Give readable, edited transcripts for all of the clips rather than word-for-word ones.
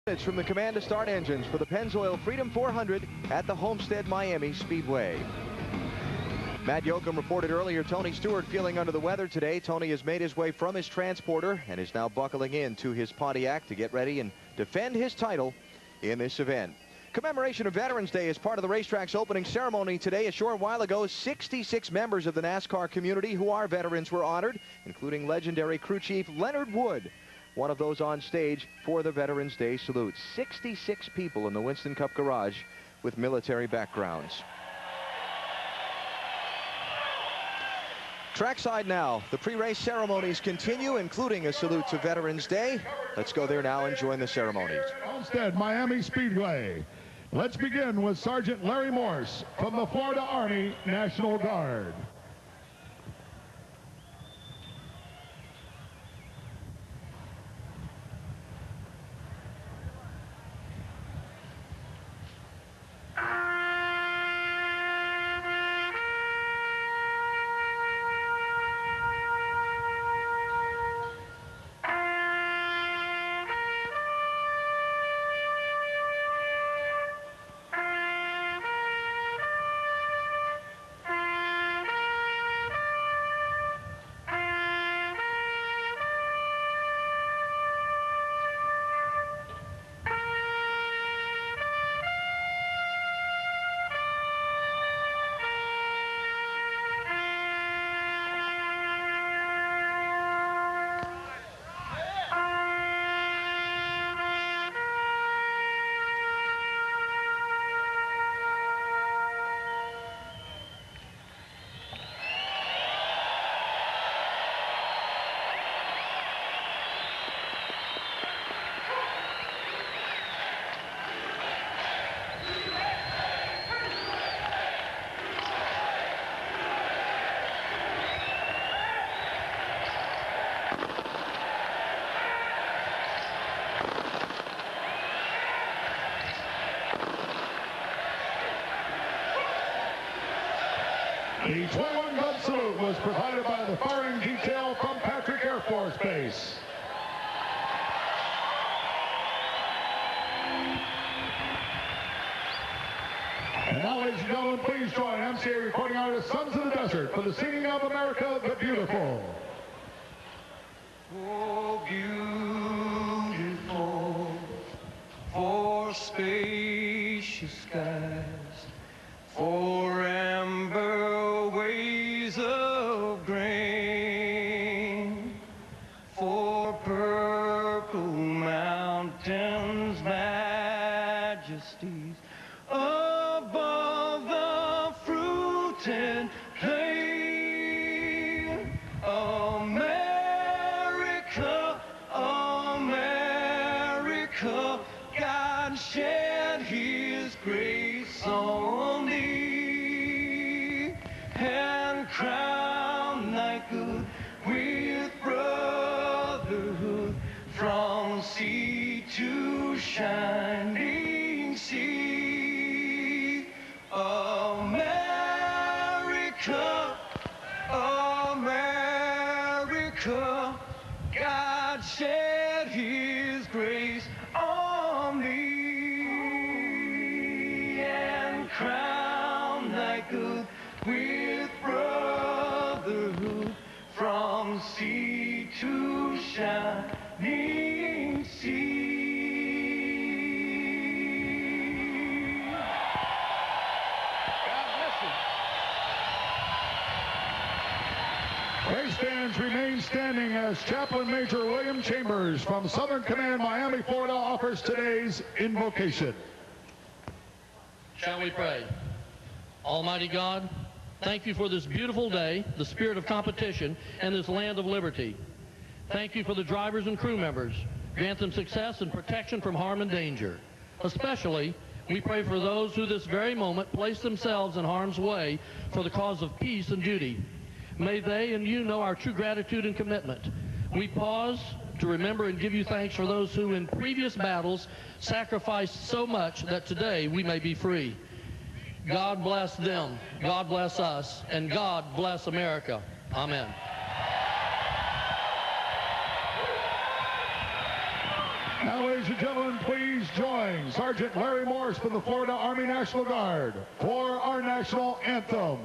It's from the command to start engines for the Pennzoil Freedom 400 at the Homestead-Miami Speedway. Matt Yoakum reported earlier Tony Stewart feeling under the weather today. Tony has made his way from his transporter and is now buckling into his Pontiac to get ready and defend his title in this event. Commemoration of Veterans Day is part of the racetrack's opening ceremony today. A short while ago, 66 members of the NASCAR community who are veterans were honored, including legendary crew chief Leonard Wood, one of those on stage for the Veterans Day salute. 66 people in the Winston Cup garage with military backgrounds. Trackside now, the pre-race ceremonies continue, including a salute to Veterans Day. Let's go there now and join the ceremonies. Homestead-Miami Speedway. Let's begin with Sergeant Larry Morse from the Florida Army National Guard. The 21-gun salute was provided by the firing detail from Patrick Air Force Base. And now, ladies and gentlemen, please join MCA recording artist Sons of the Desert for the singing of America the Beautiful. Oh, beautiful, for spacious skies, for amber ways of grain, for purple mountains, majesties above the fruited plain. America, America, God shed his grace on thee, and crown thy good with brotherhood from sea to shining sea. America, America, God shed his grace on thee, and crown thy good with brotherhood from sea to shining sea. God bless you. Race stands remain standing as Chaplain Major William Chambers from Southern Command, Miami, Florida, offers today's invocation. Shall we pray? Almighty God, thank you for this beautiful day, the spirit of competition, and this land of liberty. Thank you for the drivers and crew members. Grant them success and protection from harm and danger. Especially, we pray for those who this very moment place themselves in harm's way for the cause of peace and duty. May they and you know our true gratitude and commitment. We pause to remember and give you thanks for those who in previous battles sacrificed so much that today we may be free. God bless them, God bless us, and God bless America. Amen. Now, ladies and gentlemen, please Sergeant Larry Morris from the Florida Army National Guard for our national anthem.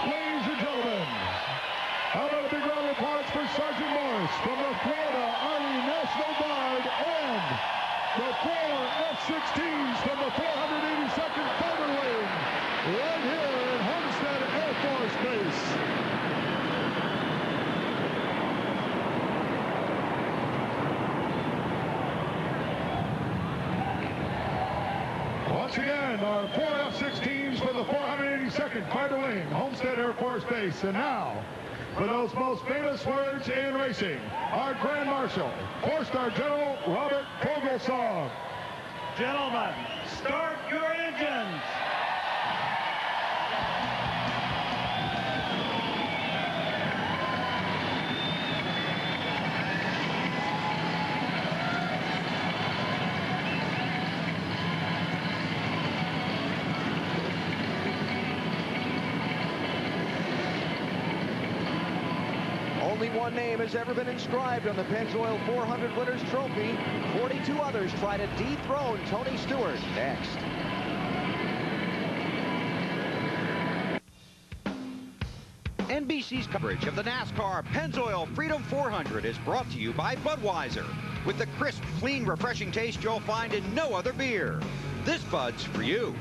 Ladies and gentlemen, how about a big round of applause for Sergeant Morris from the Florida Army National Guard and the 4 F-16s from the 482nd Fighter Wing right here at Homestead Air Force Base. Once again, our 4 F-16s for the 482nd Fighter Wing, Homestead Air Force Base. And now, for those most famous words in racing, our Grand Marshal, 4-Star General Robert Fogelsong. Gentlemen, start your engines. Only one name has ever been inscribed on the Pennzoil 400 Winners Trophy. 42 others try to dethrone Tony Stewart. Next. NBC's coverage of the NASCAR Pennzoil Freedom 400 is brought to you by Budweiser, with the crisp, clean, refreshing taste you'll find in no other beer. This Bud's for you.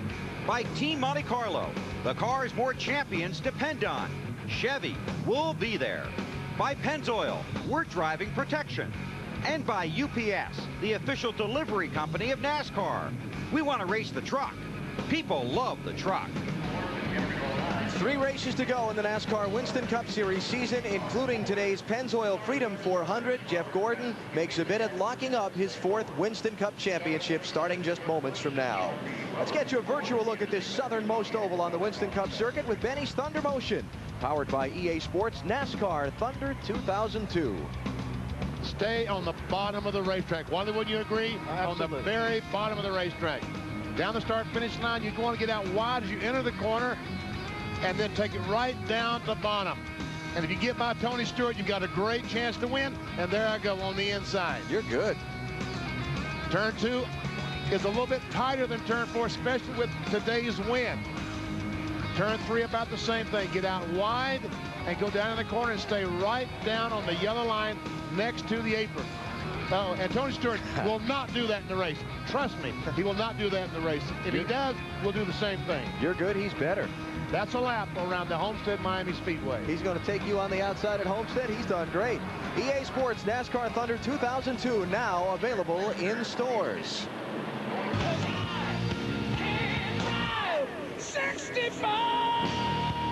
By Team Monte Carlo, the cars more champions depend on. Chevy, we'll be there. By Pennzoil, we're driving protection. And by UPS, the official delivery company of NASCAR. We want to race the truck. People love the truck. 3 races to go in the NASCAR Winston Cup Series season, including today's Pennzoil Freedom 400. Jeff Gordon makes a bid at locking up his 4th Winston Cup championship starting just moments from now. Let's get you a virtual look at this southernmost oval on the Winston Cup circuit with Benny's Thunder Motion, powered by EA Sports NASCAR Thunder 2002. Stay on the bottom of the racetrack. Why wouldn't you agree? Absolutely. On the very bottom of the racetrack. Down the start-finish line, you want to get out wide as you enter the corner, and then take it right down to the bottom. And if you get by Tony Stewart, you've got a great chance to win. And there I go on the inside. You're good. Turn 2 is a little bit tighter than turn 4, especially with today's wind. Turn 3 about the same thing. Get out wide and go down in the corner and stay right down on the yellow line next to the apron. Oh, and Tony Stewart will not do that in the race. Trust me, he will not do that in the race. If he does, we'll do the same thing. You're good, he's better. That's a lap around the Homestead-Miami Speedway. He's going to take you on the outside at Homestead. He's done great. EA Sports NASCAR Thunder 2002 now available in stores. 65!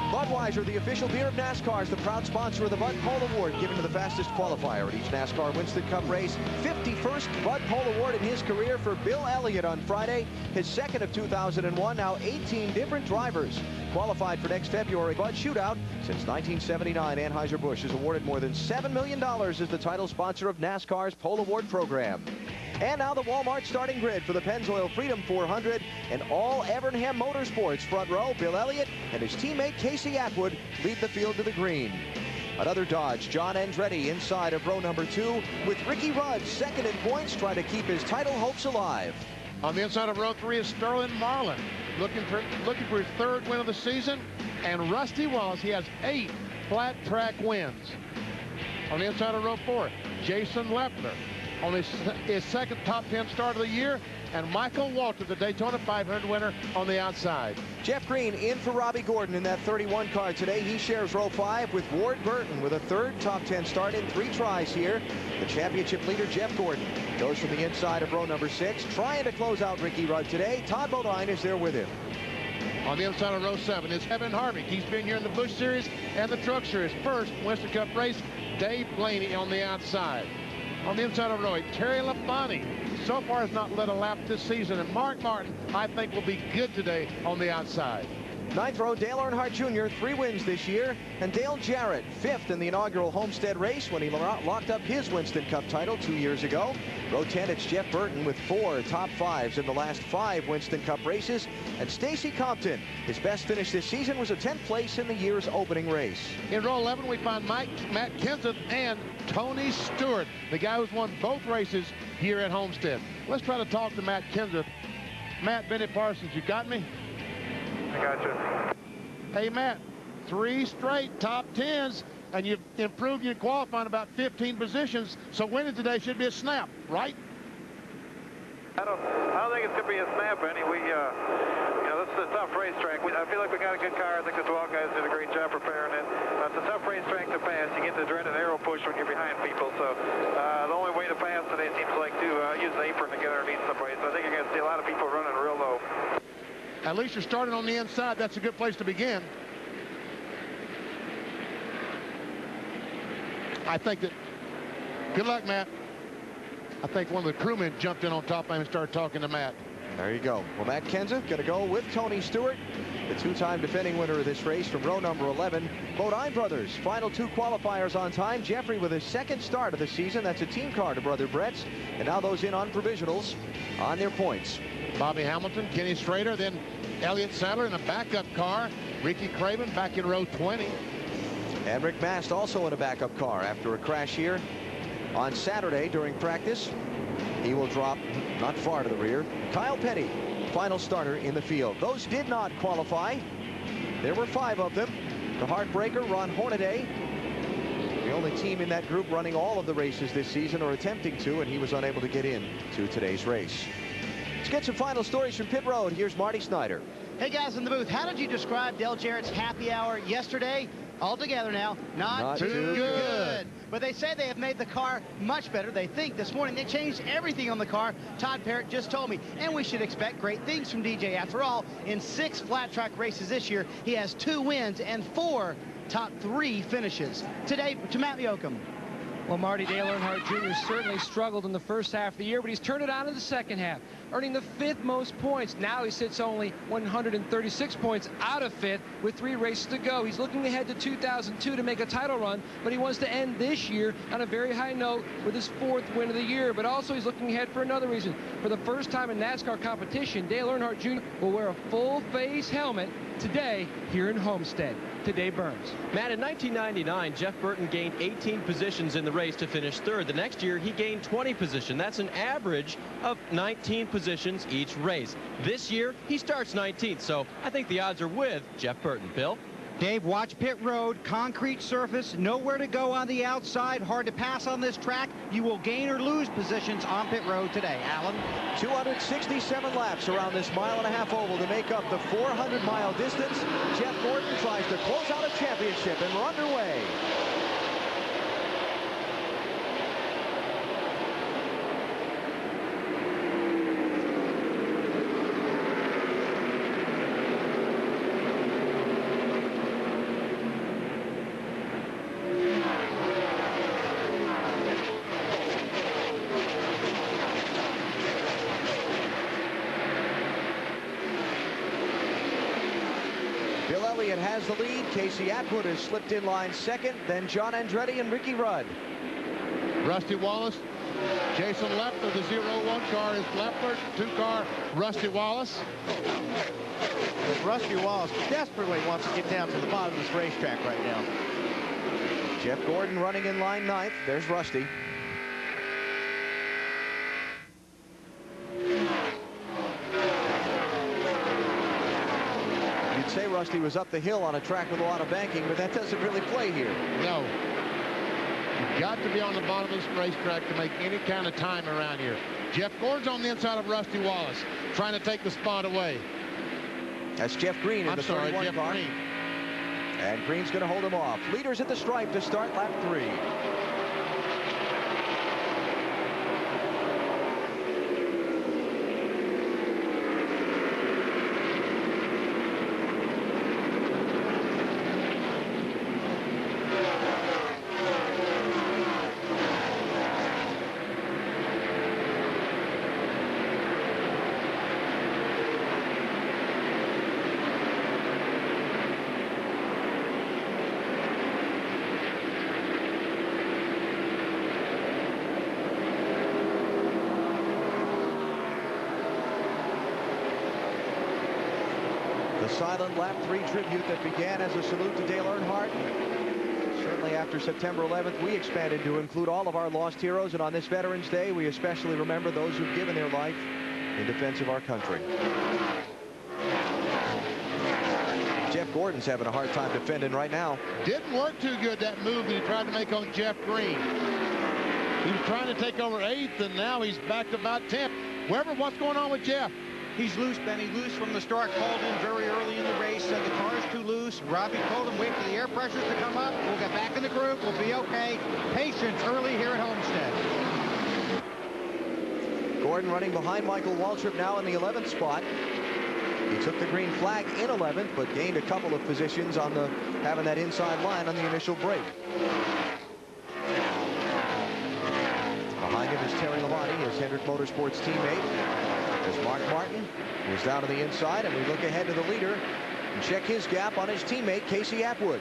Budweiser, the official beer of NASCAR, is the proud sponsor of the Bud Pole Award, given to the fastest qualifier at each NASCAR Winston Cup race. 51st Bud Pole Award in his career for Bill Elliott on Friday, his second of 2001. Now 18 different drivers qualified for next February Bud Shootout. Since 1979, Anheuser-Busch has awarded more than $7 million as the title sponsor of NASCAR's Pole Award program. And now the Walmart starting grid for the Pennzoil Freedom 400, and all Evernham Motorsports front row. Bill Elliott and his teammate Casey Atwood lead the field to the green. Another Dodge, John Andretti inside of row number 2, with Ricky Rudd second in points, trying to keep his title hopes alive. On the inside of row 3 is Sterling Marlin, looking for his 3rd win of the season. And Rusty Wallace, he has 8 flat track wins. On the inside of row 4, Jason Lepler on his 2nd top 10 start of the year. And Michael Walter, the Daytona 500 winner, on the outside. Jeff Green in for Robbie Gordon in that 31 car today. He shares row 5 with Ward Burton with a 3rd top 10 start in 3 tries here. The championship leader, Jeff Gordon, goes from the inside of row number 6, trying to close out Ricky Rudd today. Todd Bodine is there with him. On the inside of row 7 is Evan Harvick. He's been here in the Busch Series and the Truck Series. First Winston Cup race, Dave Blaney on the outside. On the inside of row 8, Terry Labonte so far has not led a lap this season. And Mark Martin, I think, will be good today on the outside. 9th row, Dale Earnhardt Jr., 3 wins this year. And Dale Jarrett, 5th in the inaugural Homestead race when he locked up his Winston Cup title 2 years ago. Row 10, it's Jeff Burton with 4 top 5s in the last 5 Winston Cup races. And Stacy Compton, his best finish this season was a 10th place in the year's opening race. In row 11, we find Matt Kenseth and Tony Stewart, the guy who's won both races here at Homestead. Let's try to talk to Matt Kenseth. Matt, Benny Parsons, you got me? I got you. Hey, Matt, 3 straight top 10s, and you've improved your qualifying about 15 positions, so winning today should be a snap, right? I don't think it's going to be a snap, Benny. This is a tough racetrack. I feel like we got a good car. I think the 12 guys did a great job preparing it. It's a tough racetrack to pass. You get the dreaded arrow push when you're behind people, so the only way to pass today seems like to use the apron to get underneath somebody, so I think you're going to see a lot of people running real low. At least you're starting on the inside. That's a good place to begin. I think that, good luck, Matt. I think one of the crewmen jumped in on top of him and started talking to Matt. There you go. Well, Matt Kenseth going to go with Tony Stewart, the 2-time defending winner of this race from row number 11. Bodine brothers, final 2 qualifiers on time. Jeffrey with his 2nd start of the season. That's a team car to brother Brett's. And now those in on provisionals on their points. Bobby Hamilton, Kenny Schrader, then Elliott Sadler in a backup car. Ricky Craven back in row 20. And Rick Mast also in a backup car after a crash here on Saturday during practice. He will drop not far to the rear. Kyle Petty, final starter in the field. Those did not qualify. There were 5 of them. The heartbreaker, Ron Hornaday, the only team in that group running all of the races this season, or attempting to, and he was unable to get in to today's race. Let's get some final stories from pit road. Here's Marty Snyder. Hey guys in the booth, how did you describe Dale Jarrett's happy hour yesterday? All together now, not too good. But they say they have made the car much better. They think this morning they changed everything on the car. Todd Parrott just told me, and we should expect great things from DJ. After all, in 6 flat track races this year, he has 2 wins and 4 top 3 finishes. Today, to Matt Yoakum. Well, Marty, Dale Earnhardt Jr. certainly struggled in the first half of the year, but he's turned it on in the second half, earning the 5th most points. Now he sits only 136 points out of 5th with 3 races to go. He's looking ahead to 2002 to make a title run, but he wants to end this year on a very high note with his 4th win of the year. But also he's looking ahead for another reason. For the first time in NASCAR competition, Dale Earnhardt Jr. will wear a full-face helmet today here in Homestead. Today Burns. Matt, in 1999, Jeff Burton gained 18 positions in the race to finish 3rd. The next year, he gained 20 positions. That's an average of 19 positions each race. This year, he starts 19th, so I think the odds are with Jeff Burton. Bill? Dave, watch pit road, concrete surface, nowhere to go on the outside, hard to pass on this track. You will gain or lose positions on pit road today. Alan? 267 laps around this 1.5 mile oval to make up the 400-mile distance. Jeff Gordon tries to close out a championship, and we're underway. Bill Elliott has the lead. Casey Atwood has slipped in line 2nd. Then John Andretti and Ricky Rudd. Rusty Wallace Jason Leffler, the 0-1 car is Leffler. 2-car, Rusty Wallace. Rusty Wallace desperately wants to get down to the bottom of this racetrack right now. Jeff Gordon running in line 9th. There's Rusty. You'd say Rusty was up the hill on a track with a lot of banking, but that doesn't really play here. No. You've got to be on the bottom of this racetrack to make any kind of time around here. Jeff Gordon's on the inside of Rusty Wallace, trying to take the spot away. That's Jeff Green in the 31 Jeff car. Green. And Green's going to hold him off. Leaders at the stripe to start lap 3. The silent lap 3 tribute that began as a salute to Dale Earnhardt. Certainly after September 11th, we expanded to include all of our lost heroes, and on this Veterans Day, we especially remember those who've given their life in defense of our country. Jeff Gordon's having a hard time defending right now. Didn't work too good, that move that he tried to make on Jeff Green. He was trying to take over 8th, and now he's back to about 10th. Weber, what's going on with Jeff? He's loose, Benny. Loose from the start. Called in very early in the race. Said the car's too loose. Robbie told him, wait for the air pressures to come up. We'll get back in the groove. We'll be okay. Patience early here at Homestead. Gordon running behind Michael Waltrip now in the 11th spot. He took the green flag in 11th, but gained a couple of positions on the having that inside line on the initial break. Behind him is Terry Labonte, his Hendrick Motorsports teammate. There's Mark Martin, who's down to the inside, and we look ahead to the leader and check his gap on his teammate, Casey Atwood.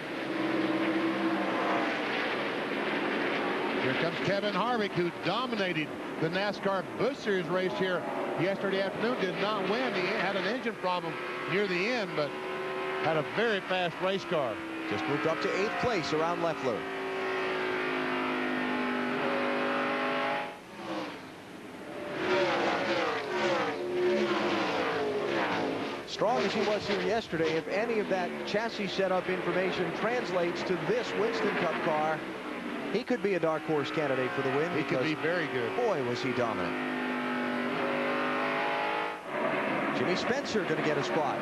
Here comes Kevin Harvick, who dominated the NASCAR Busch Series race here yesterday afternoon. Did not win. He had an engine problem near the end, but had a very fast race car. Just moved up to 8th place around Leffler. Strong as he was here yesterday, if any of that chassis setup information translates to this Winston Cup car, he could be a dark horse candidate for the win. He could be very good. Boy, was he dominant. Jimmy Spencer going to get a spot.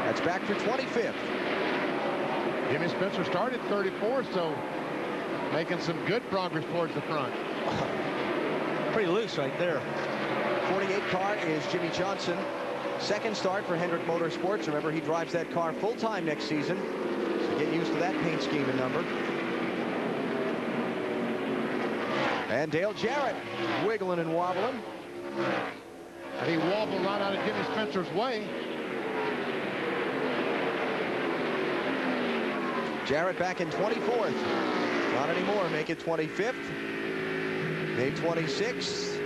That's back for 25th. Jimmy Spencer started 34th, so making some good progress towards the front. Pretty loose right there. 48 car is Jimmy Johnson. Second start for Hendrick Motorsports. Remember, he drives that car full-time next season, so get used to that paint scheme and number. And Dale Jarrett wiggling and wobbling. And he wobbled right out of Jimmy Spencer's way. Jarrett back in 24th. Not anymore. Make it 25th. Maybe 26th.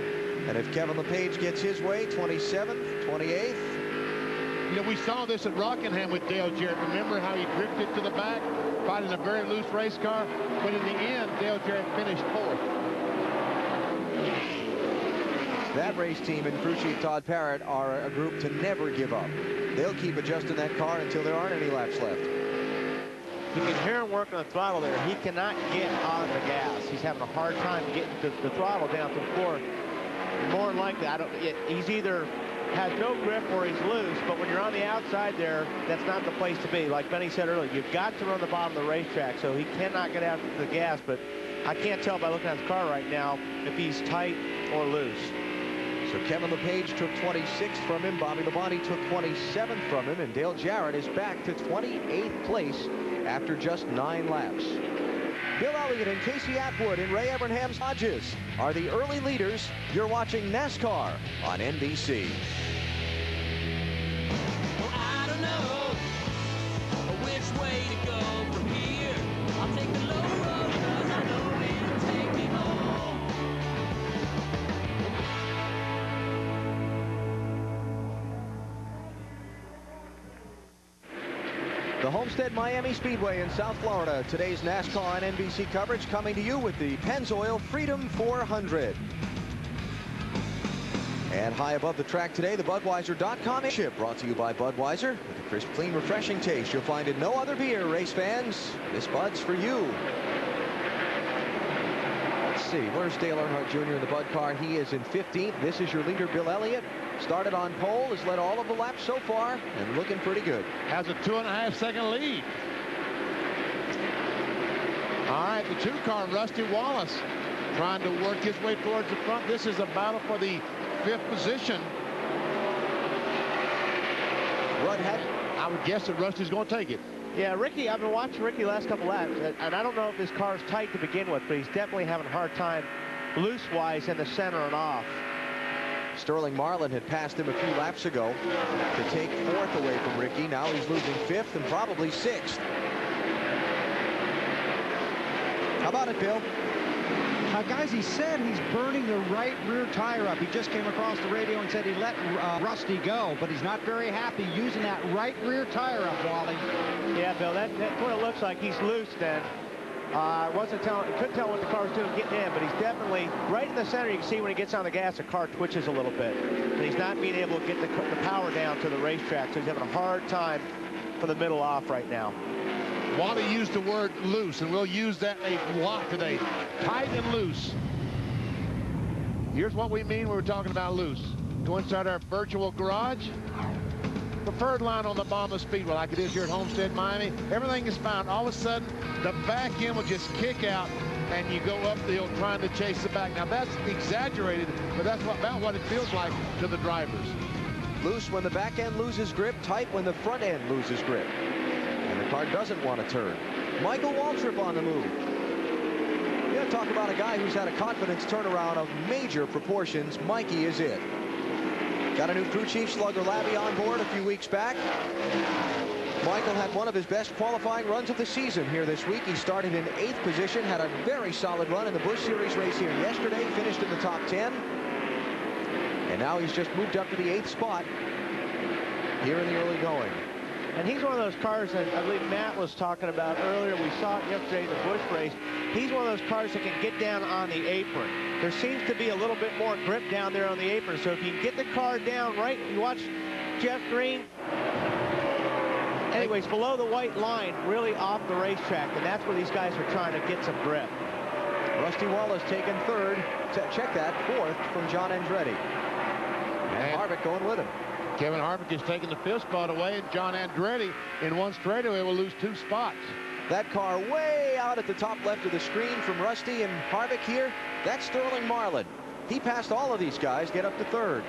And if Kevin LePage gets his way, 27th, 28th. You know, we saw this at Rockingham with Dale Jarrett. Remember how he drifted to the back, fighting a very loose race car? But in the end, Dale Jarrett finished 4th. That race team and crew chief Todd Parrott are a group to never give up. They'll keep adjusting that car until there aren't any laps left. You can hear him working on the throttle there. He cannot get on the gas. He's having a hard time getting the throttle down to the floor. More than likely, he's either has no grip or he's loose, but when you're on the outside there, that's not the place to be. Like Benny said earlier, you've got to run the bottom of the racetrack, so he cannot get out to the gas, but I can't tell by looking at his car right now if he's tight or loose. So Kevin LePage took 26th from him, Bobby Labonte took 27th from him, and Dale Jarrett is back to 28th place after just 9 laps. Bill Elliott and Casey Atwood and Ray Evernham's Hodges are the early leaders. You're watching NASCAR on NBC. Well, I don't know which way to go from here. I'll take the low road because I know it'll take me home. The Homestead-Miami Speedway in South Florida. Today's NASCAR and NBC coverage coming to you with the Pennzoil Freedom 400. And high above the track today, the Budweiser.com ship brought to you by Budweiser. With a crisp, clean, refreshing taste you'll find in no other beer, race fans. This Bud's for you. Let's see, where's Dale Earnhardt Jr. in the Bud car? He is in 15th. This is your leader, Bill Elliott. Started on pole, has led all of the laps so far, and looking pretty good. Has a 2.5-second lead. All right, the 2-car, Rusty Wallace, trying to work his way towards the front. This is a battle for the 5th position. I would guess that Rusty's going to take it. Yeah, Ricky, I've been watching Ricky last couple laps, and I don't know if his car's tight to begin with, but he's definitely having a hard time loose-wise in the center and off. Sterling Marlin had passed him a few laps ago to take 4th away from Ricky. Now he's losing 5th and probably 6th. How about it, Bill? Guys, he said he's burning the right rear tire up. He just came across the radio and said he let Rusty go, but he's not very happy using that right rear tire up, Wally. Yeah, Bill, that's what it looks like. He's loose then. Couldn't tell what the car was doing getting in, but he's definitely right in the center. You can see when he gets on the gas, the car twitches a little bit. And he's not being able to get the power down to the racetrack, so he's having a hard time from the middle off right now. Wally used the word loose, and we'll use that a lot today. Tight and loose. Here's what we mean when we're talking about loose. Go inside our virtual garage. Preferred line on the bottom of the speedway like it is here at Homestead-Miami. Everything is found. All of a sudden, the back end will just kick out, and you go up the hill trying to chase the back. Now, that's exaggerated, but that's about what it feels like to the drivers. Loose when the back end loses grip, tight when the front end loses grip. And the car doesn't want to turn. Michael Waltrip on the move. You gotta talk about a guy who's had a confidence turnaround of major proportions. Mikey is it. Got a new crew chief, Slugger Labby, on board a few weeks back. Michael had one of his best qualifying runs of the season here this week. He started in 8th position, had a very solid run in the Busch Series race here yesterday, finished in the top 10. And now he's just moved up to the 8th spot here in the early going. And he's one of those cars that I believe Matt was talking about earlier. We saw it yesterday in the Busch race. He's one of those cars that can get down on the apron. There seems to be a little bit more grip down there on the apron. So if you can get the car down right, you watch Jeff Green. Anyways, below the white line, really off the racetrack. And that's where these guys are trying to get some grip. Rusty Wallace taking 3rd. Check that, 4th from John Andretti. And Harvick going with him. Kevin Harvick is taking the 5th spot away, and John Andretti in one straightaway will lose 2 spots. That car way out at the top left of the screen from Rusty and Harvick here. That's Sterling Marlin. He passed all of these guys, get up to 3rd.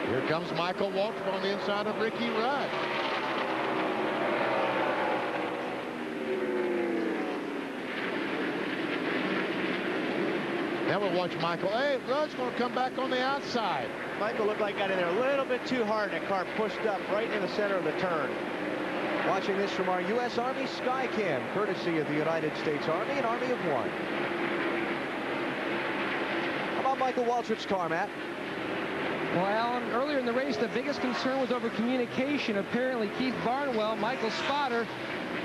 Here comes Michael Waltrip on the inside of Ricky Rudd. Now we'll watch Michael. Hey, Rudd's going to come back on the outside. Michael looked like got in there a little bit too hard, and that car pushed up right in the center of the turn. Watching this from our U.S. Army Skycam, courtesy of the United States Army and Army of One. How about Michael Waltrip's car, Matt? Well, Alan, earlier in the race, the biggest concern was over communication. Apparently, Keith Barnwell, Michael's spotter,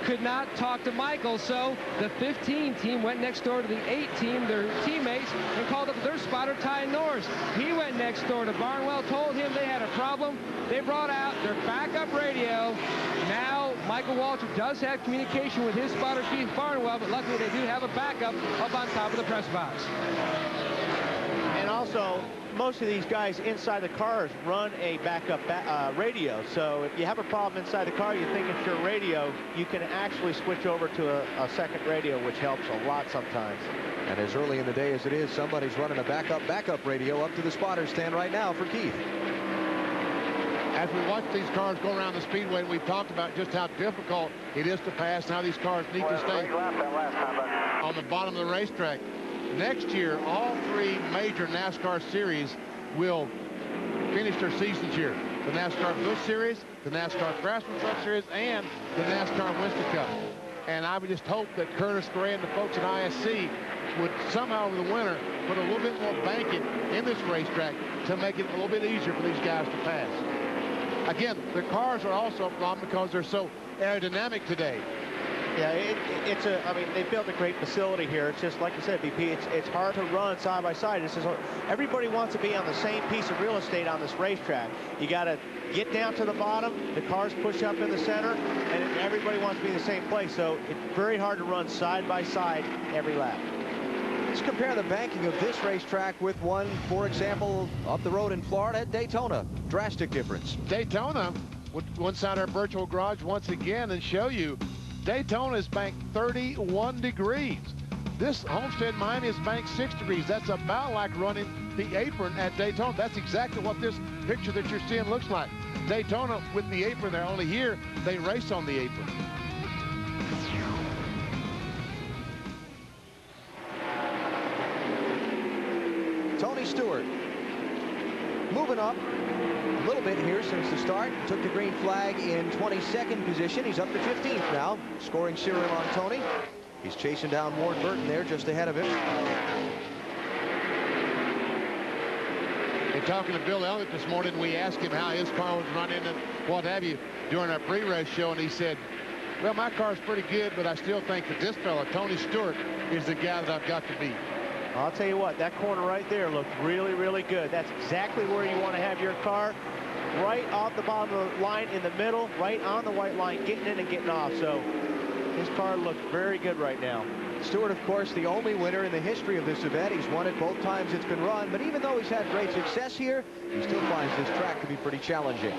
could not talk to Michael, so the 15 team went next door to the 8 team, their teammates, and called up their spotter, Ty Norris. He went next door to Barnwell, told him they had a problem. They brought out their backup radio. Now, Michael Waltrip does have communication with his spotter, Keith Barnwell, but luckily they do have a backup up on top of the press box. And also, most of these guys inside the cars run a backup radio. So if you have a problem inside the car, you think it's your radio, you can actually switch over to a second radio, which helps a lot sometimes. And as early in the day as it is, somebody's running a backup radio up to the spotter stand right now for Keith. As we watch these cars go around the speedway, we've talked about just how difficult it is to pass. Now these cars need to stay on the bottom of the racetrack. Next year, all 3 major NASCAR series will finish their seasons here. The NASCAR Busch Series, the NASCAR Craftsman Truck Series, and the NASCAR Winston Cup. And I would just hope that Curtis Gray and the folks at ISC would somehow over the winter put a little bit more banking in this racetrack to make it a little bit easier for these guys to pass. Again, the cars are also a problem because they're so aerodynamic today. Yeah, I mean, they built a great facility here. It's just, like you said, BP, it's hard to run side by side. It's just, everybody wants to be on the same piece of real estate on this racetrack. You got to get down to the bottom, the cars push up in the center, and everybody wants to be in the same place. So it's very hard to run side by side every lap. Let's compare the banking of this racetrack with one, for example, up the road in Florida at Daytona. Drastic difference. Daytona, we'll inside our virtual garage once again and show you. Daytona is banked 31 degrees. This Homestead-Miami is banked 6 degrees. That's about like running the apron at Daytona. That's exactly what this picture that you're seeing looks like. Daytona with the apron there. Only here, they race on the apron. Tony Stewart moving up a little bit here since the start. Took the green flag in 22nd position. He's up to 15th now, scoring serial on Tony. He's chasing down Ward Burton there just ahead of him. And talking to Bill Elliott this morning, we asked him how his car was running and what have you during our pre-race show, and he said, well, my car's pretty good, but I still think that this fella, Tony Stewart, is the guy that I've got to beat. I'll tell you what, that corner right there looked really, really good. That's exactly where you want to have your car, right off the bottom of the line in the middle, right on the white line, getting in and getting off. So his car looked very good right now. Stewart, of course, the only winner in the history of this event. He's won it both times it's been run, but even though he's had great success here, he still finds this track to be pretty challenging.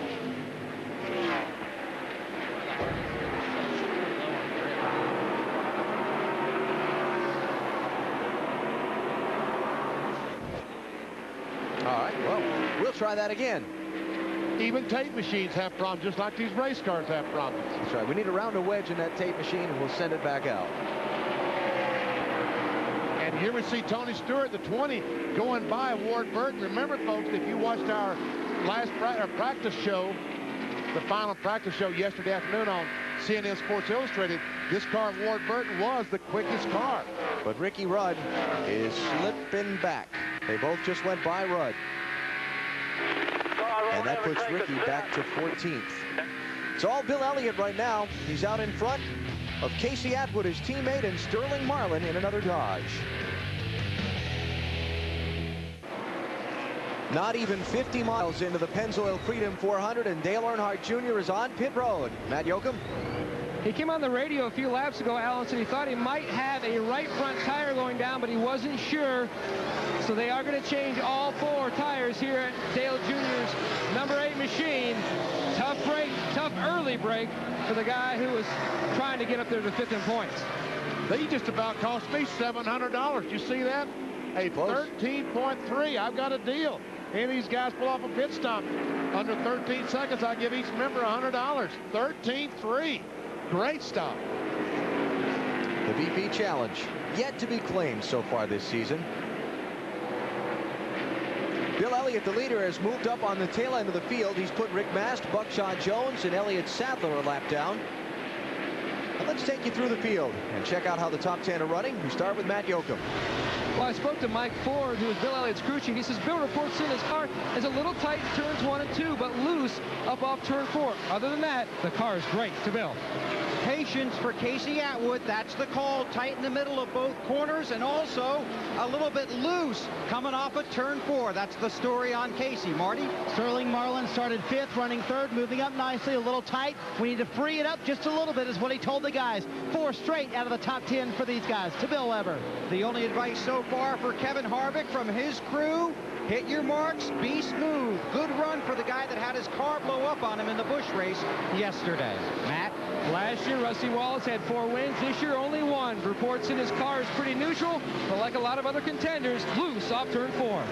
All right, well, we'll try that again. Even tape machines have problems, just like these race cars have problems. That's right. We need to round a wedge in that tape machine, and we'll send it back out. And here we see Tony Stewart, the 20, going by Ward Burton. Remember, folks, if you watched our last practice show, the final practice show yesterday afternoon on CNN Sports Illustrated, this car, Ward Burton, was the quickest car. But Ricky Rudd is slipping back. They both just went by Rudd. And that puts Ricky back to 14th. It's all Bill Elliott right now. He's out in front of Casey Atwood, his teammate, and Sterling Marlin in another Dodge. Not even 50 miles into the Pennzoil Freedom 400, and Dale Earnhardt Jr. is on pit road. Matt Yoakum. He came on the radio a few laps ago, Alan, said he thought he might have a right front tire going down, but he wasn't sure. So they are going to change all 4 tires here at Dale Jr.'s number 8 machine. Tough break, tough early break for the guy who was trying to get up there to 5th in points. They just about cost me $700. You see that? A 13.3. I've got a deal. Any of these guys pull off a pit stop under 13 seconds, I give each member $100. 13.3. Great stop. The BP Challenge yet to be claimed so far this season. Bill Elliott, the leader, has moved up on the tail end of the field. He's put Rick Mast, Buckshot Jones, and Elliott Sadler a lap down. And let's take you through the field and check out how the top 10 are running. We start with Matt Yoakum. Well, I spoke to Mike Ford, who is Bill Elliott's crew chief. He says Bill reports in his car is a little tight in turns 1 and 2, but loose up off turn 4. Other than that, the car is great to Bill. Patience for Casey Atwood. That's the call. Tight in the middle of both corners, and also a little bit loose coming off of turn 4. That's the story on Casey. Marty? Sterling Marlin started 5th, running 3rd, moving up nicely, a little tight. We need to free it up just a little bit is what he told the guys. 4 straight out of the top 10 for these guys. To Bill Weber. The only advice so far for Kevin Harvick from his crew, hit your marks, be smooth. Good run for the guy that had his car blow up on him in the Busch race yesterday. Matt? Last year, Rusty Wallace had 4 wins. This year, only 1. Reports in his car is pretty neutral, but like a lot of other contenders, loose off turn 4.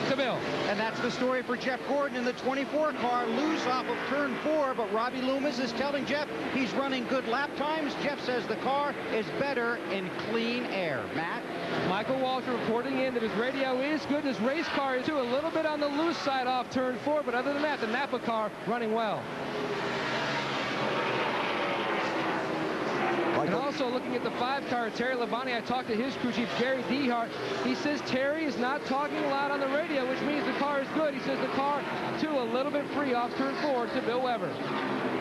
To Bill. And that's the story for Jeff Gordon in the 24 car, loose off of turn 4, but Robbie Loomis is telling Jeff he's running good lap times. Jeff says the car is better in clean air. Matt? Michael Walker reporting in that his radio is good. His race car is too, a little bit on the loose side off turn 4, but other than that, the Napa car running well. Michael. And also looking at the 5 car, Terry Labonte, I talked to his crew chief, Gary Dehart. He says Terry is not talking a lot on the radio, which means the car is good. He says the car, too, a little bit free off turn 4 to Bill Weber.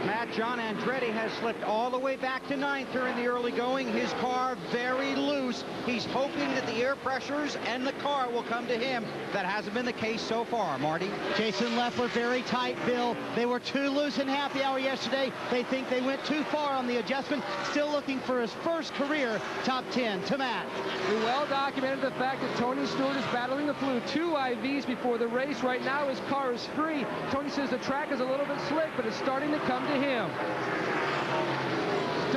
Matt, John Andretti has slipped all the way back to 9th during the early going. His car very loose. He's hoping that the air pressures and the car will come to him. That hasn't been the case so far, Marty. Jason Leffler very tight, Bill. They were too loose in happy hour yesterday. They think they went too far on the adjustment. Still looking for his first career top 10. To Matt. We well documented the fact that Tony Stewart is battling the flu. 2 IVs before the race. Right now his car is free. Tony says the track is a little bit slick, but it's starting to come to him.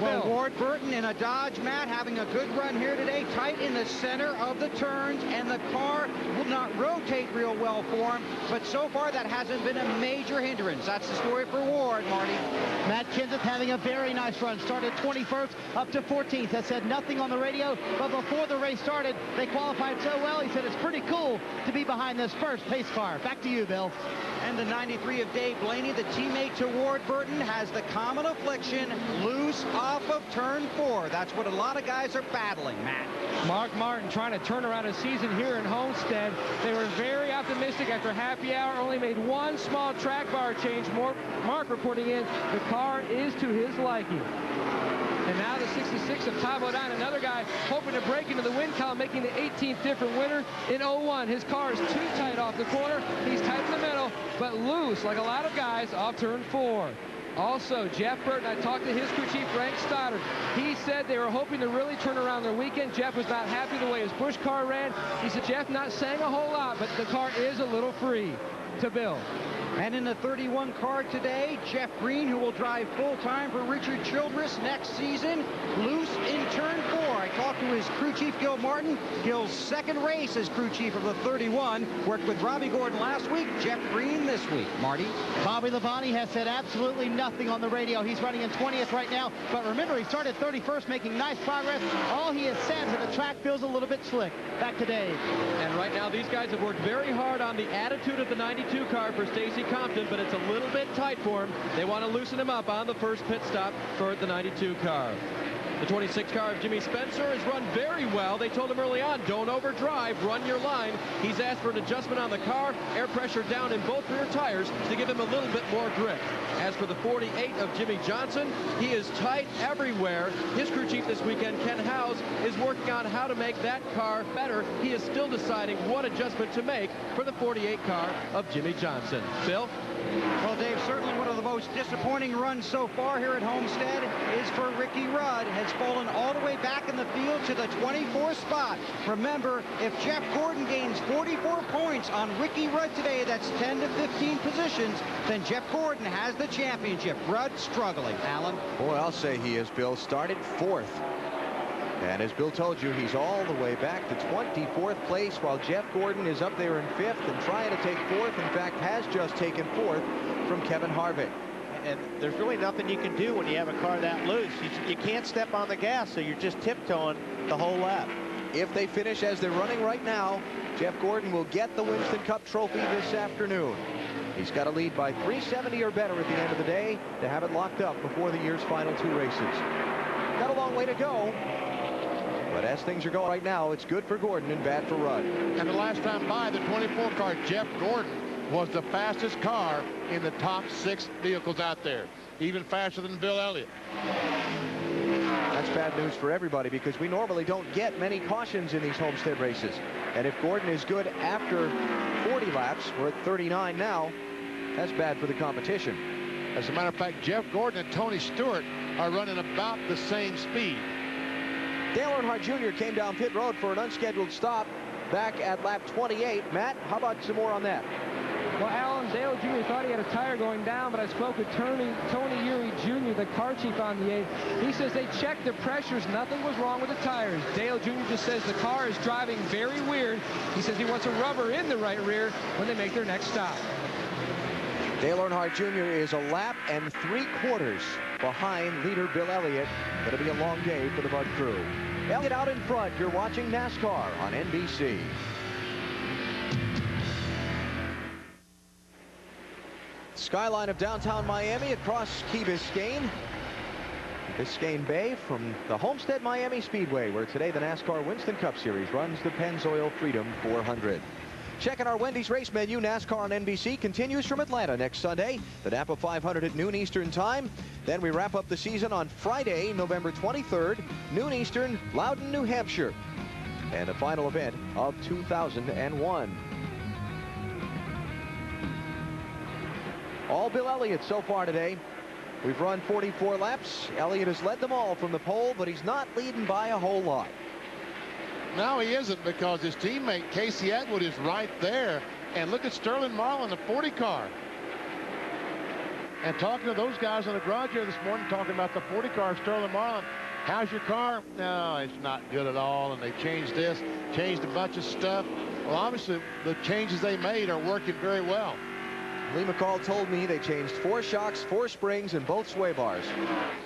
Well, Ward Burton in a Dodge, Matt, having a good run here today, tight in the center of the turns, and the car will not rotate real well for him, but so far that hasn't been a major hindrance. That's the story for Ward, Marty. Matt Kenseth having a very nice run. Started 21st up to 14th. Has said nothing on the radio, but before the race started, they qualified so well, he said it's pretty cool to be behind this first pace car. Back to you, Bill. And the 93 of Dave Blaney, the teammate to Ward Burton, has the common affliction, loose off of turn 4. That's what a lot of guys are battling, Matt. Mark Martin trying to turn around a season here in Homestead. They were very optimistic after happy hour, only made 1 small track bar change. Mark reporting in, the car is to his liking. And now the 66 of Tom Bodine, another guy hoping to break into the win column, making the 18th different winner in 01. His car is too tight off the corner. He's tight in the middle, but loose, like a lot of guys, off turn 4. Also, Jeff Burton, I talked to his crew chief, Frank Stoddard. He said they were hoping to really turn around their weekend. Jeff was not happy the way his Busch car ran. He said, Jeff not saying a whole lot, but the car is a little free. To Bill. And in the 31 car today, Jeff Green, who will drive full-time for Richard Childress next season, loose in turn 4. I talked to his crew chief, Gil Martin. Gil's second race as crew chief of the 31. Worked with Robbie Gordon last week, Jeff Green this week. Marty? Bobby Labonte has said absolutely nothing on the radio. He's running in 20th right now. But remember, he started 31st, making nice progress. All he has said is that the track feels a little bit slick. Back to Dave. And right now, these guys have worked very hard on the attitude of the 92 car for Stacey Compton, but it's a little bit tight for him. They want to loosen him up on the first pit stop for the 92 car. The 26 car of Jimmy Spencer has run very well. They told him early on, don't overdrive, run your line. He's asked for an adjustment on the car, air pressure down in both rear tires to give him a little bit more grip. As for the 48 of Jimmy Johnson, he is tight everywhere. His crew chief this weekend, Ken Howes, is working on how to make that car better. He is still deciding what adjustment to make for the 48 car of Jimmy Johnson. Bill? Well, Dave, certainly one of the most disappointing runs so far here at Homestead is for Ricky Rudd. Has fallen all the way back in the field to the 24th spot. Remember, if Jeff Gordon gains 44 points on Ricky Rudd today, that's 10 to 15 positions, then Jeff Gordon has the championship. Rudd struggling. Alan? Boy, I'll say he is, Bill. Started 4th. And as Bill told you, he's all the way back to 24th place, while Jeff Gordon is up there in 5th and trying to take 4th. In fact, has just taken 4th from Kevin Harvick. And there's really nothing you can do when you have a car that loose. You can't step on the gas, so you're just tiptoeing the whole lap. If they finish as they're running right now, Jeff Gordon will get the Winston Cup trophy this afternoon. He's got to lead by 370 or better at the end of the day to have it locked up before the year's final 2 races. Got a long way to go. But as things are going right now, it's good for Gordon and bad for Rudd. And the last time by, the 24 car, Jeff Gordon was the fastest car in the top 6 vehicles out there, even faster than Bill Elliott. That's bad news for everybody because we normally don't get many cautions in these Homestead races. And if Gordon is good after 40 laps, we're at 39 now, that's bad for the competition. As a matter of fact, Jeff Gordon and Tony Stewart are running about the same speed. Dale Earnhardt Jr. came down pit road for an unscheduled stop back at lap 28. Matt, how about some more on that? Well, Alan, Dale Jr. thought he had a tire going down, but I spoke with Tony Eury Jr., the car chief on the 8th. He says they checked the pressures. Nothing was wrong with the tires. Dale Jr. just says the car is driving very weird. He says he wants a rubber in the right rear when they make their next stop. Dale Earnhardt Jr. is a lap and 3/4 behind leader Bill Elliott. Going to be a long day for the Bud crew. Elliott out in front. You're watching NASCAR on NBC. Skyline of downtown Miami across Key Biscayne. Biscayne Bay from the Homestead-Miami Speedway, where today the NASCAR Winston Cup Series runs the Pennzoil Freedom 400. Checking our Wendy's race menu, NASCAR on NBC continues from Atlanta next Sunday. The Napa 500 at noon Eastern time. Then we wrap up the season on Friday, November 23rd, noon Eastern, Loudon, New Hampshire. And the final event of 2001. All Bill Elliott so far today. We've run 44 laps. Elliott has led them all from the pole, but he's not leading by a whole lot. No, he isn't, because his teammate Casey Atwood is right there. And look at Sterling Marlin, the 40 car. And talking to those guys in the garage here this morning, talking about the 40 car, Sterling Marlin, how's your car? No, it's not good at all. And they changed this, changed a bunch of stuff. Well, obviously, the changes they made are working very well. Lee McCall told me they changed 4 shocks, 4 springs, and both sway bars.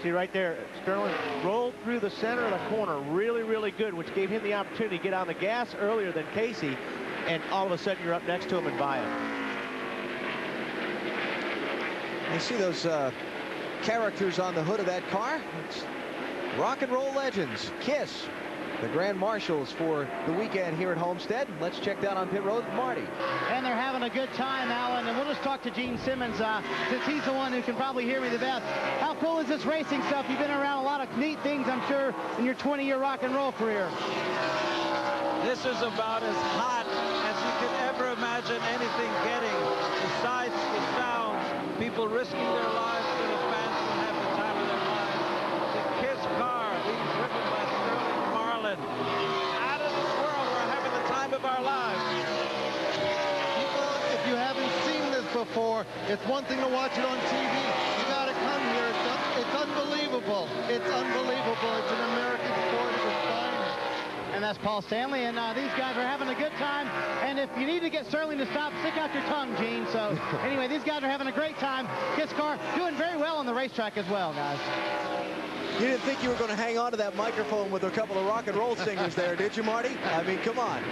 See right there, Sterling rolled through the center of the corner really, really good, which gave him the opportunity to get on the gas earlier than Casey, and all of a sudden you're up next to him and by him. You see those characters on the hood of that car? It's rock and roll legends. Kiss, the Grand Marshals for the weekend here at Homestead. Let's check down on pit road with Marty. And they're having a good time, Alan. And we'll just talk to Gene Simmons, since he's the one who can probably hear me the best. How cool is this racing stuff? You've been around a lot of neat things, I'm sure, in your 20-year rock and roll career. This is about as hot as you could ever imagine anything getting. The sights, the sounds, people risking their lives for the fans to have the time of their lives. The Kiss car being driven by Sterling Marlin. Out of this world, we're having the time of our lives. People, if you haven't seen this before, it's one thing to watch it on TV. You got to come here. It's unbelievable. It's unbelievable. It's an American sport at its finest. And that's Paul Stanley, and these guys are having a good time. And if you need to get Sterling to stop, stick out your tongue, Gene. So anyway, these guys are having a great time. Kiss car doing very well on the racetrack as well, guys. You didn't think you were going to hang on to that microphone with a couple of rock and roll singers there, did you, Marty? I mean, come on.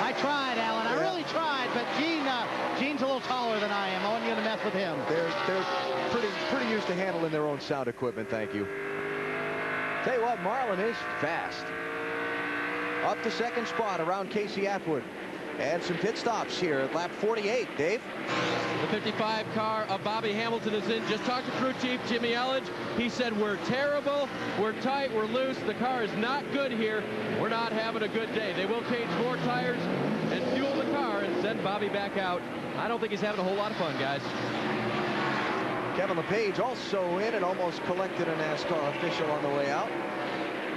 I tried, Alan. I really tried, but Gene's a little taller than I am. I wasn't going to mess with him. They're pretty used to handling their own sound equipment, thank you. Tell you what, Marlin is fast. Up to second spot around Casey Atwood. And some pit stops here at lap 48. Dave? The 55 car of Bobby Hamilton is in. Just talked to crew chief Jimmy Elledge. He said, we're terrible, we're tight, we're loose. The car is not good here. We're not having a good day. They will change 4 tires and fuel the car and send Bobby back out. I don't think he's having a whole lot of fun, guys. Kevin LePage also in and almost collected a NASCAR official on the way out.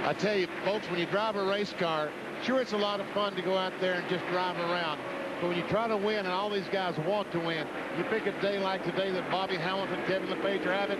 I tell you, folks, when you drive a race car, sure, it's a lot of fun to go out there and just drive around. But when you try to win, and all these guys want to win, you pick a day like today that Bobby Hamilton, Kevin LePage are having,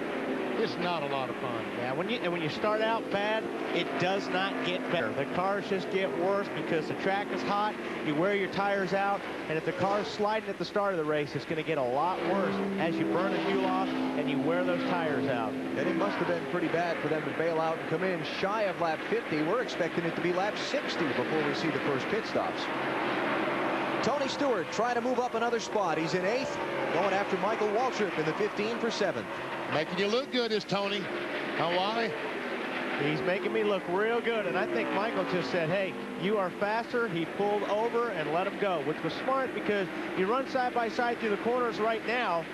it's not a lot of fun. Yeah, when you start out bad, it does not get better. The cars just get worse because the track is hot. You wear your tires out, and if the car's sliding at the start of the race, it's going to get a lot worse as you burn the fuel off and you wear those tires out. And it must have been pretty bad for them to bail out and come in shy of lap 50. We're expecting it to be lap 60 before we see the first pit stops. Tony Stewart trying to move up another spot. He's in 8th, going after Michael Waltrip in the 15 for 7th. Making you look good is Tony. Huh, Wally? He's making me look real good, and I think Michael just said, hey, you are faster. He pulled over and let him go, which was smart because you run side by side through the corners right now,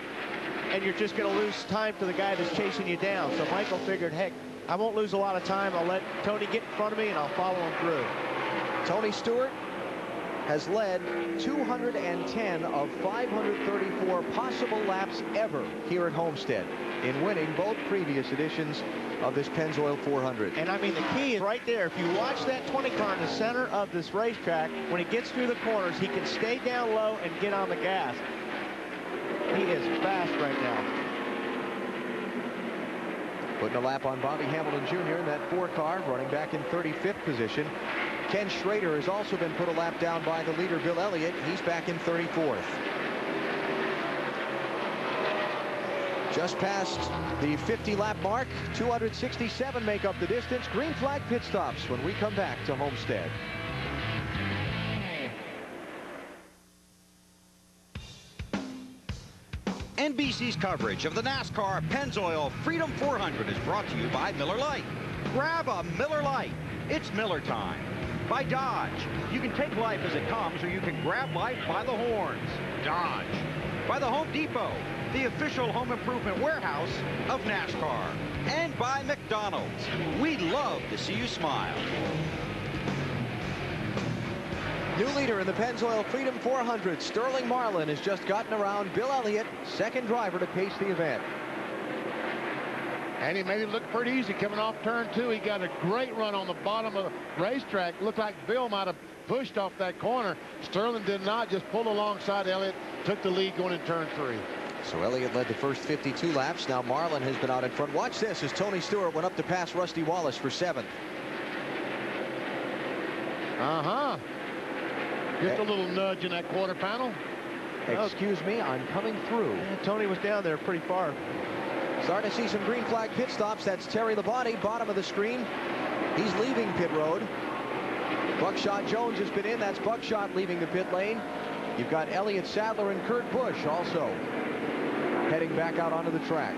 and you're just going to lose time to the guy that's chasing you down. So Michael figured, heck, I won't lose a lot of time. I'll let Tony get in front of me, and I'll follow him through. Tony Stewart has led 210 of 534 possible laps ever here at Homestead in winning both previous editions of this Pennzoil 400. And I mean, the key is right there. If you watch that 20 car in the center of this racetrack, when he gets through the corners, he can stay down low and get on the gas. He is fast right now. Putting a lap on Bobby Hamilton Jr. in that 4 car, running back in 35th position. Ken Schrader has also been put a lap down by the leader, Bill Elliott. He's back in 34th. Just past the 50-lap mark, 267 make up the distance. Green flag pit stops when we come back to Homestead. NBC NBC's coverage of the NASCAR Pennzoil Freedom 400 is brought to you by Miller Lite. Grab a Miller Lite. It's Miller time. By Dodge. You can take life as it comes, or you can grab life by the horns. Dodge. By the Home Depot, the official home improvement warehouse of NASCAR. And by McDonald's. We'd love to see you smile. New leader in the Pennzoil Freedom 400, Sterling Marlin, has just gotten around Bill Elliott, second driver to pace the event. And he made it look pretty easy coming off turn 2. He got a great run on the bottom of the racetrack. Looked like Bill might have pushed off that corner. Sterling did not, just pulled alongside Elliott, took the lead going in turn 3. So Elliott led the first 52 laps. Now Marlin has been out in front. Watch this as Tony Stewart went up to pass Rusty Wallace for 7th. Just a little nudge in that quarter panel. Excuse me, I'm coming through. Yeah, Tony was down there pretty far. Starting to see some green flag pit stops. That's Terry Labonte, bottom of the screen. He's leaving pit road. Buckshot Jones has been in. That's Buckshot leaving the pit lane. You've got Elliott Sadler and Kurt Busch also heading back out onto the track.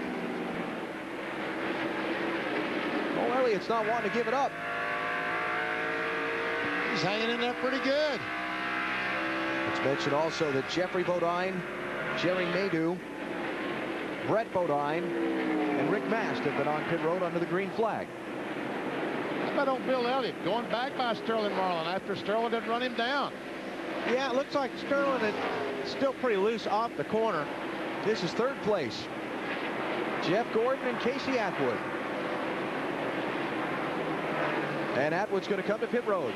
Oh, Elliott's not wanting to give it up. He's hanging in there pretty good. Let's mention also that Jeffrey Bodine, Jerry Nadeau, Brett Bodine, and Rick Mast have been on pit road under the green flag. How about old Bill Elliott going back by Sterling Marlin after Sterling didn't run him down? Yeah, it looks like Sterling is still pretty loose off the corner. This is third place. Jeff Gordon and Casey Atwood. And Atwood's going to come to pit road.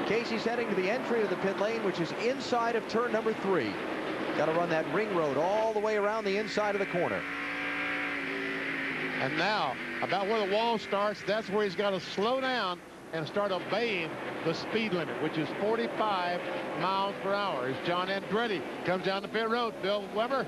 Casey's heading to the entry of the pit lane, which is inside of turn number 3. Got to run that ring road all the way around the inside of the corner. And now, about where the wall starts, that's where he's got to slow down and start obeying the speed limit, which is 45 miles per hour. As John Andretti comes down the pit road. Bill Weber.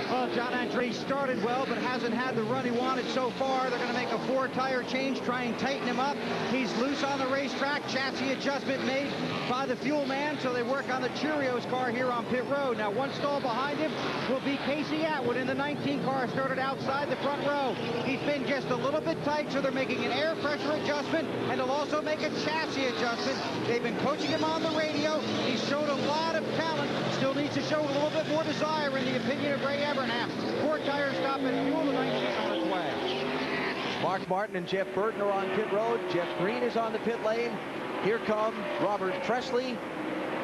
Well, John Andretti started well, but hasn't had the run he wanted so far. They're going to make a 4-tire change, try and tighten him up. He's loose on the racetrack. Chassis adjustment made by the fuel man, so they work on the Cheerios car here on pit road. Now, one stall behind him will be Casey Atwood in the 19 car, started outside the front row. He's been just a little bit tight, so they're making an air pressure adjustment, and they'll also make a chassis adjustment. They've been coaching him on the radio. He's showed a lot of talent. Still needs to show a little bit more desire, in the opinion of Ray Abernathy. 4-tire stop and fuel, the 19 on its way. Mark Martin and Jeff Burton are on pit road. Jeff Green is on the pit lane. Here come Robert Presley,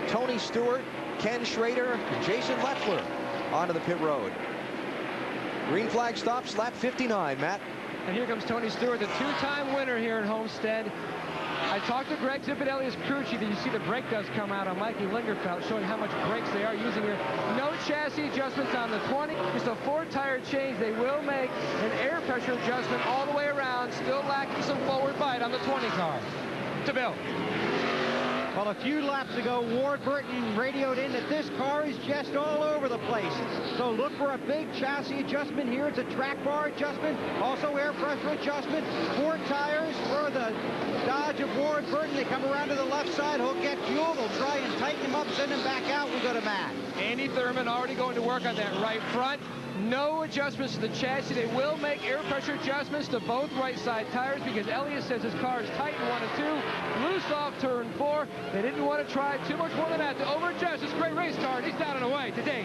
Tony Stewart, Ken Schrader, and Jason Leffler onto the pit road. Green flag stops, lap 59, Matt. And here comes Tony Stewart, the 2-time winner here at Homestead. I talked to Greg Zipadelli's crew chief. You see the brake dust come out on Mikey Lingerfeld, showing how much brakes they are using here. No chassis adjustments on the 20. Just a 4-tire change. They will make an air pressure adjustment all the way around, still lacking some forward bite on the 20 car. To Bill. Well, a few laps ago, Ward Burton radioed in that this car is just all over the place. So look for a big chassis adjustment here. It's a track bar adjustment, also air pressure adjustment. 4 tires for the Dodge of Ward Burton. They come around to the left side. He'll get fuel. They'll try and tighten him up, send him back out. We go to Matt. Andy Thurman already going to work on that right front. No adjustments to the chassis. They will make air pressure adjustments to both right side tires because Elliott says his car is tight in 1 and 2. Loose off turn 4. They didn't want to try too much more than that to over-adjust this great race car. And he's down and away today.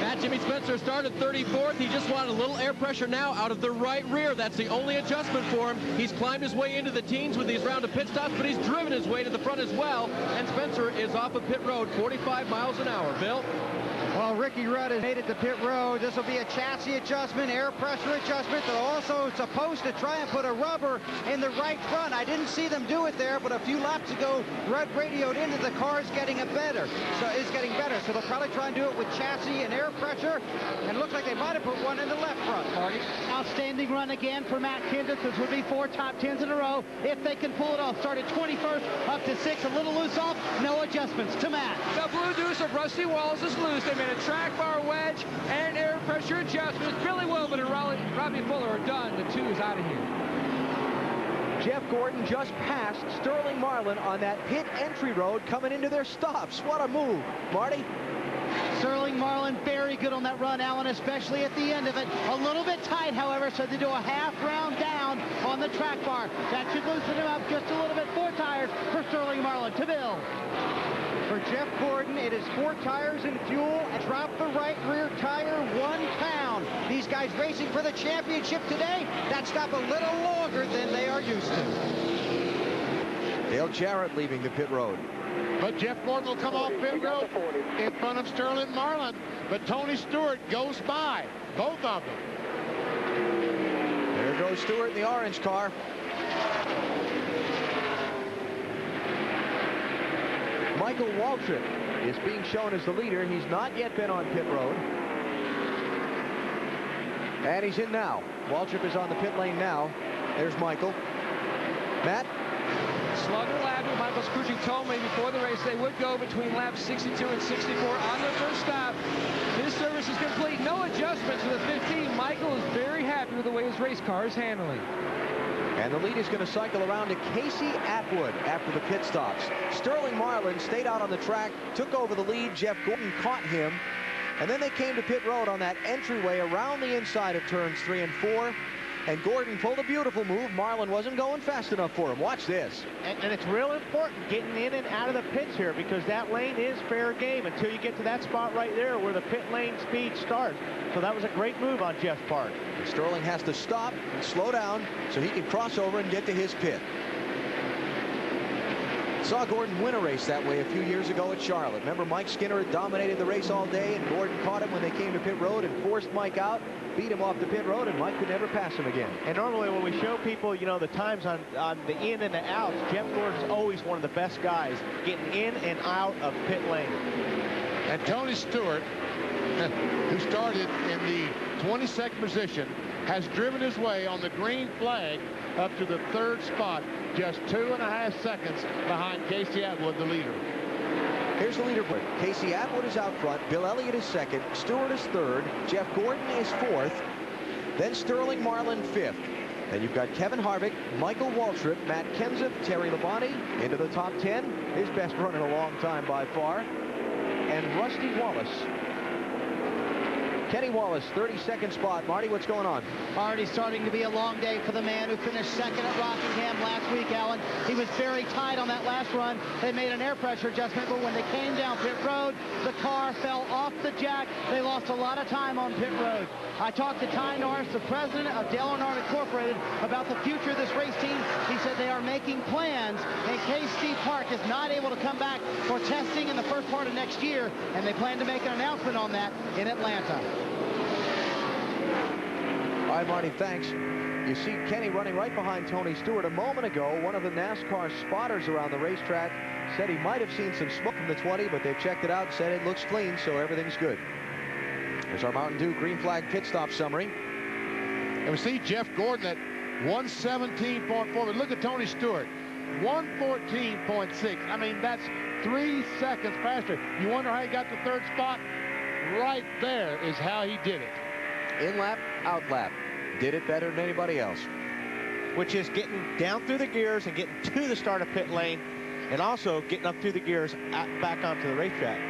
Matt, Jimmy Spencer started 34th. He just wanted a little air pressure now out of the right rear. That's the only adjustment for him. He's climbed his way into the teens with these round of pit stops, but he's driven his way to the front as well. And Spencer is off of pit road, 45 miles an hour. Bill? Well, Ricky Rudd has made it to pit road. This will be a chassis adjustment, air pressure adjustment. They're also supposed to try and put a rubber in the right front. I didn't see them do it there, but a few laps ago, Rudd radioed in that the car's getting better. So they'll probably try and do it with chassis and air pressure. And it looks like they might have put one in the left front, Marty. Outstanding run again for Matt Kenseth. This would be 4 top 10s in a row. If they can pull it off, started 21st up to 6th, a little loose off, no adjustments to Matt. The blue deuce of Rusty Wallace is loose. They made a track bar wedge and air pressure adjustments. Billy Wilbur and Robbie Fuller are done. The 2 is out of here. Jeff Gordon just passed Sterling Marlin on that pit entry road coming into their stops. What a move, Marty. Sterling Marlin very good on that run, Alan, especially at the end of it. A little bit tight, however, so they do a half round down on the track bar. That should loosen him up just a little bit. 4 tires for Sterling Marlin. To Bill. For Jeff Gordon, it is 4 tires and fuel, and drop the right rear tire 1 pound. These guys racing for the championship today, that stop a little longer than they are used to. Dale Jarrett leaving the pit road. But Jeff Gordon will come off pit road in front of Sterling Marlin. But Tony Stewart goes by, both of them. There goes Stewart in the orange car. Michael Waltrip is being shown as the leader. He's not yet been on pit road. And he's in now. Waltrip is on the pit lane now. There's Michael. Matt? Slugger lap. Michael Scrucci told me before the race they would go between laps 62 and 64 on the first stop. His service is complete. No adjustments to the 15. Michael is very happy with the way his race car is handling. And the lead is going to cycle around to Casey Atwood after the pit stops. Sterling Marlin stayed out on the track, took over the lead. Jeff Gordon caught him. And then they came to pit road on that entryway around the inside of turns 3 and 4. And Gordon pulled a beautiful move. Marlin wasn't going fast enough for him. Watch this. And it's real important getting in and out of the pits here, because that lane is fair game until you get to that spot right there where the pit lane speed starts. So that was a great move on Jeff's part. And Sterling has to stop and slow down so he can cross over and get to his pit. Saw Gordon win a race that way a few years ago at Charlotte. Remember, Mike Skinner had dominated the race all day, and Gordon caught him when they came to pit road and forced Mike out, beat him off the pit road, and Mike could never pass him again. And normally when we show people, you know, the times on the in and the outs, Jeff Gordon's always one of the best guys getting in and out of pit lane. And Tony Stewart, who started in the 22nd position, has driven his way on the green flag up to the 3rd spot, just 2.5 seconds behind Casey Atwood, the leader. Here's the leaderboard. Casey Atwood is out front. Bill Elliott is 2nd. Stewart is 3rd. Jeff Gordon is 4th. Then Sterling Marlin 5th. Then you've got Kevin Harvick, Michael Waltrip, Matt Kenseth, Terry Labonte into the top 10. His best run in a long time by far. And Rusty Wallace. Kenny Wallace, 32nd spot. Marty, what's going on? Already starting to be a long day for the man who finished 2nd at Rockingham last week, Alan. He was very tight on that last run. They made an air pressure adjustment, but when they came down pit road, the car fell off the jack. They lost a lot of time on pit road. I talked to Ty Norris, the president of Dale Earnhardt Incorporated, about the future of this race team. He said they are making plans in case Steve Park is not able to come back for testing in the first part of next year, and they plan to make an announcement on that in Atlanta. All right, Marty, thanks. You see Kenny running right behind Tony Stewart. A moment ago, one of the NASCAR spotters around the racetrack said he might have seen some smoke from the 20, but they've checked it out and said it looks clean, so everything's good. There's our Mountain Dew green flag pit stop summary. And we see Jeff Gordon at 117.4. But look at Tony Stewart, 114.6. I mean, that's 3 seconds faster. You wonder how he got the 3rd spot? Right there is how he did it. In lap, out lap. Did it better than anybody else. Which is getting down through the gears and getting to the start of pit lane, and also getting up through the gears back onto the racetrack.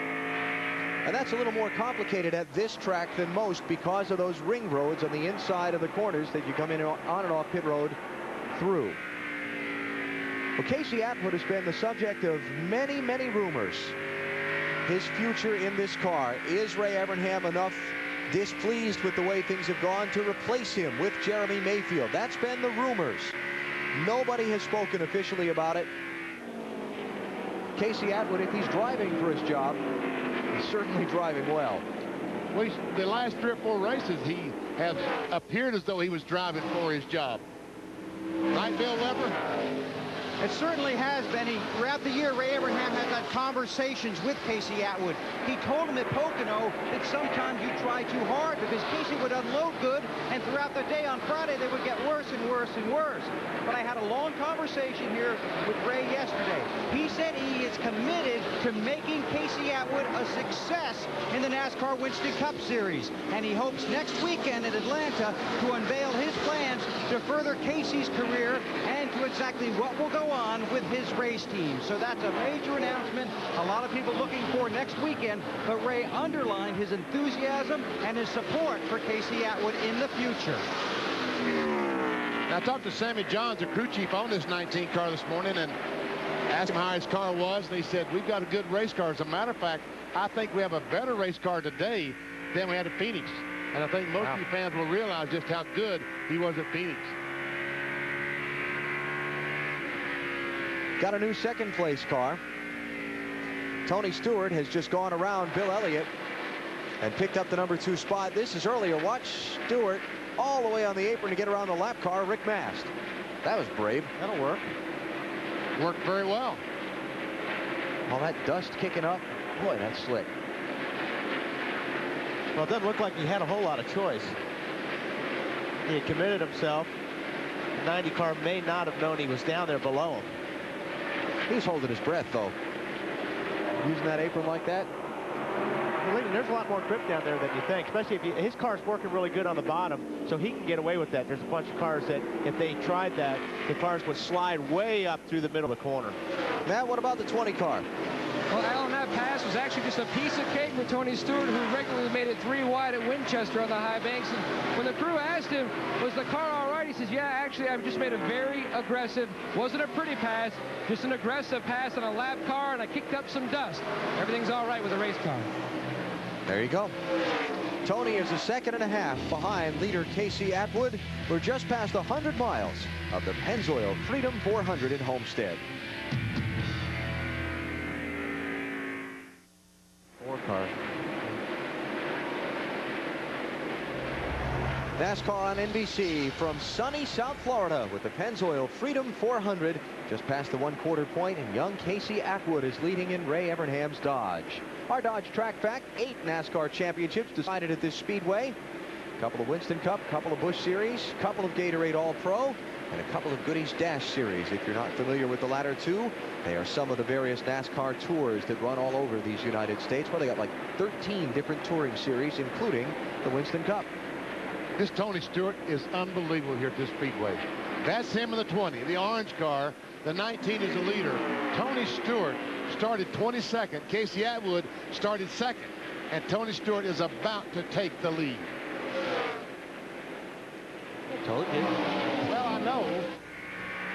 And that's a little more complicated at this track than most because of those ring roads on the inside of the corners that you come in on and off pit road through. Well, Casey Atwood has been the subject of many, many rumors. His future in this car. Is Ray Evernham enough displeased with the way things have gone to replace him with Jeremy Mayfield? That's been the rumors. Nobody has spoken officially about it. Casey Atwood, if he's driving for his job, he's certainly driving well. Well, the last 3 or 4 races, he has appeared as though he was driving for his job. Right, Bill Weber? It certainly has been. Throughout the year, Ray Evernham has had conversations with Casey Atwood. He told him at Pocono that sometimes you try too hard because Casey would unload good, and throughout the day on Friday, they would get worse and worse and worse. But I had a long conversation here with Ray yesterday. He said he is committed to making Casey Atwood a success in the NASCAR Winston Cup Series, and he hopes next weekend in Atlanta to unveil his plans to further Casey's career and to exactly what will go on with his race team. So that's a major announcement. A lot of people looking for next weekend, but Ray underlined his enthusiasm and his support for Casey Atwood in the future. I talked to Sammy Johns, the crew chief on this 19 car this morning, and asked him how his car was, and he said, we've got a good race car. As a matter of fact, I think we have a better race car today than we had at Phoenix. And I think most of you fans will realize just how good he was at Phoenix. Got a new second place car. Tony Stewart has just gone around Bill Elliott and picked up the number 2 spot. This is earlier. Watch Stewart all the way on the apron to get around the lap car, Rick Mast. That was brave. That'll work. Worked very well. All that dust kicking up. Boy, that's slick. Well, it doesn't look like he had a whole lot of choice. He had committed himself. The 90 car may not have known he was down there below him. He's holding his breath, though. Using that apron like that. There's a lot more grip down there than you think, especially if his car's working really good on the bottom, so he can get away with that. There's a bunch of cars that, if they tried that, the cars would slide way up through the middle of the corner. Matt, what about the 20 car? Well, Alan, that pass was actually just a piece of cake for Tony Stewart, who regularly made it 3 wide at Winchester on the high banks. And when the crew asked him, was the car all right? He says, yeah, actually, I've just made a very aggressive, wasn't a pretty pass, just an aggressive pass on a lap car, and I kicked up some dust. Everything's all right with a race car. There you go. Tony is a second and a half behind leader Casey Atwood. We're just past 100 miles of the Pennzoil Freedom 400 in Homestead. 4 car. NASCAR on NBC from sunny South Florida with the Pennzoil Freedom 400 just past the 1/4 point, and young Casey Atwood is leading in Ray Evernham's Dodge. Our Dodge track fact: 8 NASCAR championships decided at this speedway. A couple of Winston Cup, a couple of Busch Series, a couple of Gatorade All-Pro, and a couple of Goodies Dash Series. If you're not familiar with the latter two, they are some of the various NASCAR tours that run all over these United States. Well, they got like 13 different touring series, including the Winston Cup. This Tony Stewart is unbelievable here at this speedway. That's him in the 20, the orange car. The 19 is the leader. Tony Stewart started 22nd. Casey Atwood started 2nd. And Tony Stewart is about to take the lead. I told you. Well, I know.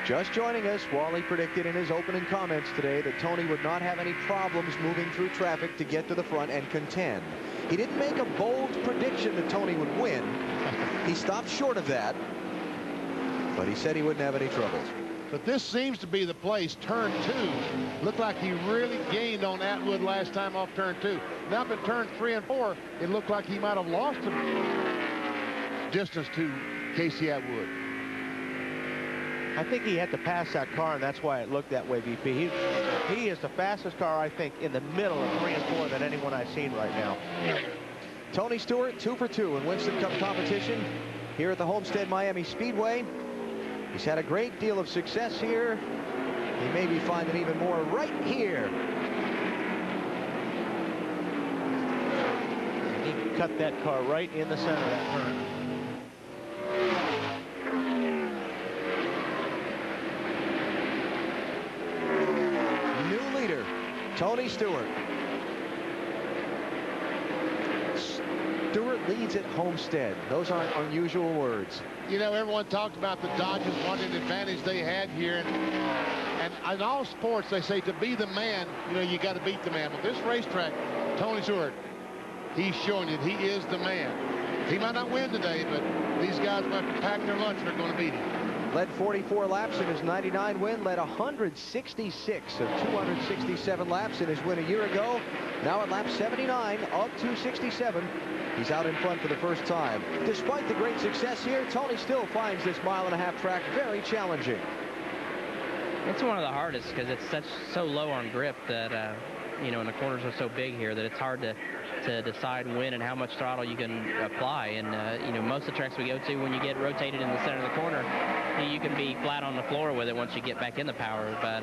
Just joining us, Wally predicted in his opening comments today that Tony would not have any problems moving through traffic to get to the front and contend. He didn't make a bold prediction that Tony would win. He stopped short of that, but he said he wouldn't have any troubles. But this seems to be the place. Turn 2 looked like he really gained on Atwood last time off turn 2. Now up in turn 3 and 4, it looked like he might have lost some distance to Casey Atwood. I think he had to pass that car, and that's why it looked that way, VP. He is the fastest car, I think, in the middle of 3 and 4 than anyone I've seen right now. Tony Stewart, 2 for 2 in Winston Cup competition here at the Homestead-Miami Speedway. He's had a great deal of success here. He may be finding even more right here. He cut that car right in the center of that turn. New leader, Tony Stewart. Stewart leads at Homestead. Those aren't unusual words. You know, everyone talked about the Dodgers wanting an advantage they had here. And in all sports, they say to be the man, you know, you got to beat the man. But this racetrack, Tony Stewart, he's showing it. He is the man. He might not win today, but these guys might pack their lunch. They're going to beat him. Led 44 laps in his 99 win. Led 166 of 267 laps in his win a year ago. Now at lap 79 of 267. He's out in front for the first time. Despite the great success here, Tony still finds this mile-and-a-half track very challenging. It's one of the hardest because it's so low on grip that, you know, and the corners are so big here that it's hard to decide when and how much throttle you can apply. And, you know, most of the tracks we go to, when you get rotated in the center of the corner, you can be flat on the floor with it once you get back in the power. But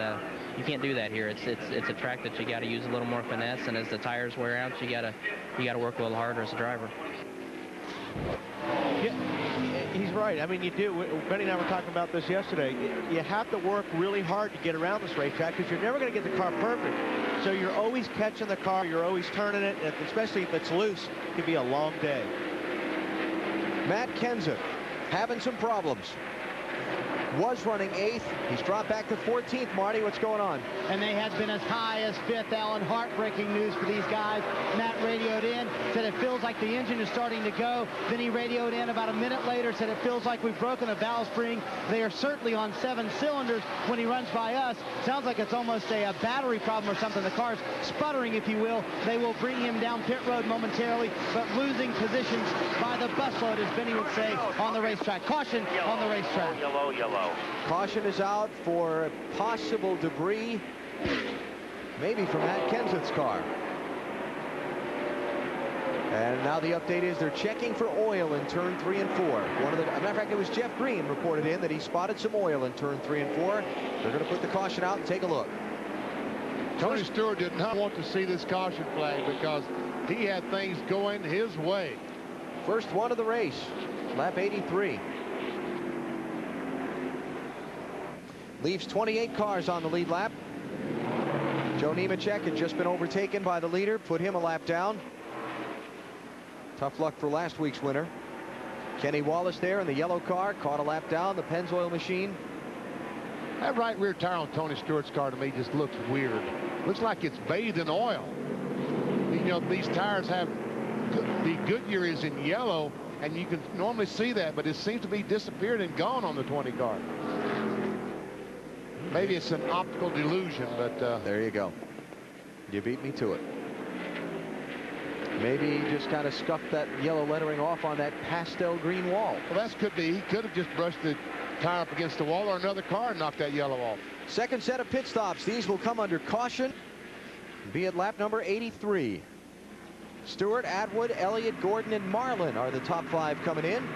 you can't do that here. It's a track that you got to use a little more finesse. And as the tires wear out, you got to work a little harder as a driver. Yeah, he's right. right. I mean, you do. Benny and I were talking about this yesterday. You have to work really hard to get around this racetrack because you're never going to get the car perfect. So you're always catching the car. You're always turning it, and especially if it's loose, it could be a long day. Matt Kenseth having some problems. Was running 8th. He's dropped back to 14th. Marty, what's going on? And they had been as high as 5th, Alan. Heartbreaking news for these guys. Matt radioed in, said it feels like the engine is starting to go. Then he radioed in about a minute later, said it feels like we've broken a valve spring. They are certainly on 7 cylinders when he runs by us. Sounds like it's almost a battery problem or something. The car's sputtering, if you will. They will bring him down pit road momentarily, but losing positions by the busload, as Benny would say, on the racetrack. Caution on the racetrack. Yellow, yellow. Caution is out for possible debris, maybe from Matt Kenseth's car. And now the update is they're checking for oil in turn 3 and 4. As a matter of fact, it was Jeff Green reported in that he spotted some oil in turn 3 and 4. They're going to put the caution out and take a look. Tony Stewart did not want to see this caution flag because he had things going his way. First one of the race, lap 83. Leaves 28 cars on the lead lap. Joe Nemechek had just been overtaken by the leader, put him a lap down. Tough luck for last week's winner. Kenny Wallace there in the yellow car, caught a lap down, the Pennzoil machine. That right rear tire on Tony Stewart's car to me just looks weird. Looks like it's bathed in oil. You know, these tires have, the Goodyear is in yellow, and you can normally see that, but it seems to be disappeared and gone on the 20 car. Maybe it's an optical delusion, but there you go. You beat me to it. Maybe he just kind of scuffed that yellow lettering off on that pastel green wall. Well, that could be. He could have just brushed the tire up against the wall, or another car knocked that yellow off. Second set of pit stops. These will come under caution. Be at lap number 83. Stewart, Atwood, Elliott, Gordon, and Marlin are the top 5 coming in.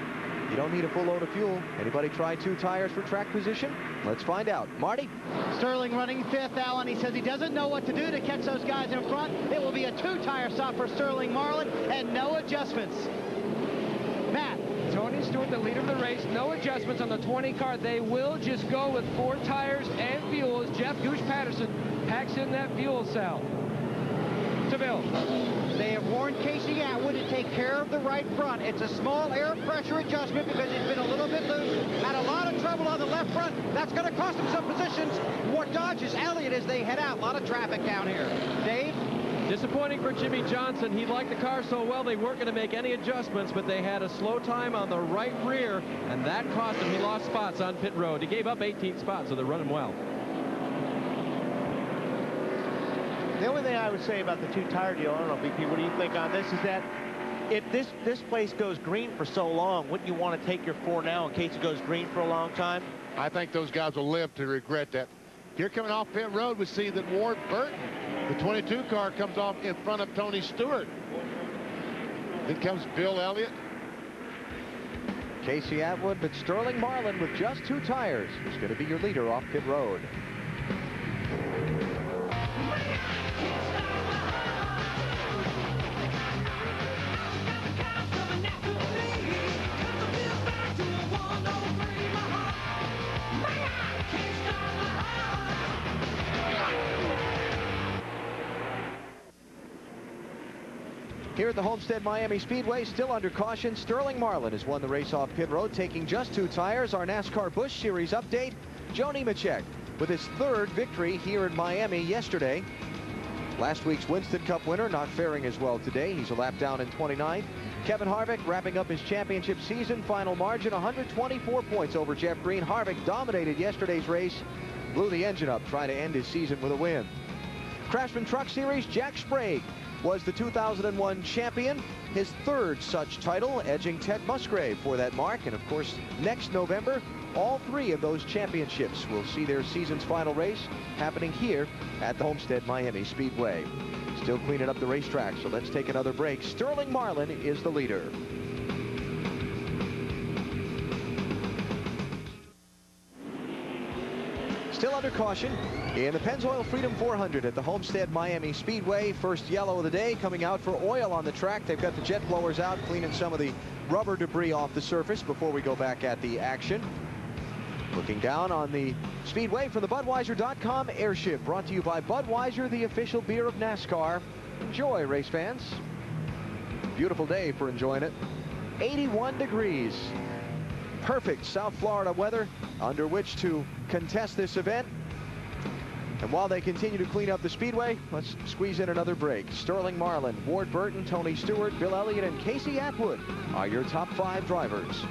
You don't need a full load of fuel. Anybody try 2 tires for track position? Let's find out. Marty? Sterling running 5th, Alan. He says he doesn't know what to do to catch those guys in front. It will be a 2-tire stop for Sterling Marlin and no adjustments. Matt? Tony Stewart, the leader of the race, no adjustments on the 20 car. They will just go with 4 tires and fuel as Jeff Gooch Patterson packs in that fuel cell. To Bill. They have warned Casey Atwood to take care of the right front. It's a small air pressure adjustment because he's been a little bit loose. Had a lot of trouble on the left front. That's going to cost him some positions. What dodges Elliott as they head out? A lot of traffic down here. Dave? Disappointing for Jimmy Johnson. He liked the car so well they weren't going to make any adjustments, but they had a slow time on the right rear, and that cost him. He lost spots on pit road. He gave up 18 spots, so they're running well. The only thing I would say about the 2-tire deal, I don't know, BP, what do you think on this, is that if this place goes green for so long, wouldn't you want to take your 4 now in case it goes green for a long time? I think those guys will live to regret that. Here coming off pit road, we see that Ward Burton, the 22 car, comes off in front of Tony Stewart. Then comes Bill Elliott. Casey Atwood, but Sterling Marlin with just 2 tires is going to be your leader off pit road. Here at the Homestead-Miami Speedway, still under caution, Sterling Marlin has won the race off pit road, taking just 2 tires. Our NASCAR Busch Series update, Joe Nemechek with his 3rd victory here in Miami yesterday. Last week's Winston Cup winner, not faring as well today. He's a lap down in 29th. Kevin Harvick wrapping up his championship season. Final margin, 124 points over Jeff Green. Harvick dominated yesterday's race, blew the engine up, trying to end his season with a win. Craftsman Truck Series, Jack Sprague was the 2001 champion, his 3rd such title, edging Ted Musgrave for that mark. And of course, next November, all 3 of those championships will see their season's final race happening here at the Homestead-Miami Speedway. Still cleaning up the racetrack, so let's take another break. Sterling Marlin is the leader. Still under caution in the Pennzoil Freedom 400 at the Homestead-Miami Speedway. First yellow of the day coming out for oil on the track. They've got the jet blowers out, cleaning some of the rubber debris off the surface before we go back at the action. Looking down on the speedway from the Budweiser.com airship, brought to you by Budweiser, the official beer of NASCAR. Enjoy, race fans. Beautiful day for enjoying it. 81 degrees. Perfect South Florida weather under which to contest this event. And while they continue to clean up the speedway, let's squeeze in another break. Sterling Marlin, Ward Burton, Tony Stewart, Bill Elliott, and Casey Atwood are your top 5 drivers.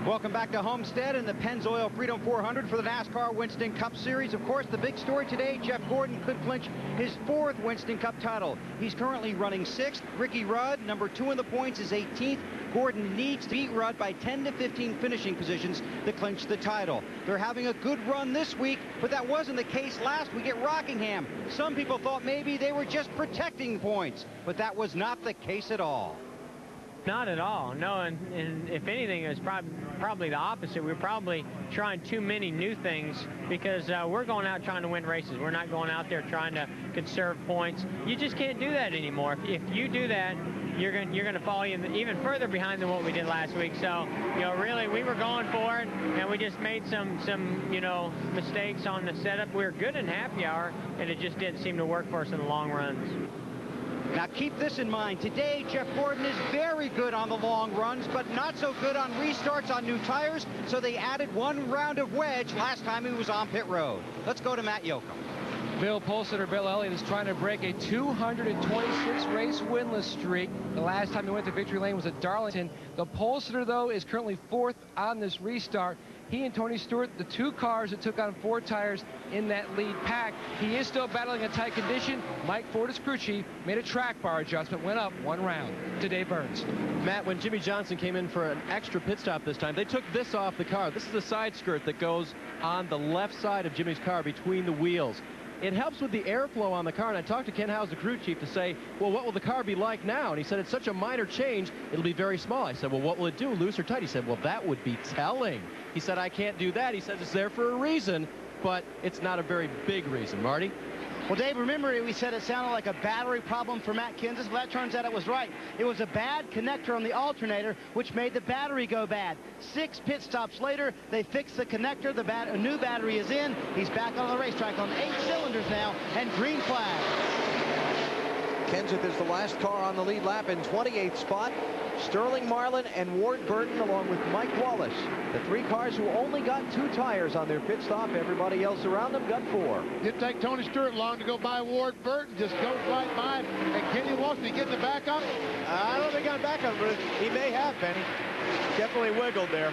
Welcome back to Homestead and the Pennzoil Freedom 400 for the NASCAR Winston Cup Series. Of course, the big story today, Jeff Gordon could clinch his 4th Winston Cup title. He's currently running 6th. Ricky Rudd, number 2 in the points, is 18th. Gordon needs to beat Rudd by 10 to 15 finishing positions to clinch the title. They're having a good run this week, but that wasn't the case last week at Rockingham. Some people thought maybe they were just protecting points, but that was not the case at all. Not at all, no, and if anything, it was probably the opposite. We're probably trying too many new things because we're going out trying to win races. We're not going out there trying to conserve points. You just can't do that anymore. If you do that, you're going to fall even further behind than what we did last week. So, you know, really, we were going for it, and we just made some you know, mistakes on the setup. We were good in happy hour, and it just didn't seem to work for us in the long runs. Now keep this in mind. Today, Jeff Gordon is very good on the long runs, but not so good on restarts on new tires, so they added 1 round of wedge last time he was on pit road. Let's go to Matt Yoakum. Bill Pulsiter, Bill Elliott is trying to break a 226 race winless streak. The last time he went to victory lane was at Darlington. The Pulsiter, though, is currently 4th on this restart. He and Tony Stewart, the 2 cars that took on 4 tires in that lead pack. He is still battling a tight condition. Mike Fortis crew chief made a track bar adjustment, went up 1 round. To Dave Burns. Matt, when Jimmy Johnson came in for an extra pit stop this time, they took this off the car. This is the side skirt that goes on the left side of Jimmy's car between the wheels. It helps with the airflow on the car, and I talked to Ken Howes, the crew chief, to say, well, what will the car be like now? And he said, it's such a minor change, it'll be very small. I said, well, what will it do, loose or tight? He said, well, that would be telling. He said, I can't do that. He said, it's there for a reason, but it's not a very big reason. Marty? Well, Dave, remember we said it sounded like a battery problem for Matt Kenseth? Well, that turns out it was right. It was a bad connector on the alternator, which made the battery go bad. 6 pit stops later, they fixed the connector. A new battery is in. He's back on the racetrack on 8 cylinders now, and green flag. Kenseth is the last car on the lead lap in 28th spot. Sterling Marlin and Ward Burton, along with Mike Wallace, the 3 cars who only got 2 tires on their pit stop. Everybody else around them got 4. Didn't take Tony Stewart long to go by Ward Burton. Just goes right by him. And Kenny Wilson, he getting the back up? I don't think he got back up, but he may have, Benny. Definitely wiggled there.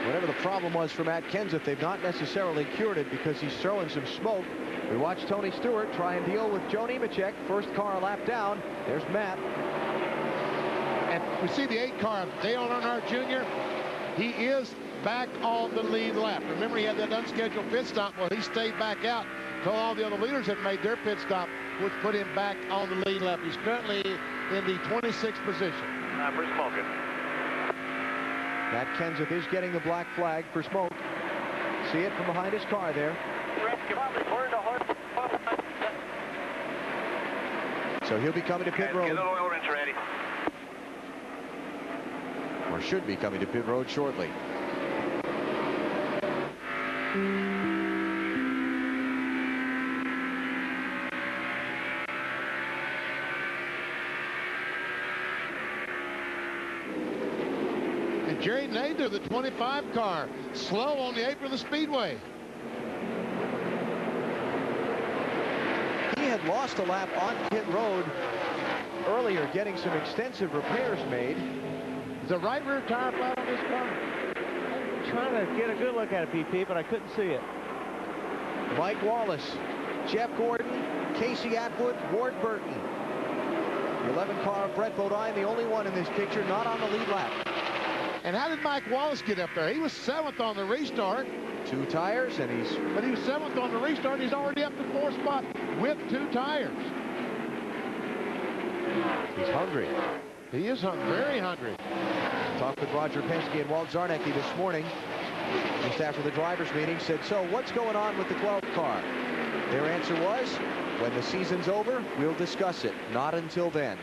Whatever the problem was for Matt Kenseth, they've not necessarily cured it because he's throwing some smoke. We watch Tony Stewart try and deal with Joe Nemechek. First car lap down. There's Matt. And we see the 8 car, Dale Earnhardt Jr. He is back on the lead lap. Remember, he had that unscheduled pit stop. Well, he stayed back out until all the other leaders had made their pit stop, which put him back on the lead lap. He's currently in the 26th position. For smoking. Matt Kenseth is getting the black flag for smoke. See it from behind his car there. So he'll be coming to pit road. Get an oil rinse ready. Or should be coming to pit road shortly. And Jerry Nader, the 25 car, slow on the apron of the speedway. He had lost a lap on pit road earlier, getting some extensive repairs made. Is the right rear tire flat on this car? I'm trying to get a good look at it, PP, but I couldn't see it. Mike Wallace, Jeff Gordon, Casey Atwood, Ward Burton. The 11 car of Brett Bodine, the only one in this picture not on the lead lap. And how did Mike Wallace get up there? He was 7th on the restart. 2 tires, and but he was 7th on the restart. He's already up to 4th spot with 2 tires. He's hungry. He is very hungry. Talked with Roger Penske and Walt Zarnecki this morning, just after the drivers' meeting. Said, so what's going on with the 12th car? Their answer was, when the season's over, we'll discuss it. Not until then.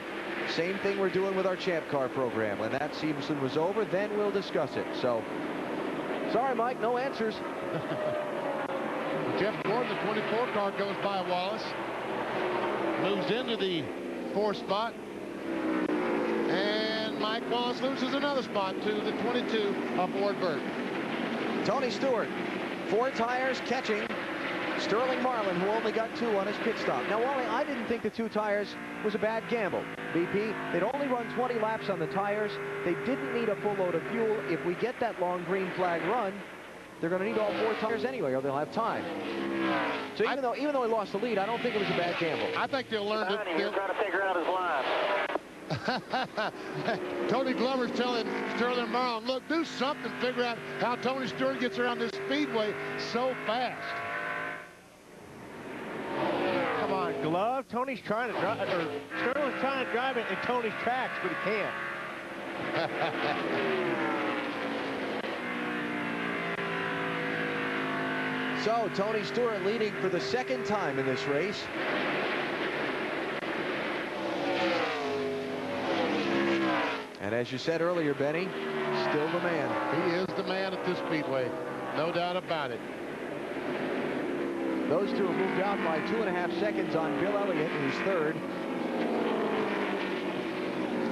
Same thing we're doing with our Champ Car program. When that season was over, then we'll discuss it. So, sorry, Mike, no answers. Jeff Gordon, the 24 car, goes by Wallace. Moves into the 4th spot. And Mike Wallace loses another spot to the 22 of Ward Burton. Tony Stewart, 4 tires catching Sterling Marlin, who only got 2 on his pit stop. Now, Wally, I didn't think the 2 tires was a bad gamble. BP, they'd only run 20 laps on the tires. They didn't need a full load of fuel. If we get that long green flag run, they're going to need all 4 tires anyway, or they'll have time. So even though he lost the lead, I don't think it was a bad gamble. I think they'll learn to... He's trying to figure out his line. Tony Glover's telling Sterling Marlin, look, do something, figure out how Tony Stewart gets around this speedway so fast. Come on, Glove. Tony's trying to drive, or Sterling's trying to drive it in Tony's tracks, but he can't. So Tony Stewart leading for the 2nd time in this race. And as you said earlier, Benny, still the man. He is the man at this speedway, no doubt about it. Those 2 have moved out by 2.5 seconds on Bill Elliott, who's 3rd.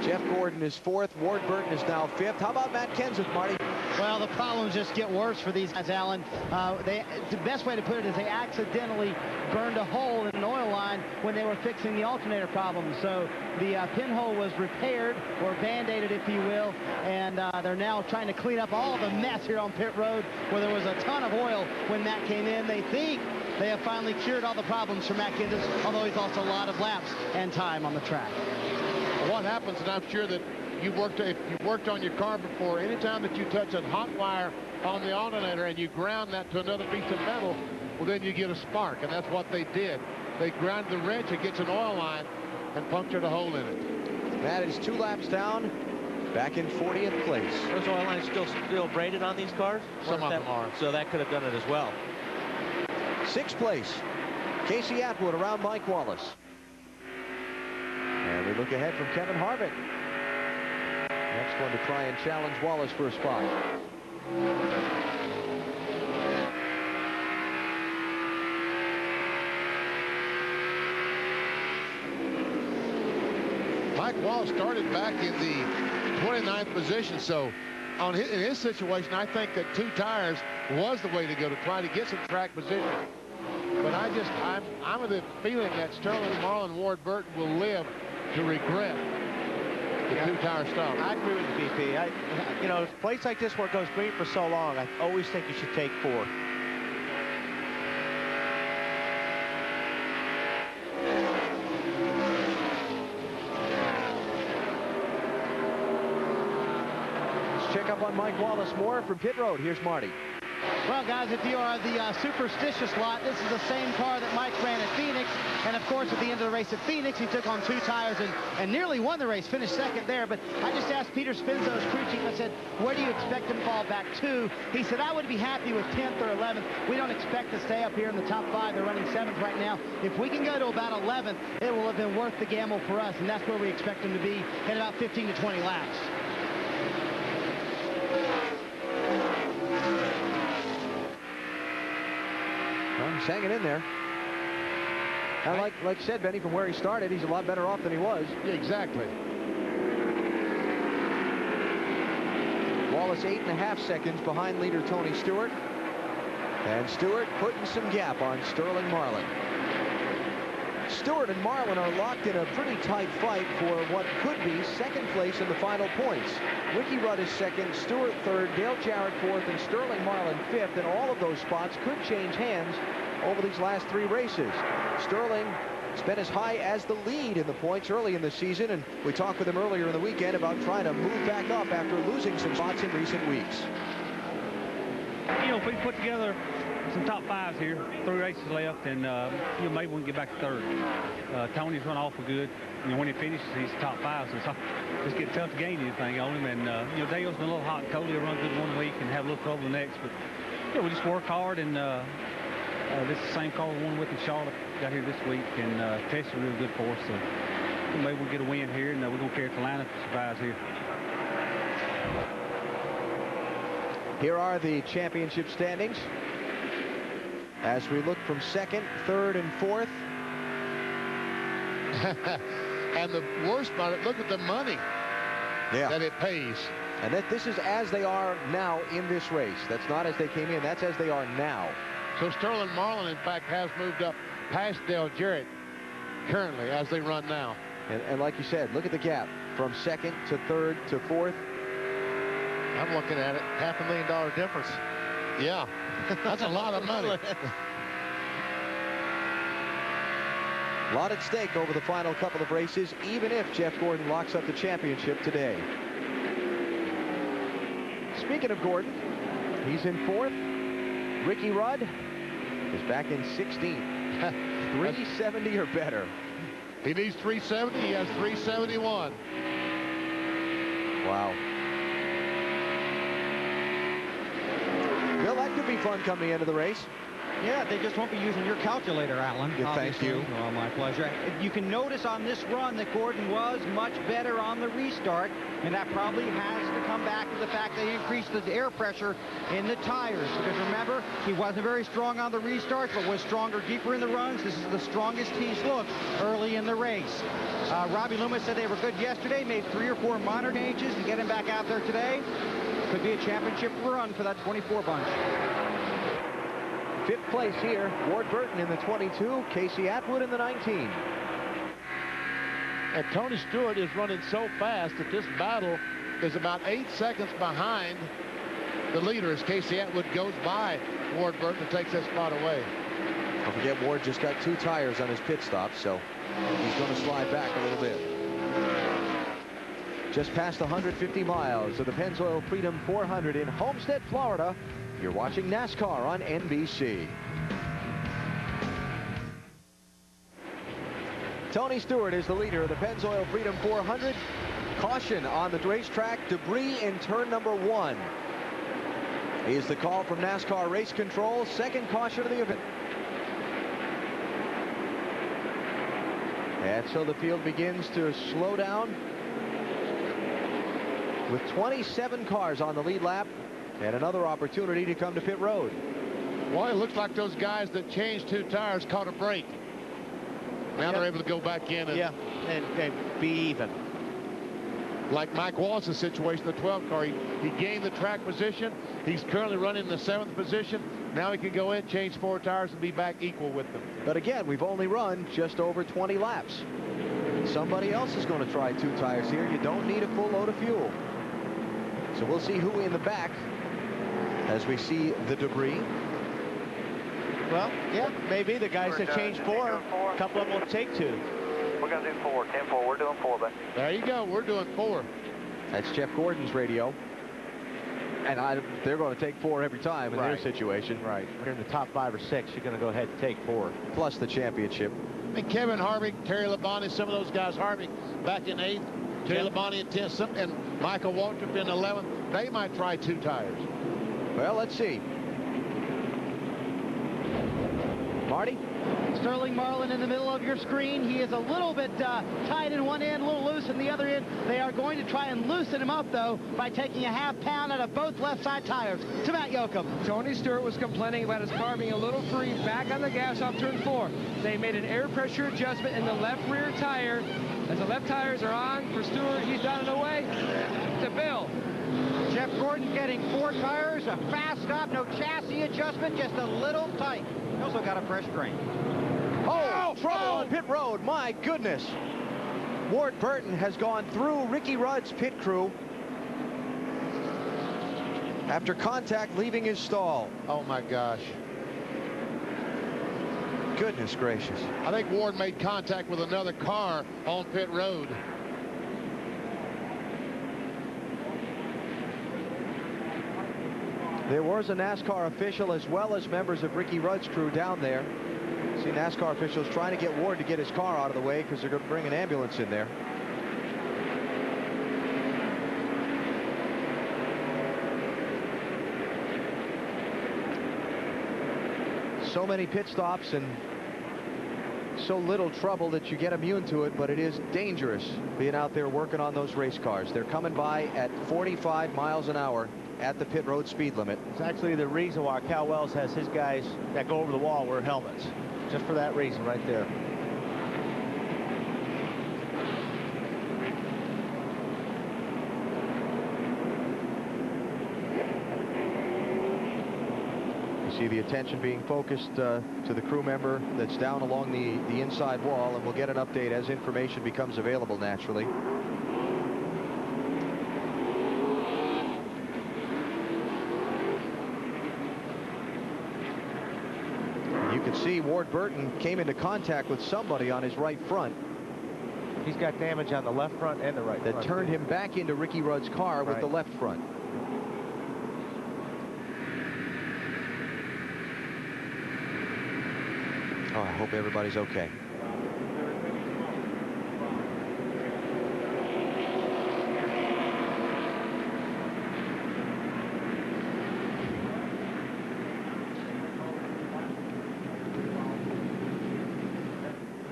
Jeff Gordon is 4th. Ward Burton is now 5th. How about Matt Kenseth, Marty? Well, the problems just get worse for these guys, Alan. The best way to put it is they accidentally burned a hole in an oil line when they were fixing the alternator problem. So the pinhole was repaired, or band-aided, if you will, and they're now trying to clean up all the mess here on pit road where there was a ton of oil when Matt came in. They think they have finally cured all the problems for Matt Kenseth, although he's lost a lot of laps and time on the track. What happens, and I'm sure that if you've worked on your car before, anytime that you touch a hot wire on the alternator and you ground that to another piece of metal, well, then you get a spark, and that's what they did. They ground the wrench against an oil line and punctured a hole in it. That is 2 laps down, back in 40th place. Those oil lines still braided on these cars? Some of them are. So that could have done it as well. 6th place, Casey Atwood around Mike Wallace. And we look ahead from Kevin Harvick. Next one to try and challenge Wallace for a spot. Mike Wallace started back in the 29th position, so in his situation, I think that 2 tires was the way to go to try to get some track position. But I'm of the feeling that Sterling Marlin, Ward Burton will live to regret the 2-tire stop. I agree with you, BP. You know, a place like this where it goes green for so long, I always think you should take 4. Let's check up on Mike Wallace more from pit road. Here's Marty. Well, guys, if you are the superstitious lot, this is the same car that Mike ran at Phoenix. And, of course, at the end of the race at Phoenix, he took on 2 tires and nearly won the race, finished 2nd there. But I just asked Peter Spinzo's crew chief, I said, where do you expect him to fall back to? He said, I would be happy with 10th or 11th. We don't expect to stay up here in the top 5. They're running 7th right now. If we can go to about 11th, it will have been worth the gamble for us. And that's where we expect him to be in about 15 to 20 laps. Well, he's hanging in there. And like you said, Benny, from where he started, he's a lot better off than he was. Yeah, exactly. Wallace 8.5 seconds behind leader Tony Stewart. And Stewart putting some gap on Sterling Marlin. Stewart and Marlin are locked in a pretty tight fight for what could be 2nd place in the final points. Ricky Rudd is 2nd, Stewart 3rd, Dale Jarrett 4th, and Sterling Marlin 5th. And all of those spots could change hands over these last 3 races. Sterling has been as high as the lead in the points early in the season, and we talked with him earlier in the weekend about trying to move back up after losing some spots in recent weeks. You know, if we put together some top fives here. 3 races left, and you know, maybe we can get back to third. Tony's run awful good. You know, when he finishes, he's top five, so it's getting tough to gain anything on him. And you know, Dale's been a little hot and cold. He'll run good 1 week and have a little trouble the next. But yeah, we just work hard, and this is the same car we won with in Charlotte. Got here this week, and tested real good for us. So maybe we'll get a win here, and we're gonna carry Atlanta if it survives here. Here are the championship standings as we look from second, third, and fourth. And the worst about it, look at the money that it pays. And this is as they are now in this race. That's not as they came in. That's as they are now. So Sterling Marlin, in fact, has moved up past Dale Jarrett currently as they run now. And like you said, look at the gap from second to third to fourth. I'm looking at it, $500,000 difference. Yeah, that's a lot of money. A lot at stake over the final couple of races, even if Jeff Gordon locks up the championship today. Speaking of Gordon, he's in fourth. Ricky Rudd is back in 16th. 370 or better. He needs 370. He has 371. Wow. Bill, that could be fun come the end of the race. Yeah, they just won't be using your calculator, Alan. Yeah, thank you. Well, my pleasure. You can notice on this run that Gordon was much better on the restart, and that probably has to come back to the fact they increased the air pressure in the tires. Because remember, he wasn't very strong on the restart, but was stronger deeper in the runs. This is the strongest he's looked early in the race. Robbie Loomis said they were good yesterday, made 3 or 4 minor changes to get him back out there today. Could be a championship run for that 24 bunch. 5th place here, Ward Burton in the 22, Casey Atwood in the 19. And Tony Stewart is running so fast that this battle is about 8 seconds behind the leader as Casey Atwood goes by Ward Burton and takes that spot away. Don't forget, Ward just got 2 tires on his pit stop, so he's going to slide back a little bit. Just past 150 miles of the Pennzoil Freedom 400 in Homestead, Florida. You're watching NASCAR on NBC. Tony Stewart is the leader of the Pennzoil Freedom 400. Caution on the racetrack, debris in turn number 1. Is the call from NASCAR Race Control, 2nd caution of the event. And so the field begins to slow down with 27 cars on the lead lap. And another opportunity to come to pit road. Well, it looks like those guys that changed 2 tires caught a break. Now they're able to go back in and be even. Like Mike Wallace's situation, the 12 car, he gained the track position. He's currently running in the 7th position. Now he can go in, change 4 tires, and be back equal with them. But again, we've only run just over 20 laps. Somebody else is going to try 2 tires here. You don't need a full load of fuel. So we'll see who in the back as we see the debris. Well, yeah, maybe the guys that changed 4, a couple of them will take 2. We're going to do 4, 10-4. We're doing 4, but there you go. We're doing 4. That's Jeff Gordon's radio. And they're going to take 4 every time in their situation. Right. When you're in the top 5 or 6, you're going to go ahead and take 4. Plus the championship. And Kevin Harvick, Terry Labonte, some of those guys, Harvick back in 8th, Terry Labonte in 10th, and Michael Waltrip in 11th. They might try 2 tires. Well, let's see. Marty? Sterling Marlin in the middle of your screen. He is a little bit tight in one end, a little loose in the other end. They are going to try and loosen him up, though, by taking a ½ pound out of both left side tires. To Matt Yoakum. Tony Stewart was complaining about his car being a little free back on the gas off turn 4. They made an air pressure adjustment in the left rear tire. As the left tires are on for Stewart, he's down and away to Bill. Jeff Gordon getting 4 tires, a fast stop, no chassis adjustment, just a little tight. He also got a fresh drain. Oh, trouble on pit road. My goodness. Ward Burton has gone through Ricky Rudd's pit crew after contact leaving his stall. Oh, my gosh. Goodness gracious. I think Ward made contact with another car on pit road. There was a NASCAR official as well as members of Ricky Rudd's crew down there. See NASCAR officials trying to get Ward to get his car out of the way because they're going to bring an ambulance in there. So many pit stops and so little trouble that you get immune to it, but it is dangerous being out there working on those race cars. They're coming by at 45 miles an hour at the pit road speed limit. It's actually the reason why Cal Wells has his guys that go over the wall wear helmets. Just for that reason right there. See the attention being focused to the crew member that's down along the inside wall, and we'll get an update as information becomes available naturally. You can see Ward Burton came into contact with somebody on his right front. He's got damage on the left front and the right front. That turned him back into Ricky Rudd's car with the left front. Oh, I hope everybody's okay.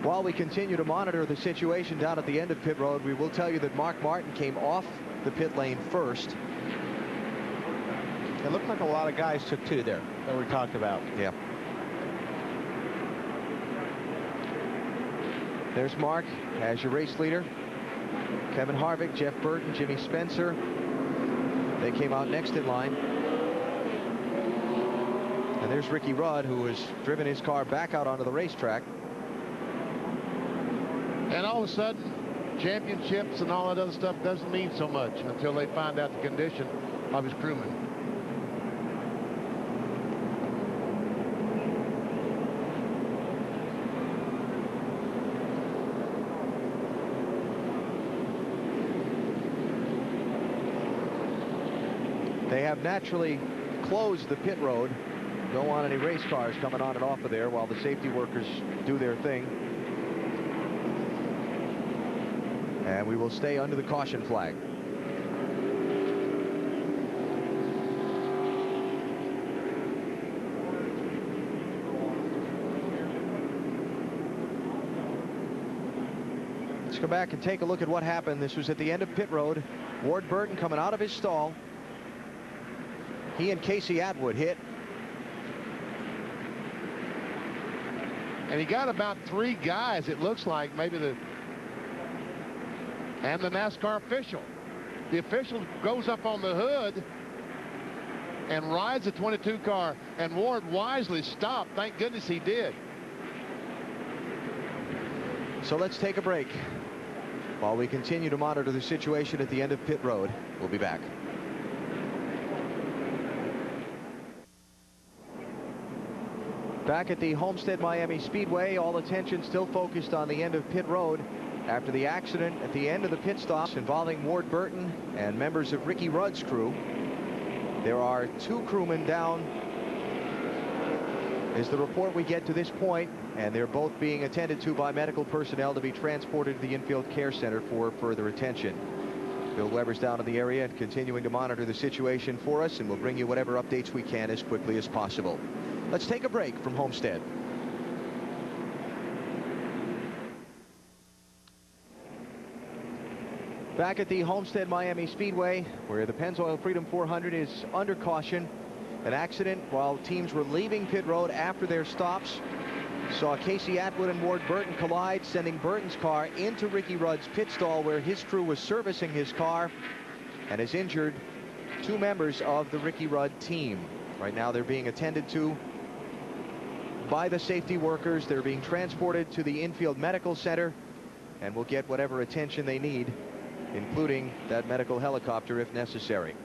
While we continue to monitor the situation down at the end of pit road, we will tell you that Mark Martin came off the pit lane first. It looked like a lot of guys took two there that we talked about. Yeah. There's Mark as your race leader. Kevin Harvick, Jeff Burton, Jimmy Spencer. They came out next in line. And there's Ricky Rudd, who has driven his car back out onto the racetrack. And all of a sudden, championships and all that other stuff doesn't mean so much until they find out the condition of his crewman. They have naturally closed the pit road. Don't want any race cars coming on and off of there while the safety workers do their thing. And we will stay under the caution flag. Let's go back and take a look at what happened. This was at the end of pit road. Ward Burton coming out of his stall. He and Casey Atwood hit. And he got about three guys, it looks like, maybe and the NASCAR official. The official goes up on the hood and rides the 22 car, and Ward wisely stopped. Thank goodness he did. So let's take a break while we continue to monitor the situation at the end of pit road. We'll be back. Back at the Homestead-Miami Speedway, all attention still focused on the end of pit road after the accident at the end of the pit stops involving Ward Burton and members of Ricky Rudd's crew. There are two crewmen down, is the report we get to this point, and they're both being attended to by medical personnel to be transported to the infield care center for further attention. Bill Weber's down in the area and continuing to monitor the situation for us, and we'll bring you whatever updates we can as quickly as possible. Let's take a break from Homestead. Back at the Homestead-Miami Speedway, where the Pennzoil Freedom 400 is under caution. An accident while teams were leaving pit road after their stops saw Casey Atwood and Ward Burton collide, sending Burton's car into Ricky Rudd's pit stall where his crew was servicing his car, and has injured two members of the Ricky Rudd team. Right now they're being attended to by the safety workers. They're being transported to the infield medical center and will get whatever attention they need, including that medical helicopter if necessary.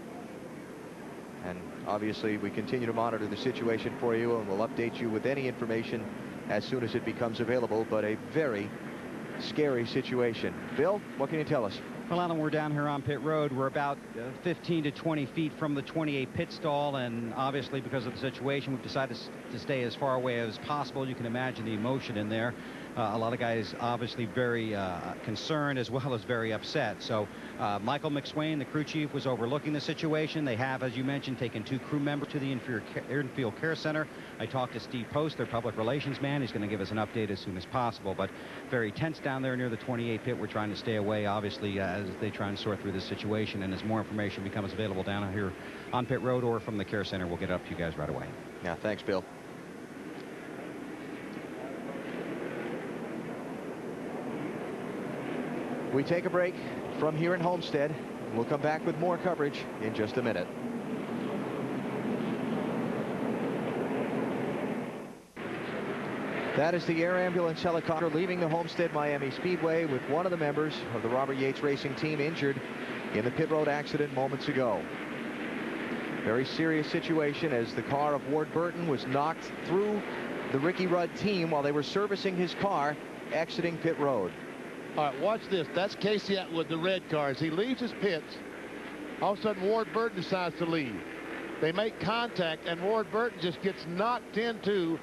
And obviously we continue to monitor the situation for you, and we'll update you with any information as soon as it becomes available. But a very scary situation. Bill, what can you tell us? Well, Alan, we're down here on pit road. We're about 15 to 20 feet from the 28 pit stall, and obviously because of the situation, we've decided to stay as far away as possible. You can imagine the emotion in there. A lot of guys obviously very concerned as well as very upset. So Michael McSwain, the crew chief, was overlooking the situation. They have, as you mentioned, taken 2 crew members to the infield care center. I talked to Steve Post, their public relations man. He's going to give us an update as soon as possible. But very tense down there near the 28 pit. We're trying to stay away, obviously, as they try and sort through this situation. And as more information becomes available down here on pit road or from the care center, we'll get it up to you guys right away. Yeah, thanks, Bill. We take a break from here in Homestead. We'll come back with more coverage in just a minute. That is the air ambulance helicopter leaving the Homestead-Miami Speedway with one of the members of the Robert Yates Racing team injured in the pit road accident moments ago. Very serious situation as the car of Ward Burton was knocked through the Ricky Rudd team while they were servicing his car exiting pit road. All right, watch this. That's Casey Atwood, the red car. As he leaves his pits, all of a sudden Ward Burton decides to leave. They make contact, and Ward Burton just gets knocked into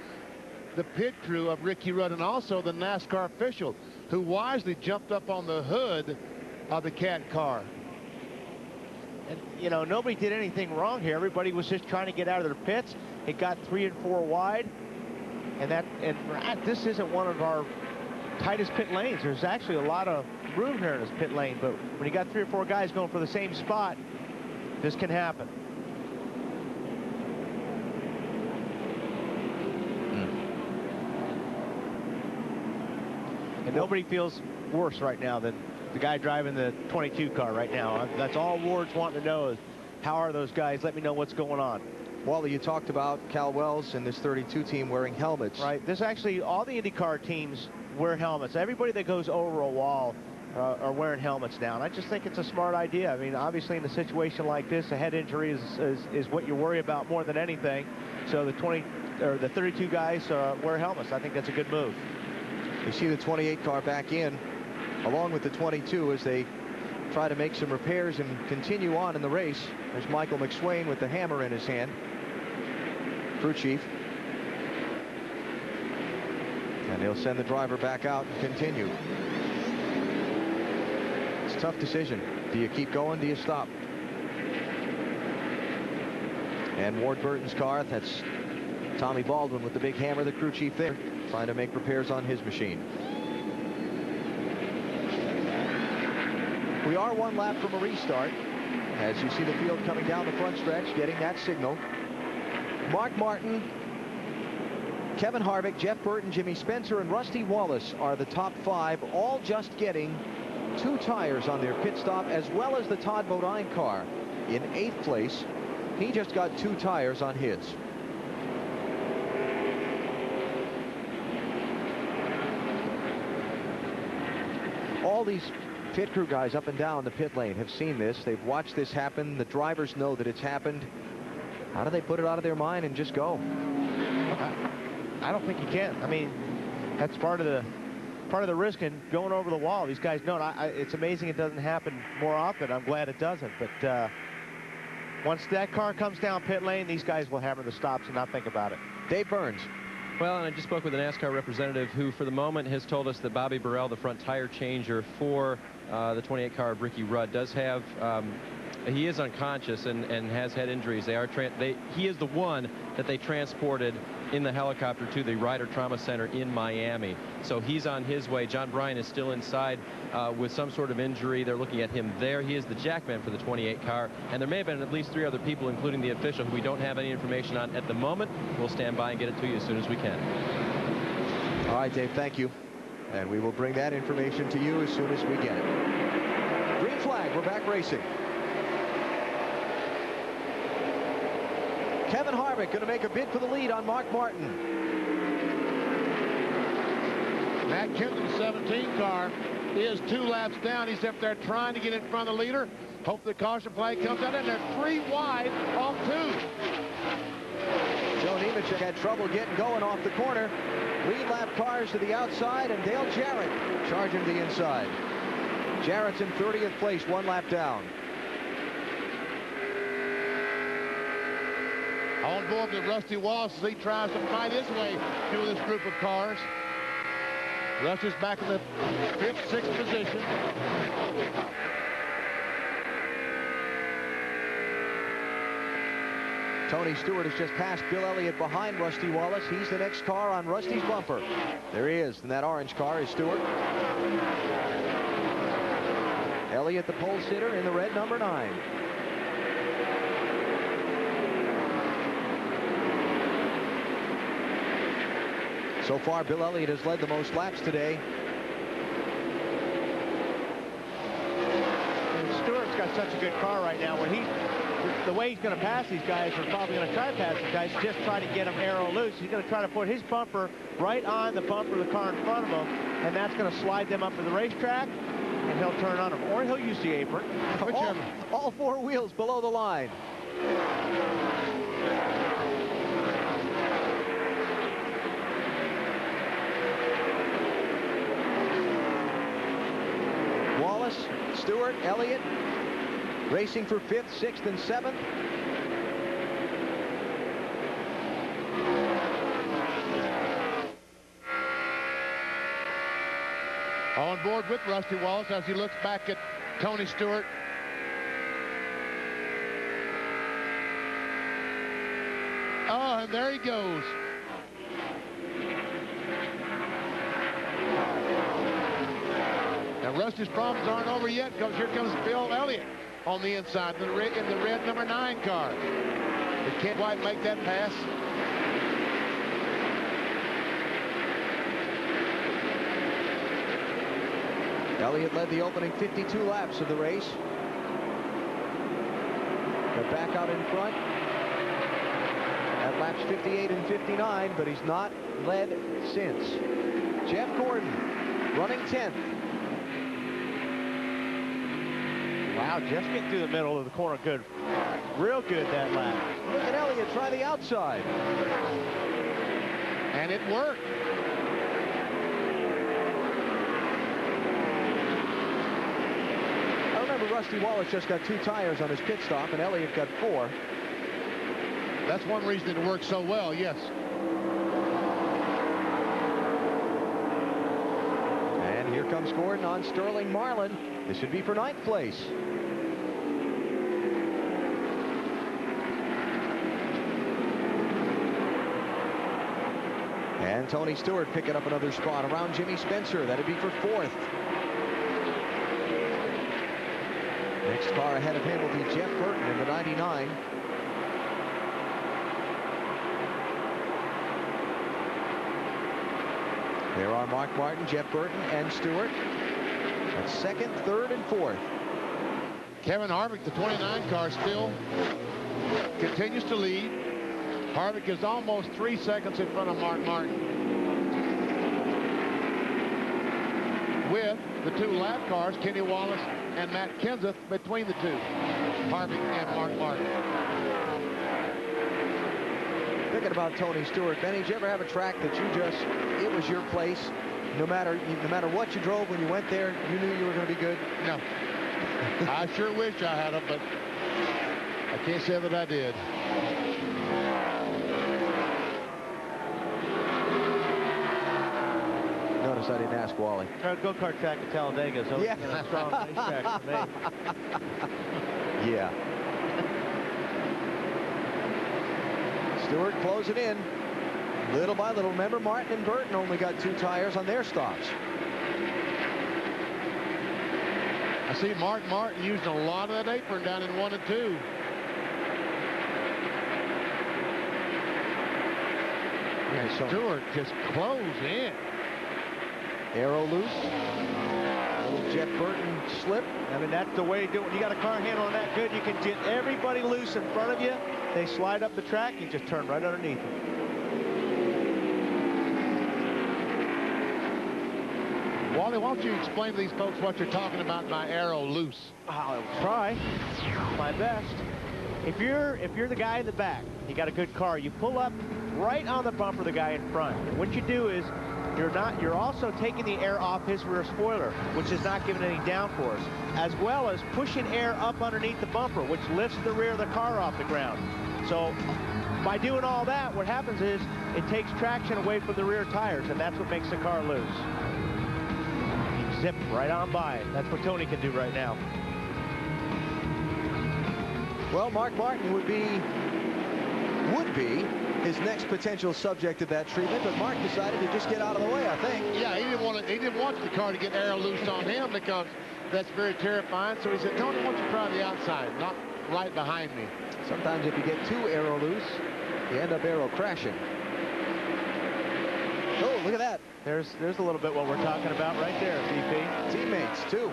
the pit crew of Ricky Rudd and also the NASCAR official, who wisely jumped up on the hood of the Cat car. And, you know, nobody did anything wrong here. Everybody was just trying to get out of their pits. It got 3 and 4 wide. And this isn't one of our tightest pit lanes. There's actually a lot of room here in this pit lane, but when you got 3 or 4 guys going for the same spot, this can happen. And nobody feels worse right now than the guy driving the 22 car right now. That's all Ward's wanting to know is, how are those guys? Let me know what's going on. Wally, you talked about Cal Wells and this 32 team wearing helmets. Right. This actually, all the IndyCar teams wear helmets. Everybody that goes over a wall are wearing helmets now. And I just think it's a smart idea. I mean, obviously in a situation like this, a head injury is what you worry about more than anything. So the 32 guys wear helmets. I think that's a good move. You see the 28 car back in along with the 22 as they try to make some repairs and continue on in the race. There's Michael McSwain with the hammer in his hand, crew chief. And he'll send the driver back out and continue. It's a tough decision. Do you keep going? Do you stop? And Ward Burton's car, that's Tommy Baldwin with the big hammer, the crew chief there, trying to make repairs on his machine. We are 1 lap from a restart as you see the field coming down the front stretch, getting that signal. Mark Martin, Kevin Harvick, Jeff Burton, Jimmy Spencer, and Rusty Wallace are the top 5, all just getting 2 tires on their pit stop, as well as the Todd Bodine car in 8th place. He just got 2 tires on his. All these pit crew guys up and down the pit lane have seen this. They've watched this happen. The drivers know that it's happened. How do they put it out of their mind and just go? I don't think you can. I mean, that's part of the risk in going over the wall. These guys know it. It's amazing it doesn't happen more often. I'm glad it doesn't. But once that car comes down pit lane, these guys will hammer the stops and not think about it. Dave Burns. Well, and I just spoke with a NASCAR representative who, for the moment, has told us that Bobby Burrell, the front tire changer for the 28 car of Ricky Rudd, does have, he is unconscious and has had injuries. He is the one that they transported in the helicopter to the Rider Trauma Center in Miami. So he's on his way. John Bryan is still inside with some sort of injury. They're looking at him there. He is the jackman for the 28 car. And there may have been at least 3 other people, including the official, who we don't have any information on at the moment. We'll stand by and get it to you as soon as we can. All right, Dave, thank you. And we will bring that information to you as soon as we get it. Green flag, we're back racing. Kevin Harvick going to make a bid for the lead on Mark Martin. Matt Kenseth's 17 car is 2 laps down. He's up there trying to get in front of the leader. Hope the caution flag comes out, and they're 3 wide off 2. Joe Nemechek had trouble getting going off the corner. Lead lap cars to the outside, and Dale Jarrett charging to the inside. Jarrett's in 30th place, 1 lap down. On board with Rusty Wallace as he tries to fight his way through this group of cars. Rusty's back in the 5th, 6th position. Tony Stewart has just passed Bill Elliott behind Rusty Wallace. He's the next car on Rusty's bumper. There he is. And that orange car is Stewart. Elliott, the pole sitter, in the red number 9. So far, Bill Elliott has led the most laps today. And Stewart's got such a good car right now. When the way he's going to pass these guys, or probably going to try to pass these guys, just try to get them aero loose. He's going to try to put his bumper right on the bumper of the car in front of him, and that's going to slide them up to the racetrack, and he'll turn on them. Or he'll use the apron. All 4 wheels below the line. Wallace, Stewart, Elliott racing for 5th, 6th, and 7th. On board with Rusty Wallace as he looks back at Tony Stewart. Oh, and there he goes. Now Rusty's problems aren't over yet, because here comes Bill Elliott on the inside in the red number 9 car. He can't quite make that pass. Elliott led the opening 52 laps of the race. Got back out in front at laps 58 and 59, but he's not led since. Jeff Gordon running 10th. Wow, Jeff's getting through the middle of the corner good. Real good that lap. Look at Elliott try the outside. And it worked. I remember Rusty Wallace just got 2 tires on his pit stop, and Elliott got 4. That's one reason it worked so well, yes. And here comes Gordon on Sterling Marlin. This should be for 9th place. And Tony Stewart picking up another spot around Jimmy Spencer. That'd be for 4th. Next car ahead of him will be Jeff Burton in the 99. There are Mark Martin, Jeff Burton, and Stewart. That's 2nd, 3rd, and 4th. Kevin Harvick, the 29 car, still continues to lead. Harvick is almost 3 seconds in front of Mark Martin. With the 2 lap cars, Kenny Wallace and Matt Kenseth between the 2, Harvick and Mark Martin. Thinking about Tony Stewart, Benny, did you ever have a track that it was your place? No matter what you drove when you went there, you knew you were going to be good? No. I sure wish I had them, but I can't say that I did. Notice I didn't ask Wally. Go-kart track at Talladega, so yeah. a strong racetrack for me. Yeah. Stewart closing in little by little. Remember, Martin and Burton only got 2 tires on their stops. I see Mark Martin using a lot of that apron down in 1 and 2. And Stewart just closed in. Arrow loose. Little Jeff Burton slip. I mean, that's the way to do it. When you got a car handle on that good, you can get everybody loose in front of you. They slide up the track, you just turn right underneath them. Wally, why don't you explain to these folks what you're talking about by arrow loose? I'll try my best. If you're the guy in the back, you got a good car, you pull up right on the bumper of the guy in front. And what you do is you're also taking the air off his rear spoiler, which is not giving any downforce, as well as pushing air up underneath the bumper, which lifts the rear of the car off the ground. So by doing all that, what happens is it takes traction away from the rear tires, and that's what makes the car loose. Zip right on by it. That's what Tony can do right now. Well, Mark Martin would be his next potential subject of that treatment, but Mark decided to just get out of the way, I think. Yeah, he didn't want the car to get air loose on him because that's very terrifying. So he said, Tony, why don't you try the outside, not right behind me. Sometimes if you get too aero loose, you end up aero crashing. Oh, look at that. There's a little bit what we're talking about right there, VP. Teammates, too.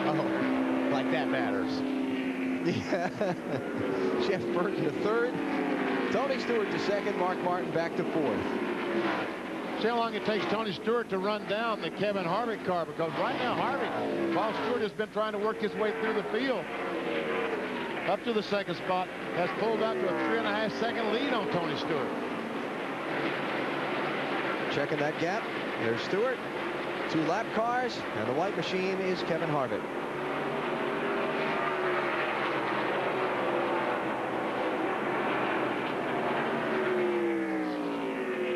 Oh, like that matters. Yeah. Jeff Burton to third. Tony Stewart to second. Mark Martin back to fourth. See how long it takes Tony Stewart to run down the Kevin Harvick car, because right now Harvick, while Stewart has been trying to work his way through the field up to the second spot, has pulled out to a 3.5-second lead on Tony Stewart. Checking that gap. There's Stewart. 2 lap cars, and the white machine is Kevin Harvick.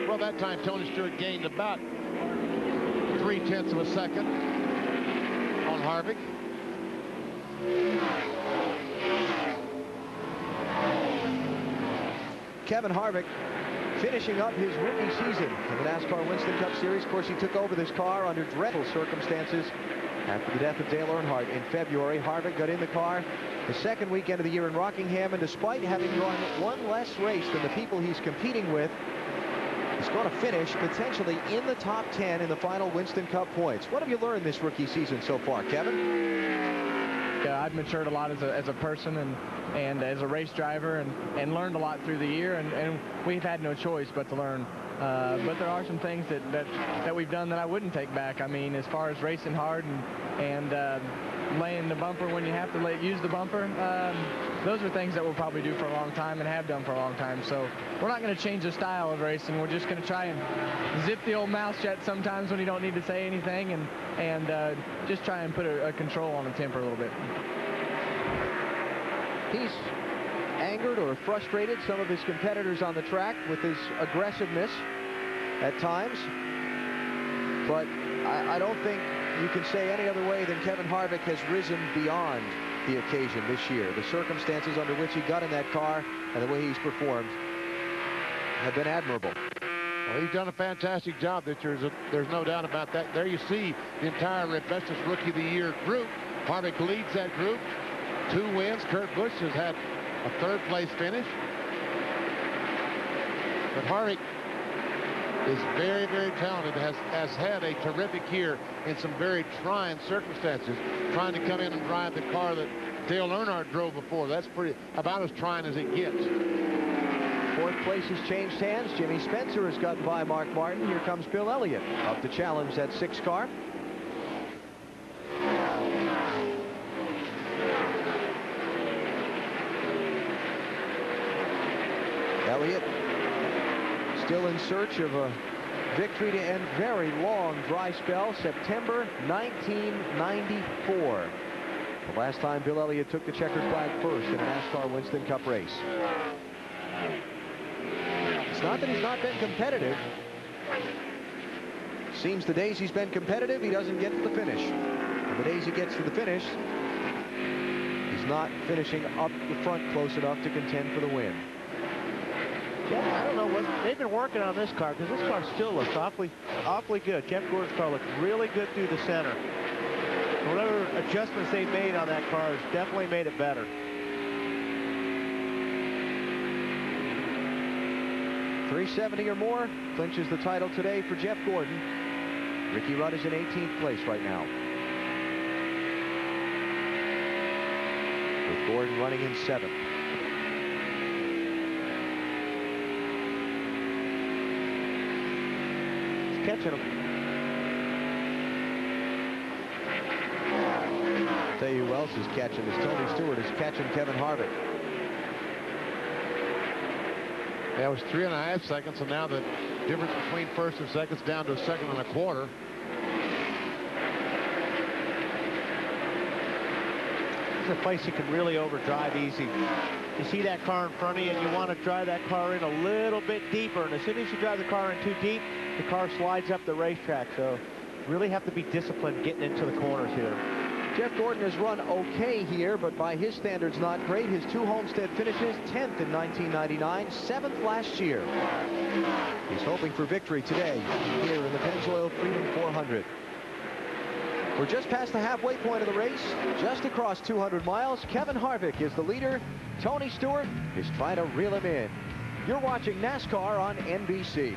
Well, that time Tony Stewart gained about 0.3 of a second on Harvick. Kevin Harvick finishing up his rookie season in the NASCAR Winston Cup Series. Of course, he took over this car under dreadful circumstances after the death of Dale Earnhardt in February. Harvick got in the car the second weekend of the year in Rockingham, and despite having run one less race than the people he's competing with, he's going to finish potentially in the top 10 in the final Winston Cup points. What have you learned this rookie season so far, Kevin? Yeah, I've matured a lot as a person and as a race driver, and learned a lot through the year, and we've had no choice but to learn. But there are some things that we've done that I wouldn't take back. I mean, as far as racing hard and laying the bumper when you have to use the bumper, those are things that we'll probably do for a long time and have done for a long time. So we're not going to change the style of racing. We're just going to try and zip the old mouth shut sometimes when you don't need to say anything, and just try and put a control on the temper a little bit. He's angered or frustrated some of his competitors on the track with his aggressiveness at times, but I don't think you can say any other way than Kevin Harvick has risen beyond the occasion this year. The circumstances under which he got in that car and the way he's performed have been admirable. Well, he's done a fantastic job this year. There's no doubt about that. There you see the entire Asbestos Rookie of the Year group. Harvick leads that group. 2 wins. Kurt Busch has had a 3rd place finish. But Harvick is very, very talented, has had a terrific year in some very trying circumstances, trying to come in and drive the car that Dale Earnhardt drove before. That's about as trying as it gets. 4th place has changed hands. Jimmy Spencer has gotten by Mark Martin. Here comes Bill Elliott up to challenge that 6 car. Elliott still in search of a victory to end very long dry spell. September 1994. The last time Bill Elliott took the checkered flag first in a NASCAR Winston Cup race. It's not that he's not been competitive. Seems the days he's been competitive, he doesn't get to the finish. And the days he gets to the finish, he's not finishing up the front close enough to contend for the win. Yeah, I don't know what they've been working on this car, because this car still looks awfully good. Jeff Gordon's car looks really good through the center. Whatever adjustments they've made on that car has definitely made it better. .370 or more clinches the title today for Jeff Gordon. Ricky Rudd is in 18th place right now, with Gordon running in 7th. Catching him. Tell you who else is catching this. Tony Stewart is catching Kevin Harvick. That was 3.5 seconds, and now the difference between first and second is down to a second and a quarter. It's a place you can really overdrive easy. You see that car in front of you, and you want to drive that car in a little bit deeper. And as soon as you drive the car in too deep, the car slides up the racetrack. So really have to be disciplined getting into the corners here. Jeff Gordon has run okay here, but by his standards, not great. His 2 Homestead finishes, 10th in 1999, 7th last year. He's hoping for victory today here in the Pennzoil Freedom 400. We're just past the halfway point of the race, just across 200 miles. Kevin Harvick is the leader. Tony Stewart is trying to reel him in. You're watching NASCAR on NBC.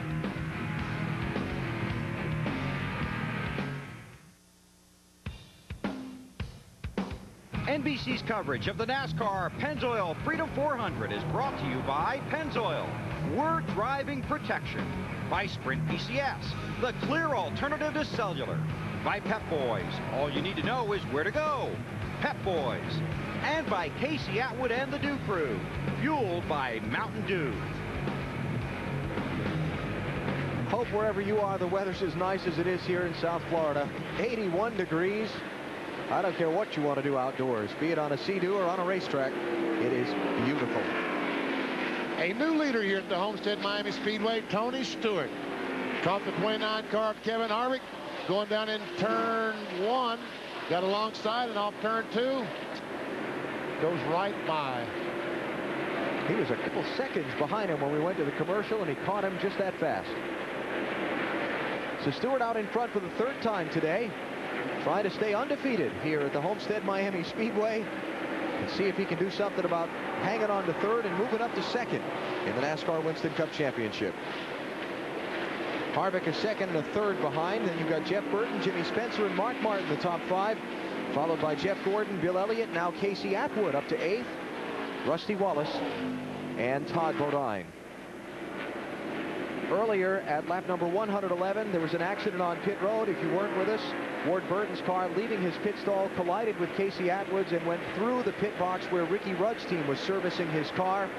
NBC's coverage of the NASCAR Pennzoil Freedom 400 is brought to you by Pennzoil. We're driving protection. By Sprint PCS, the clear alternative to cellular. By Pep Boys, all you need to know is where to go. Pep Boys. And by Casey Atwood and the Dew Crew, fueled by Mountain Dew. Hope wherever you are, the weather's as nice as it is here in South Florida. 81 degrees. I don't care what you want to do outdoors, be it on a Sea-Doo or on a racetrack. It is beautiful. A new leader here at the Homestead-Miami Speedway, Tony Stewart. Caught the 29 car of Kevin Harvick going down in turn 1. Got alongside and off turn 2. Goes right by. He was a couple seconds behind him when we went to the commercial, and he caught him just that fast. So Stewart out in front for the 3rd time today. Trying to stay undefeated here at the Homestead-Miami Speedway and see if he can do something about hanging on to 3rd and moving up to 2nd in the NASCAR Winston Cup Championship. Harvick is 2nd and a 3rd behind. Then you've got Jeff Burton, Jimmy Spencer, and Mark Martin, the top 5, followed by Jeff Gordon, Bill Elliott, now Casey Atwood up to 8th, Rusty Wallace, and Todd Bodine. Earlier at lap number 111, there was an accident on pit road. If you weren't with us, Ward Burton's car, leaving his pit stall, collided with Casey Atwood's and went through the pit box where Ricky Rudd's team was servicing his car.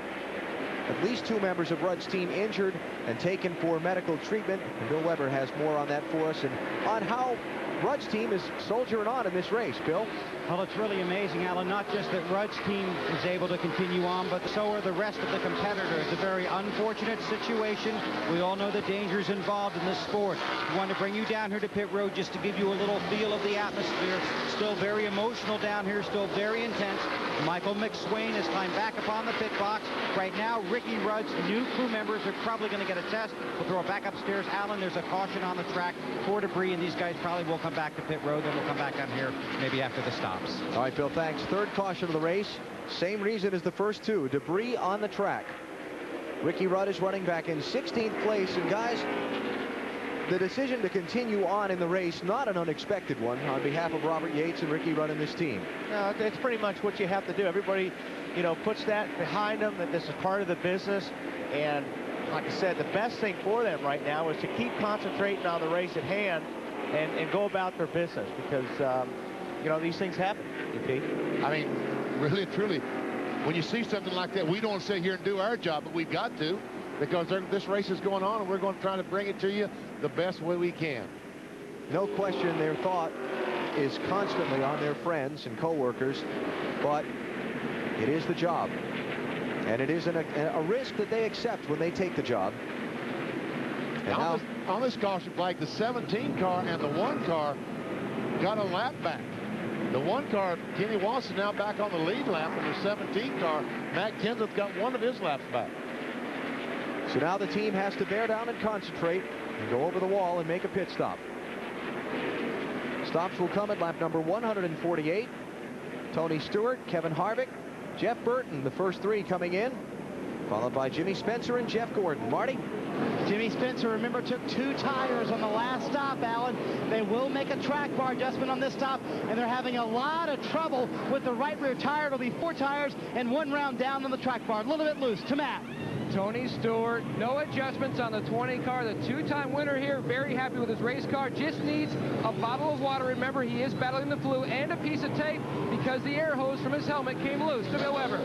At least 2 members of Rudd's team injured and taken for medical treatment. And Bill Weber has more on that for us and on how Rudd's team is soldiering on in this race. Bill? Well, it's really amazing, Alan, not just that Rudd's team is able to continue on, but so are the rest of the competitors. A very unfortunate situation. We all know the dangers involved in this sport. We want to bring you down here to pit road just to give you a little feel of the atmosphere. Still very emotional down here, still very intense. Michael McSwain has climbed back upon the pit box. Right now, Ricky Rudd's new crew members are probably going to get a test. We'll throw it back upstairs. Alan, there's a caution on the track for debris, and these guys probably will come back to pit road. Then we'll come back down here maybe after the stops. All right, Bill, thanks. 3rd caution of the race. Same reason as the first 2. Debris on the track. Ricky Rudd is running back in 16th place. And guys, the decision to continue on in the race, not an unexpected one on behalf of Robert Yates and Ricky Rudd and this team. No, it's pretty much what you have to do. Everybody, you know, puts that behind them, that this is part of the business. And like I said, the best thing for them right now is to keep concentrating on the race at hand and go about their business, because you know, these things happen. I mean, really, truly, when you see something like that, we don't sit here and do our job, but we've got to, because this race is going on, and we're going to try to bring it to you the best way we can. No question, their thought is constantly on their friends and co-workers, but it is the job, and it is a risk that they accept when they take the job. And on this caution flag, the 17 car and the 1 car got a lap back. The 1 car, Kenny Watson, now back on the lead lap, and the 17 car, Matt Kenseth, got 1 of his laps back. So now the team has to bear down and concentrate and go over the wall and make a pit stop. Stops will come at lap number 148. Tony Stewart, Kevin Harvick, Jeff Burton, the first 3 coming in, followed by Jimmy Spencer and Jeff Gordon. Marty? Jimmy Spencer, remember, took 2 tires on the last stop, Alan. They will make a track bar adjustment on this stop, and they're having a lot of trouble with the right rear tire. It'll be 4 tires and 1 round down on the track bar. A little bit loose. To Matt. Tony Stewart, no adjustments on the 20 car. The 2-time winner here, very happy with his race car. Just needs a bottle of water. Remember, he is battling the flu, and a piece of tape because the air hose from his helmet came loose. To Bill Weber.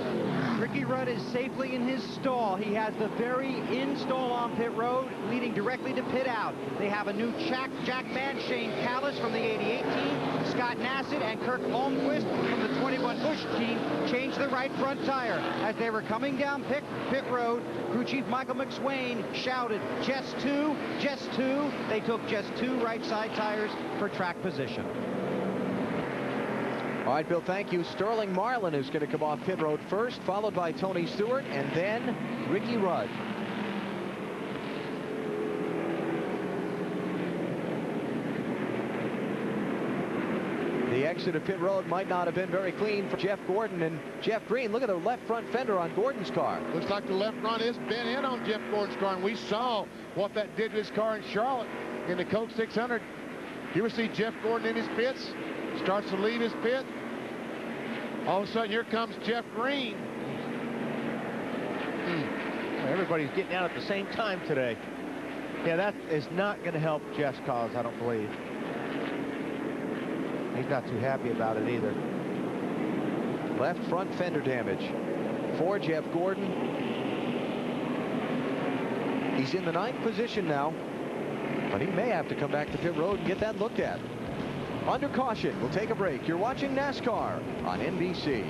Ricky Rudd is safely in his stall. He has the very in stall on pit road, leading directly to pit out. They have a new Jackman, Shane Callis from the 88 team, Scott Nassett and Kirk Holmquist from the 21 Busch team changed the right front tire. As they were coming down pit road, crew chief Michael McSwain shouted, just two, just two. They took just two right side tires for track position. All right, Bill, thank you. Sterling Marlin is going to come off pit road first, followed by Tony Stewart, and then Ricky Rudd. The exit of pit road might not have been very clean for Jeff Gordon and Jeff Green. Look at the left front fender on Gordon's car. Looks like the left front is bent in on Jeff Gordon's car, and we saw what that did to his car in Charlotte in the Coke 600. You ever see Jeff Gordon in his pits? Starts to leave his pit. All of a sudden, here comes Jeff Green. Everybody's getting out at the same time today. Yeah, that is not going to help Jeff's cause, I don't believe. He's not too happy about it either. Left front fender damage for Jeff Gordon. He's in the 9th position now, but he may have to come back to pit road and get that looked at. Under caution, we'll take a break. You're watching NASCAR on NBC.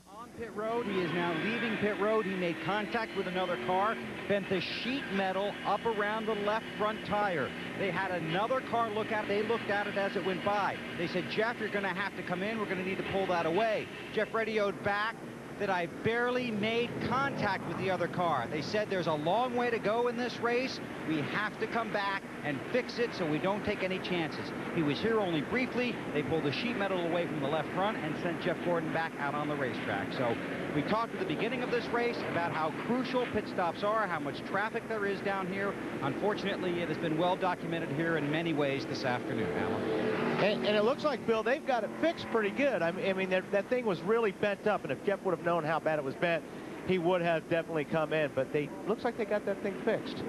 On pit road, he is now leaving pit road. He made contact with another car, bent the sheet metal up around the left front tire. They had another car look at it. They looked at it as it went by. They said, Jeff, you're going to have to come in. We're going to need to pull that away. Jeff radioed back that I barely made contact with the other car. They said there's a long way to go in this race. We have to come back and fix it so we don't take any chances. He was here only briefly. They pulled the sheet metal away from the left front and sent Jeff Gordon back out on the racetrack. So we talked at the beginning of this race about how crucial pit stops are, how much traffic there is down here. Unfortunately, it has been well documented here in many ways this afternoon, Alan. And it looks like, Bill, they've got it fixed pretty good. I mean, that thing was really bent up, and if Jeff would have known how bad it was bent, he would have definitely come in. But looks like they got that thing fixed.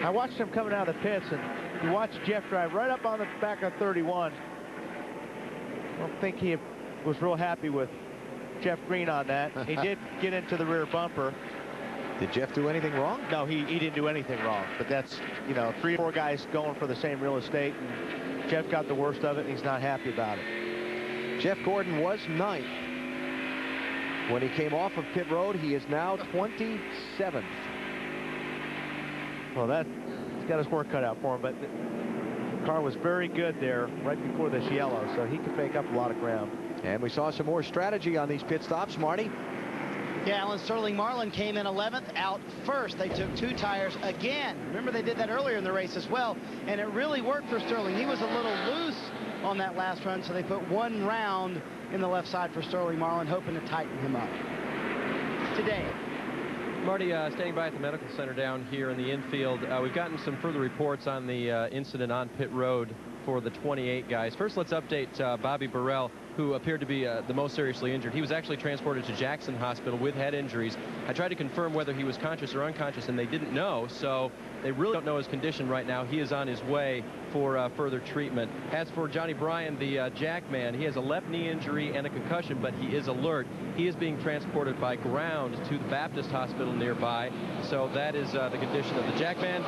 I watched him coming out of the pits, and you watch Jeff drive right up on the back of 31. I don't think he was real happy with Jeff Green on that. He did get into the rear bumper. Did Jeff do anything wrong? No, he didn't do anything wrong. But that's, 3 or 4 guys going for the same real estate, and Jeff got the worst of it, and he's not happy about it. Jeff Gordon was 9th. When he came off of pit road, he is now 27th. Well, he's got his work cut out for him, but the car was very good there right before this yellow, so he could make up a lot of ground. And we saw some more strategy on these pit stops, Marty. Yeah, Alan, Sterling Marlin came in 11th, out first. They took 2 tires again. Remember, they did that earlier in the race as well, and it really worked for Sterling. He was a little loose on that last run, so they put 1 round in the left side for Sterling Marlin, hoping to tighten him up. Today, Marty, standing by at the medical center down here in the infield, we've gotten some further reports on the incident on pit road for the 28 guys. First, let's update Bobby Burrell, who appeared to be the most seriously injured. He was actually transported to Jackson Hospital with head injuries. I tried to confirm whether he was conscious or unconscious, and they didn't know, so they really don't know his condition right now. He is on his way for further treatment. As for Johnny Bryan, the Jackman, he has a left knee injury and a concussion, but he is alert. He is being transported by ground to the Baptist Hospital nearby, so that is the condition of the Jackman.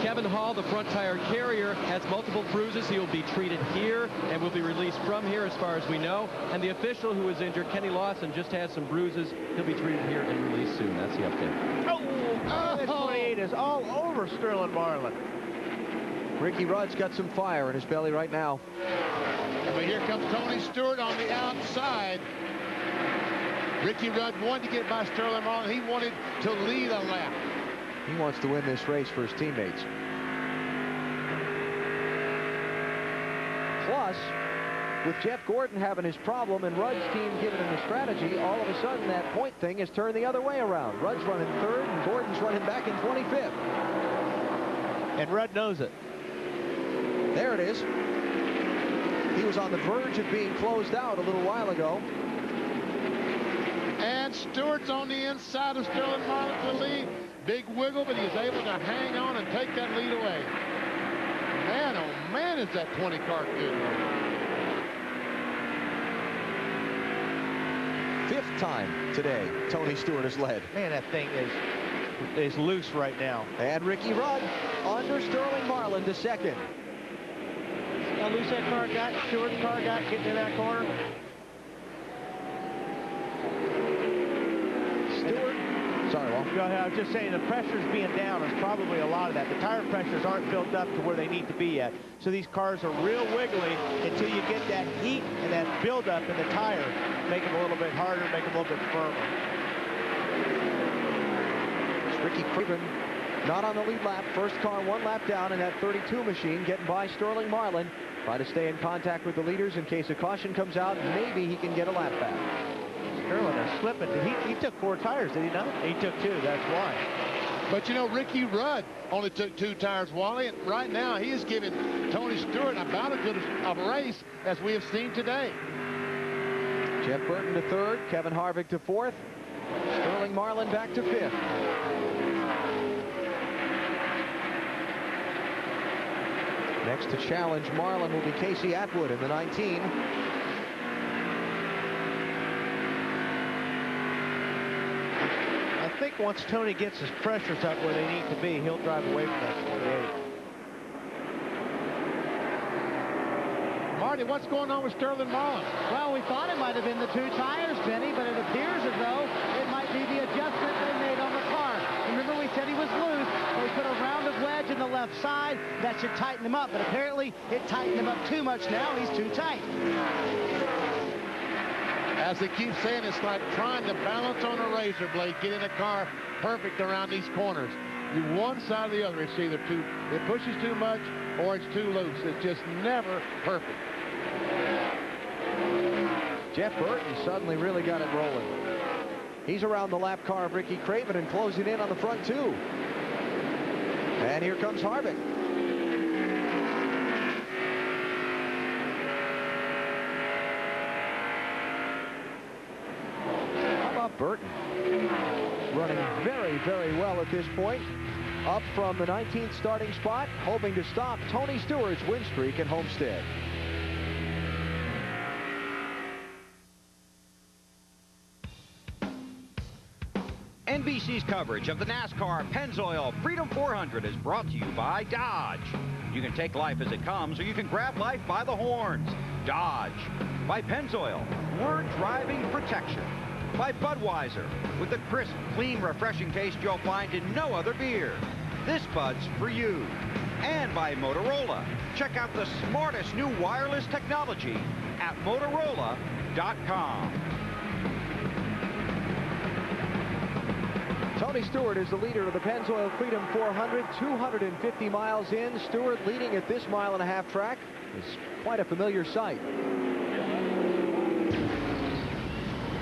Kevin Hall, the front tire carrier, has multiple bruises. He will be treated here and will be released from here as far as we know. And the official who was injured, Kenny Lawson, just has some bruises. He'll be treated here and released soon. That's the update. That 28 is all over Sterling Marlin. Ricky Rudd's got some fire in his belly right now. But here comes Tony Stewart on the outside. Ricky Rudd wanted to get by Sterling Marlin. He wanted to lead a lap. He wants to win this race for his teammates. Plus, with Jeff Gordon having his problem and Rudd's team giving him the strategy, all of a sudden that point thing has turned the other way around. Rudd's running 3rd and Gordon's running back in 25th. And Rudd knows it. There it is. He was on the verge of being closed out a little while ago. And Stewart's on the inside of Sterling Marlin to the lead. Big wiggle, but he's able to hang on and take that lead away. Man, oh man, is that 20 car good. time today Tony Stewart has led. Man, that thing is loose right now. And Ricky Rudd under Sterling Marlin to second. See how loose that car got? Stewart's car got getting in that corner. Stewart. Sorry, Walt. I was just saying the pressure's being down is probably a lot of that. The tire pressures aren't built up to where they need to be yet. So these cars are real wiggly until you get that heat and that buildup in the tire. Make them a little bit harder, make them a little bit firmer. It's Ricky Craven not on the lead lap. First car 1 lap down in that 32 machine, getting by Sterling Marlin. Try to stay in contact with the leaders in case a caution comes out. Maybe he can get a lap back. Sterling, they're slipping. He took 4 tires, did he not? He took 2, that's why. But you know, Ricky Rudd only took 2 tires, Wally, and right now he is giving Tony Stewart about as good a race as we have seen today. Jeff Burton to 3rd, Kevin Harvick to 4th, Sterling Marlin back to 5th. Next to challenge Marlin will be Casey Atwood in the 19. I think once Tony gets his pressures up where they need to be, he'll drive away from that 48. Marty, what's going on with Sterling Marlin? Well, we thought it might have been the 2 tires, Benny, but it appears as though it might be the adjustment they made on the car. Remember, we said he was loose, so we put a rounded wedge in the left side. That should tighten him up, but apparently it tightened him up too much now. He's too tight. As they keep saying, it's like trying to balance on a razor blade, getting a car perfect around these corners. You one side or the other, it's either it pushes too much or it's too loose. It's just never perfect. Jeff Burton suddenly really got it rolling. He's around the lap car of Ricky Craven and closing in on the front 2. And here comes Harvick. How about Burton? Running very, very well at this point. Up from the 19th starting spot, hoping to stop Tony Stewart's win streak at Homestead. NBC's coverage of the NASCAR Pennzoil Freedom 400 is brought to you by Dodge. You can take life as it comes, or you can grab life by the horns. Dodge. By Pennzoil, we're driving protection. By Budweiser, with the crisp, clean, refreshing taste you'll find in no other beer. This Bud's for you. And by Motorola. Check out the smartest new wireless technology at Motorola.com. Tony Stewart is the leader of the Pennzoil Freedom 400, 250 miles in. Stewart leading at this 1.5-mile track is quite a familiar sight.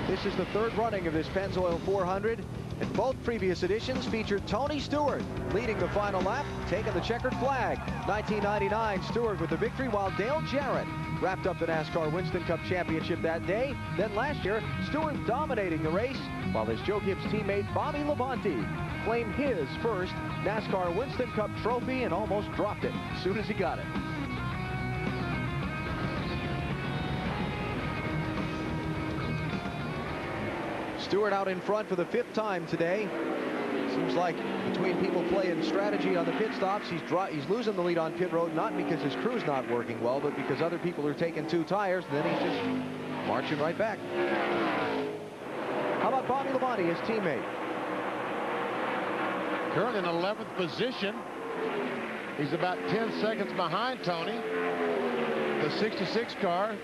This is the 3rd running of this Pennzoil 400, and both previous editions featured Tony Stewart leading the final lap, taking the checkered flag. 1999, Stewart with the victory, while Dale Jarrett wrapped up the NASCAR Winston Cup Championship that day. Then last year, Stewart dominating the race, while his Joe Gibbs teammate Bobby Labonte claimed his first NASCAR Winston Cup trophy and almost dropped it as soon as he got it. Stewart out in front for the 5th time today. Seems like between people playing strategy on the pit stops, he's losing the lead on pit road, not because his crew's not working well, but because other people are taking 2 tires, and then he's just marching right back. How about Bobby Labonte, his teammate? Currently in 11th position. He's about 10 seconds behind Tony. The 66 car,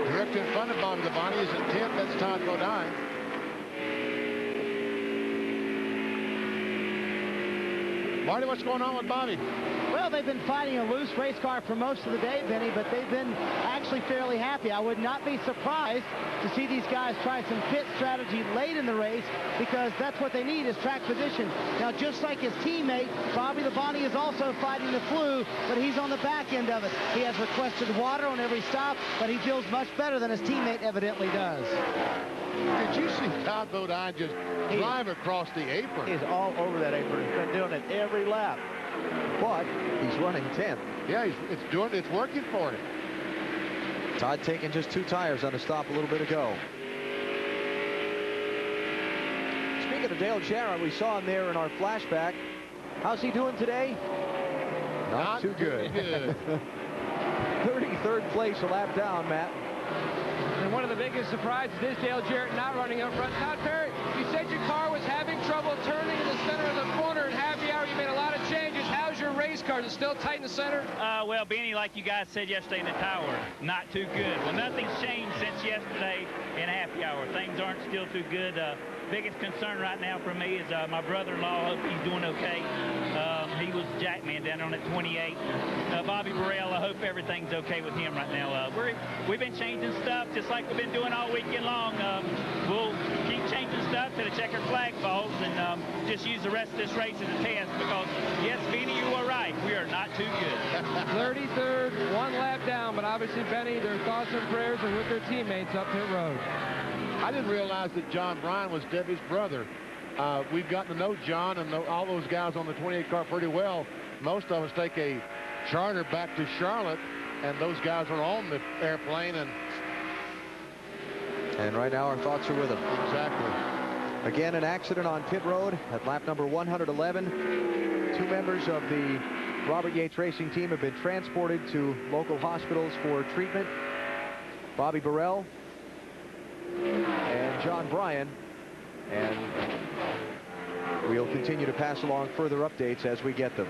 directly in front of Bobby Labonte, is in 10th. That's Todd Bodine. Marty, what's going on with Bobby? Well, they've been fighting a loose race car for most of the day, Benny, but they've been actually fairly happy. I would not be surprised to see these guys try some pit strategy late in the race, because that's what they need, is track position. Now, just like his teammate, Bobby Labonte is also fighting the flu, but he's on the back end of it. He has requested water on every stop, but he feels much better than his teammate evidently does. Did you see Todd Bodine just drive across the apron? He's all over that apron. He's been doing it every lap. But he's running 10th. Yeah, it's working for him. Todd taking just 2 tires on a stop a little bit ago. Speaking of Dale Jarrett, we saw him there in our flashback. How's he doing today? Not too good. 33rd place, a lap down, Matt. And one of the biggest surprises is Dale Jarrett not running up front. Todd Perry, you said your car was having trouble turning in the center of the corner in happy hour. You made a lot of changes. How's your race car? Is it still tight in the center? Well, Benny, like you guys said yesterday in the tower, not too good. Well, nothing's changed since yesterday in happy hour. Things aren't still too good. Biggest concern right now for me is my brother-in-law. Hope he's doing okay. He was Jackman down on at 28. Bobby Burrell, I hope everything's okay with him right now. We've been changing stuff just like we've been doing all weekend long. We'll keep changing stuff till the checkered flag falls and just use the rest of this race as a test because, yes, Benny, you were right. We are not too good. 33rd, one lap down, but obviously, Benny, their thoughts and prayers are with their teammates up pit road. I didn't realize that John Bryan was Debbie's brother. We've gotten to know John and all those guys on the 28 car pretty well. Most of us take a charter back to Charlotte, and those guys are on the airplane. And right now our thoughts are with them. Exactly. Again, an accident on pit road at lap number 111. 2 members of the Robert Yates Racing team have been transported to local hospitals for treatment. Bobby Burrell and John Bryan, and we'll continue to pass along further updates as we get them.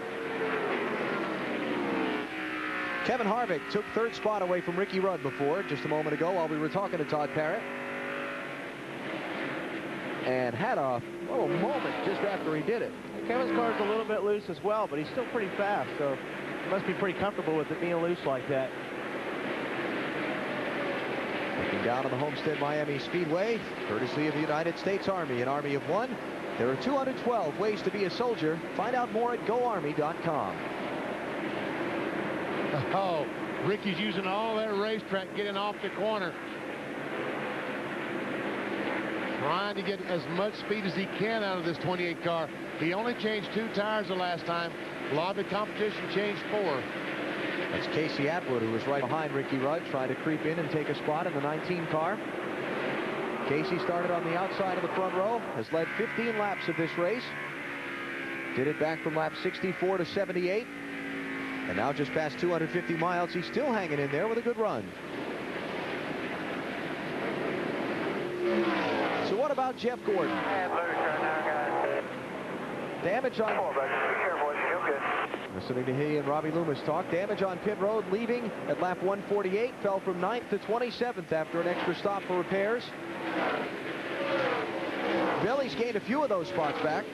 Kevin Harvick took 3rd spot away from Ricky Rudd before, just a moment ago while we were talking to Todd Parrott, and had a little moment just after he did it. Kevin's car's a little bit loose as well, but he's still pretty fast, so he must be pretty comfortable with it being loose like that. Looking down on the Homestead-Miami Speedway, courtesy of the United States Army, an Army of one. There are 212 ways to be a soldier. Find out more at GoArmy.com. Oh, Ricky's using all that racetrack getting off the corner. Trying to get as much speed as he can out of this 28 car. He only changed 2 tires the last time. A lot of the competition changed 4. That's Casey Atwood, who was right behind Ricky Rudd, trying to creep in and take a spot in the 19 car. Casey started on the outside of the front row, has led 15 laps of this race. Did it back from lap 64 to 78. And now just past 250 miles, he's still hanging in there with a good run. So what about Jeff Gordon? Damage on... Listening to he and Robbie Loomis talk. Damage on pit road, leaving at lap 148. Fell from 9th to 27th after an extra stop for repairs. Billy's gained a few of those spots back.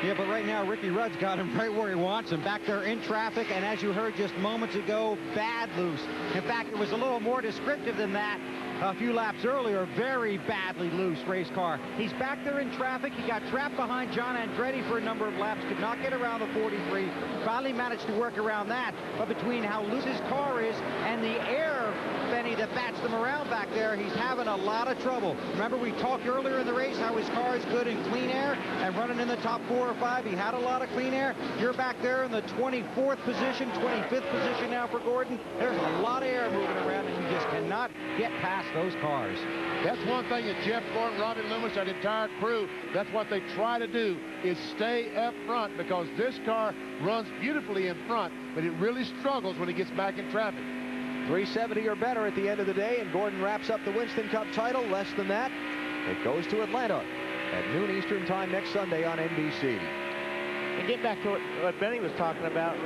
Yeah, but right now Ricky Rudd's got him right where he wants him, back there in traffic, and as you heard just moments ago, bad loose. In fact, it was a little more descriptive than that a few laps earlier. Very badly loose race car. He's back there in traffic. He got trapped behind John Andretti for a number of laps, could not get around the 43. Finally managed to work around that, but between how loose his car is and the air, Benny, that bats them around back there, he's having a lot of trouble. Remember, we talked earlier in the race how his car is good in clean air and running in the top 4 or 5. He had a lot of clean air. You're back there in the 24th position, 25th position now for Gordon. There's a lot of air moving around, and you just cannot get past those cars. That's one thing that Jeff Gordon, Robbie Loomis, that entire crew, that's what they try to do, is stay up front, because this car runs beautifully in front, but it really struggles when it gets back in traffic. 370 or better at the end of the day, and Gordon wraps up the Winston Cup title. Less than that, it goes to Atlanta at noon Eastern time next Sunday on NBC. And get back to what Benny was talking about.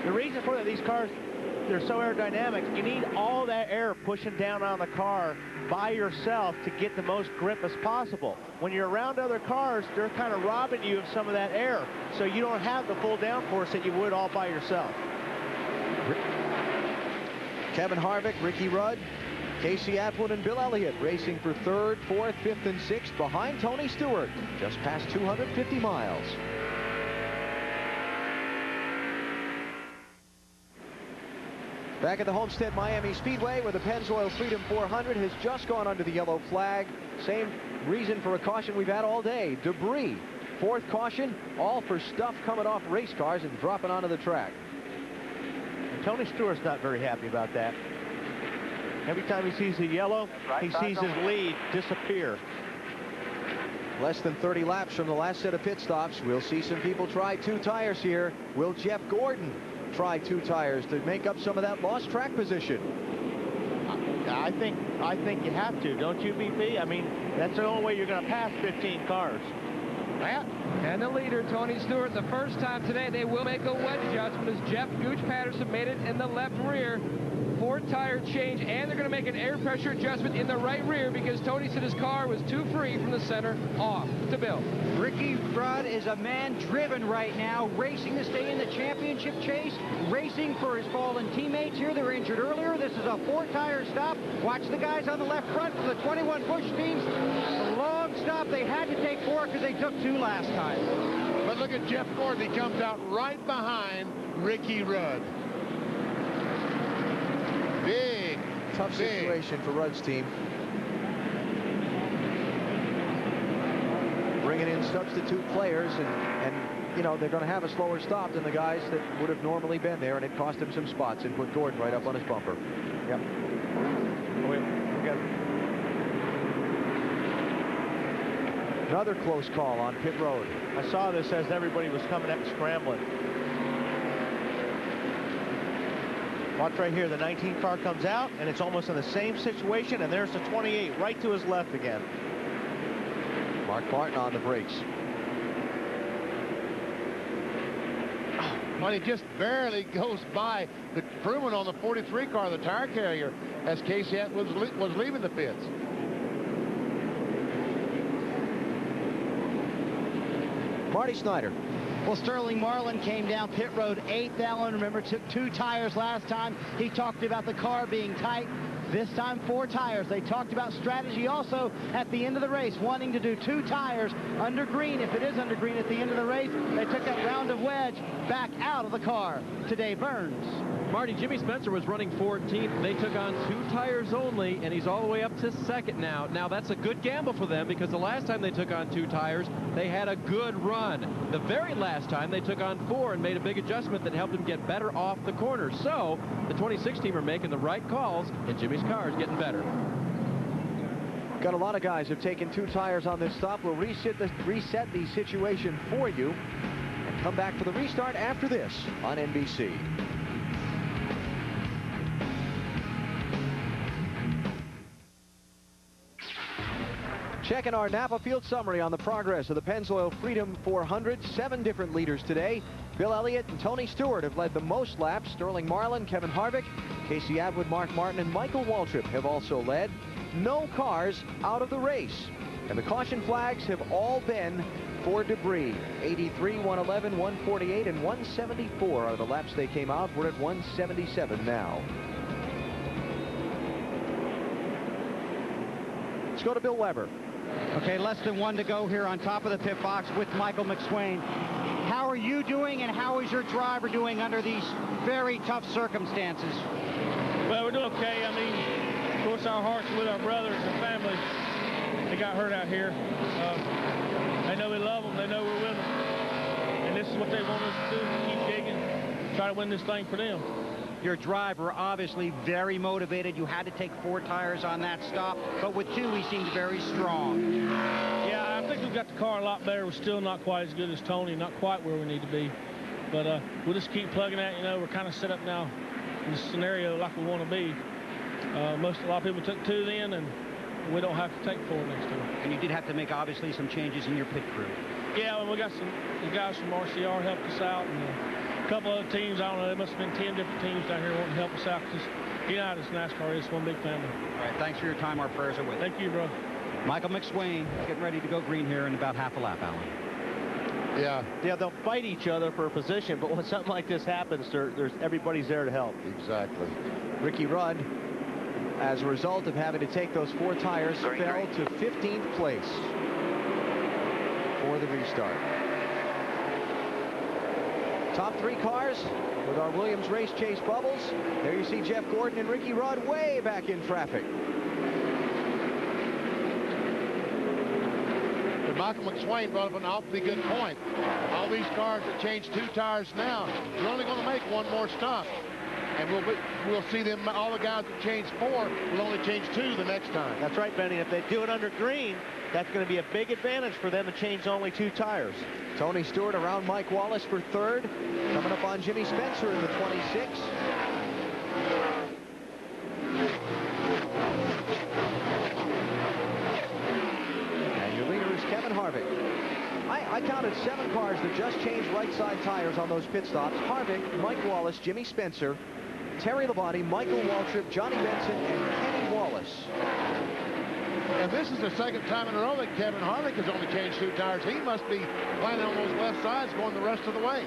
The reason for that, these cars, they're so aerodynamic. You need all that air pushing down on the car by yourself to get the most grip as possible. When you're around other cars, they're kind of robbing you of some of that air, so you don't have the full downforce that you would all by yourself. Kevin Harvick, Ricky Rudd, Casey Atwood, and Bill Elliott racing for 3rd, 4th, 5th, and 6th behind Tony Stewart, just past 250 miles. Back at the Homestead-Miami Speedway, where the Pennzoil Freedom 400 has just gone under the yellow flag. Same reason for a caution we've had all day. Debris. 4th caution, all for stuff coming off race cars and dropping onto the track. And Tony Stewart's not very happy about that. Every time he sees the yellow, he sees his lead disappear. Less than 30 laps from the last set of pit stops. We'll see some people try 2 tires here. Will Jeff Gordon try 2 tires to make up some of that lost track position? I think you have to, don't you, BP? I mean, that's the only way you're going to pass 15 cars. And the leader, Tony Stewart, the first time today, they will make a wedge adjustment as Jeff Gooch Patterson made it in the left rear. 4 tire change, and they're going to make an air pressure adjustment in the right rear because Tony said his car was too free from the center off. To Bill. Ricky Rudd is a man driven right now, racing to stay in the championship chase, racing for his fallen teammates here. They were injured earlier. This is a 4-tire stop. Watch the guys on the left front for the 21 Busch teams. A long stop. They had to take 4 because they took 2 last time. But look at Jeff Gordon. He comes out right behind Ricky Rudd. Big, tough situation for Rudd's team. Bringing in substitute players, and you know, they're going to have a slower stop than the guys that would have normally been there, and it cost him some spots and put Gordon right up on his bumper. Yep. We got another close call on pit road. I saw this as everybody was coming up and scrambling. Watch right here, the 19 car comes out, and it's almost in the same situation, and there's the 28 right to his left again. Mark Martin on the brakes. Well, he just barely goes by the crewman on the 43 car, the tire carrier, as Casey was leaving the pits. Marty Snyder. Well, Sterling Marlin came down pit road 8th. Allen, remember, took 2 tires last time. He talked about the car being tight. This time 4 tires. They talked about strategy also at the end of the race, wanting to do 2 tires under green. If it is under green at the end of the race, they took that round of wedge back out of the car to Dave Burns. Marty, Jimmy Spencer was running 14th. They took on 2 tires only, and he's all the way up to 2nd now. Now, that's a good gamble for them because the last time they took on 2 tires, they had a good run. The very last time, they took on 4 and made a big adjustment that helped them get better off the corner. So, the 26 team are making the right calls, and Jimmy's car is getting better. Got a lot of guys have taken 2 tires on this stop. We'll reset the situation for you and come back for the restart after this on NBC. Checking our Napa Field summary on the progress of the Pennzoil Freedom 400. 7 different leaders today. Bill Elliott and Tony Stewart have led the most laps. Sterling Marlin, Kevin Harvick, Casey Atwood, Mark Martin, and Michael Waltrip have also led. No cars out of the race. And the caution flags have all been for debris. 83, 111, 148, and 174 are the laps they came out. We're at 177 now. Let's go to Bill Weber. Okay, less than 1 to go here on top of the pit box with Michael McSwain. How are you doing, and how is your driver doing under these very tough circumstances? Well, we're doing okay. I mean, of course, our hearts are with our brothers and families. They got hurt out here. They know we love them. They know we're with them. And this is what they want us to do, keep digging, try to win this thing for them. Your driver obviously very motivated. You had to take 4 tires on that stop, but with 2 he seemed very strong. Yeah, I think we've got the car a lot better. We're still not quite as good as Tony, not quite where we need to be. But we'll just keep plugging at. You know, we're kind of set up now in this scenario like we want to be. A lot of people took 2 then, and we don't have to take 4 next time. And you did have to make obviously some changes in your pit crew. Yeah, well, we got the guys from RCR helped us out, and a couple other teams. I don't know, there must have been 10 different teams down here wanting to help us out. Because United NASCAR is one big family. All right, thanks for your time. Our prayers are with you. Thank you, bro. Michael McSwain getting ready to go green here in about half a lap, Alan. Yeah, they'll fight each other for a position, but when something like this happens, everybody's there to help. Exactly. Ricky Rudd, as a result of having to take those 4 tires, fell to 15th place for the restart. Top 3 cars with our Williams Race Chase bubbles. There you see Jeff Gordon and Ricky Rudd way back in traffic. But Michael McSwain brought up an awfully good point. All these cars that change 2 tires now, they're only going to make 1 more stop. And we'll see them, all the guys that change 4 will only change 2 the next time. That's right, Benny. If they do it under green, that's going to be a big advantage for them to change only 2 tires. Tony Stewart around Mike Wallace for third. Coming up on Jimmy Spencer in the 26. And your leader is Kevin Harvick. I counted 7 cars that just changed right side tires on those pit stops. Harvick, Mike Wallace, Jimmy Spencer, Terry Labonte, Michael Waltrip, Johnny Benson, and Kenny Wallace. And this is the second time in a row that Kevin Harvick has only changed 2 tires. He must be landing on those left sides going the rest of the way.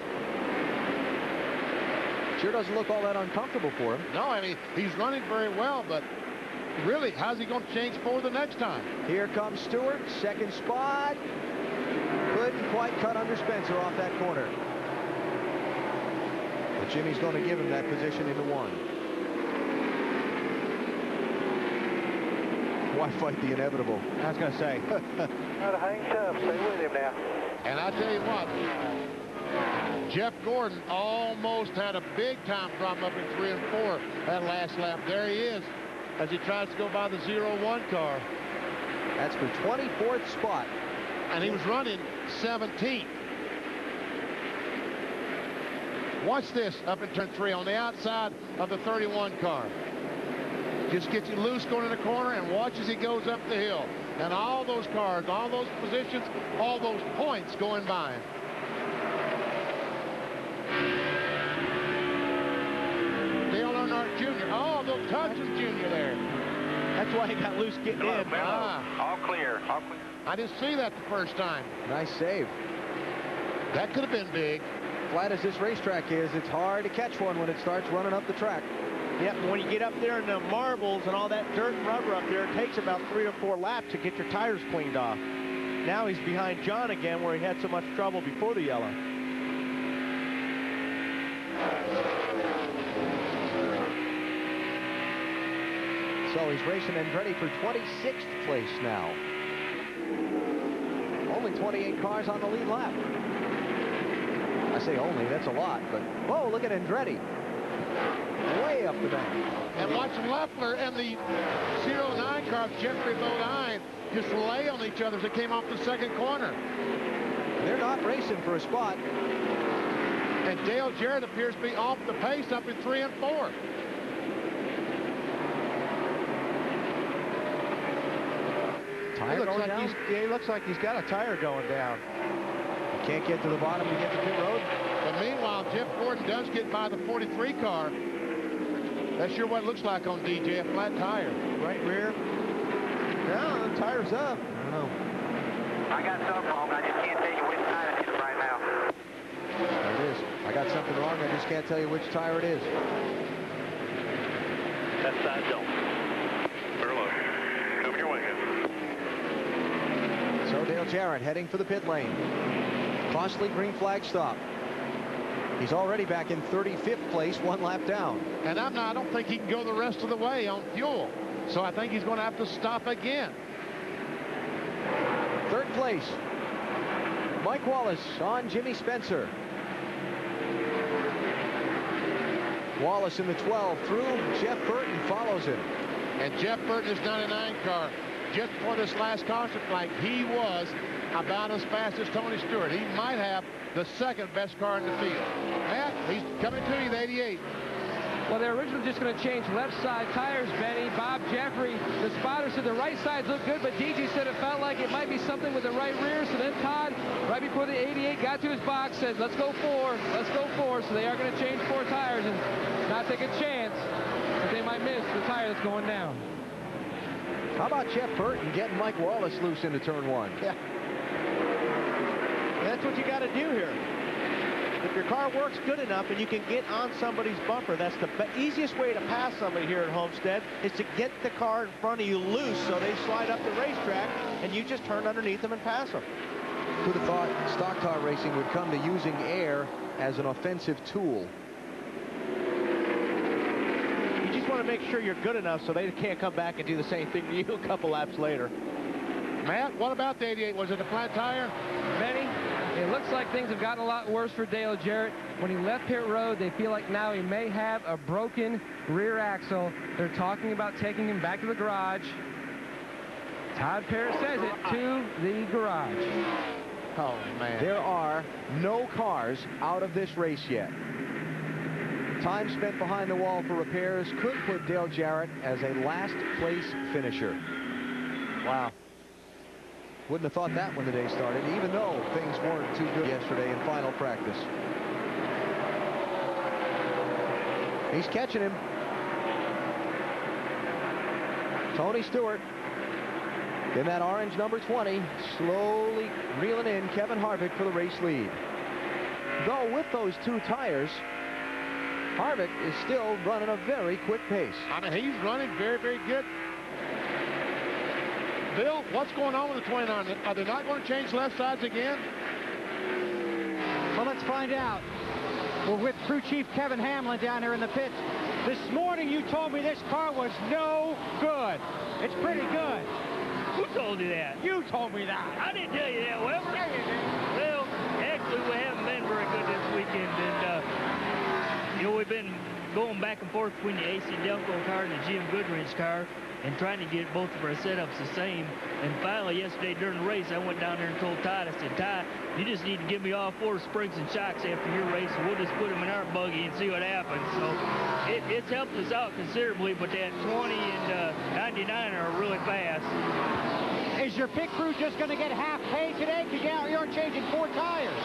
Sure doesn't look all that uncomfortable for him. No, I mean, he's running very well, but really, how's he going to change 4 the next time? Here comes Stewart, second spot. Couldn't quite cut under Spencer off that corner. But Jimmy's going to give him that position into 1. Why fight the inevitable? I was going to say. Gotta hang tough. Stay with him now. And I tell you what, Jeff Gordon almost had a big-time problem up in 3 and 4 that last lap. There he is as he tries to go by the 0-1 car. That's for 24th spot. And he was running 17th. Watch this up in turn 3 on the outside of the 31 car. Just gets you loose going in the corner and watch as he goes up the hill. And all those cars, all those positions, all those points going by him. Dale Earnhardt Jr. Oh, they'll touch him Jr. there. That's why he got loose getting in. All clear. All clear. I didn't see that the first time. Nice save. That could have been big. Flat as this racetrack is, it's hard to catch one when it starts running up the track. Yep, when you get up there in the marbles and all that dirt and rubber up there, it takes about 3 or 4 laps to get your tires cleaned off. Now he's behind John again where he had so much trouble before the yellow. So he's racing Andretti for 26th place now. Only 28 cars on the lead lap. I say only, that's a lot, but whoa, look at Andretti. Way up the bank. And watching Leffler and the 09 car, Jeffrey Bodine, just lay on each other as they came off the second corner. They're not racing for a spot. And Dale Jarrett appears to be off the pace up in 3 and 4. He looks like he's got a tire going down. Can't get to the bottom to get to pit road. But meanwhile, Jeff Gordon does get by the 43 car. That's sure what it looks like on DJ, a flat tire. Right rear. No, the tire's up. I don't know. I got something wrong. I just can't tell you which tire it is right now. There it is. I got something wrong. I just can't tell you which tire it is. That side don't. Very low. Coming your way. So Dale Jarrett heading for the pit lane. Costly green flag stop. He's already back in 35th place, 1 lap down. And I don't think he can go the rest of the way on fuel. So I think he's going to have to stop again. 3rd place. Mike Wallace on Jimmy Spencer. Wallace in the 12 through. Jeff Burton follows him. And Jeff Burton is 99 car. Just before this last caution flag, he was about as fast as Tony Stewart. He might have the 2nd best car in the field. Matt, he's coming to you, the 88. Well, they're originally just going to change left side tires, Benny. Bob Jeffrey, the spotter, said the right sides look good, but DG said it felt like it might be something with the right rear. So then Todd, right before the 88 got to his box, said, let's go 4, let's go 4. So they are going to change 4 tires and not take a chance that they might miss the tire that's going down. How about Jeff Burton getting Mike Wallace loose into turn 1? Yeah. That's what you got to do here. If your car works good enough and you can get on somebody's bumper, that's the easiest way to pass somebody here at Homestead is to get the car in front of you loose so they slide up the racetrack and you just turn underneath them and pass them. Who'd have thought stock car racing would come to using air as an offensive tool? You just want to make sure you're good enough so they can't come back and do the same thing to you a couple laps later. Matt, what about the 88? Was it a flat tire? Benny, it looks like things have gotten a lot worse for Dale Jarrett. When he left pit road, they feel like now he may have a broken rear axle. They're talking about taking him back to the garage. Todd Parrott says it to the garage. Oh, man. There are no cars out of this race yet. Time spent behind the wall for repairs could put Dale Jarrett as a last place finisher. Wow. Wouldn't have thought that when the day started, even though things weren't too good yesterday in final practice. He's catching him. Tony Stewart in that orange number 20, slowly reeling in Kevin Harvick for the race lead. Though with those two tires, Harvick is still running a very quick pace. I mean, he's running very, very good. Bill, what's going on with the 29? Are they not going to change left sides again? Well, let's find out. We're with crew chief Kevin Hamlin down here in the pits. This morning you told me this car was no good. It's pretty good. Who told you that? You told me that. I didn't tell you that, Weber. Yeah, you did. Well, actually, we haven't been very good this weekend, and you know, we've been going back and forth between the AC Delco car and the GM Goodrich car and trying to get both of our setups the same. And finally, yesterday during the race, I went down there and told Todd, I said, Todd, you just need to give me all 4 springs and shocks after your race, and we'll just put them in our buggy and see what happens. So it's helped us out considerably, but that 20 and 99 are really fast. Is your pit crew just going to get half pay today? Because you're changing 4 tires.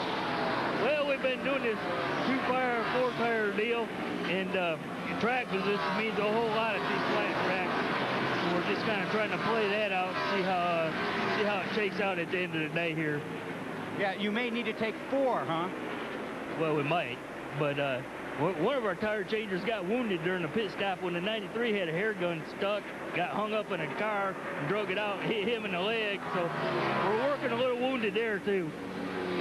Well, we've been doing this 2-tire, 4-tire deal, and track position means a whole lot at these flat tracks. So we're just kind of trying to play that out, see how it shakes out at the end of the day here. Yeah, you may need to take 4, huh? Well, we might, but one of our tire changers got wounded during the pit stop when the 93 had a hair gun stuck, got hung up in a car, and drug it out, hit him in the leg. So we're working a little wounded there, too.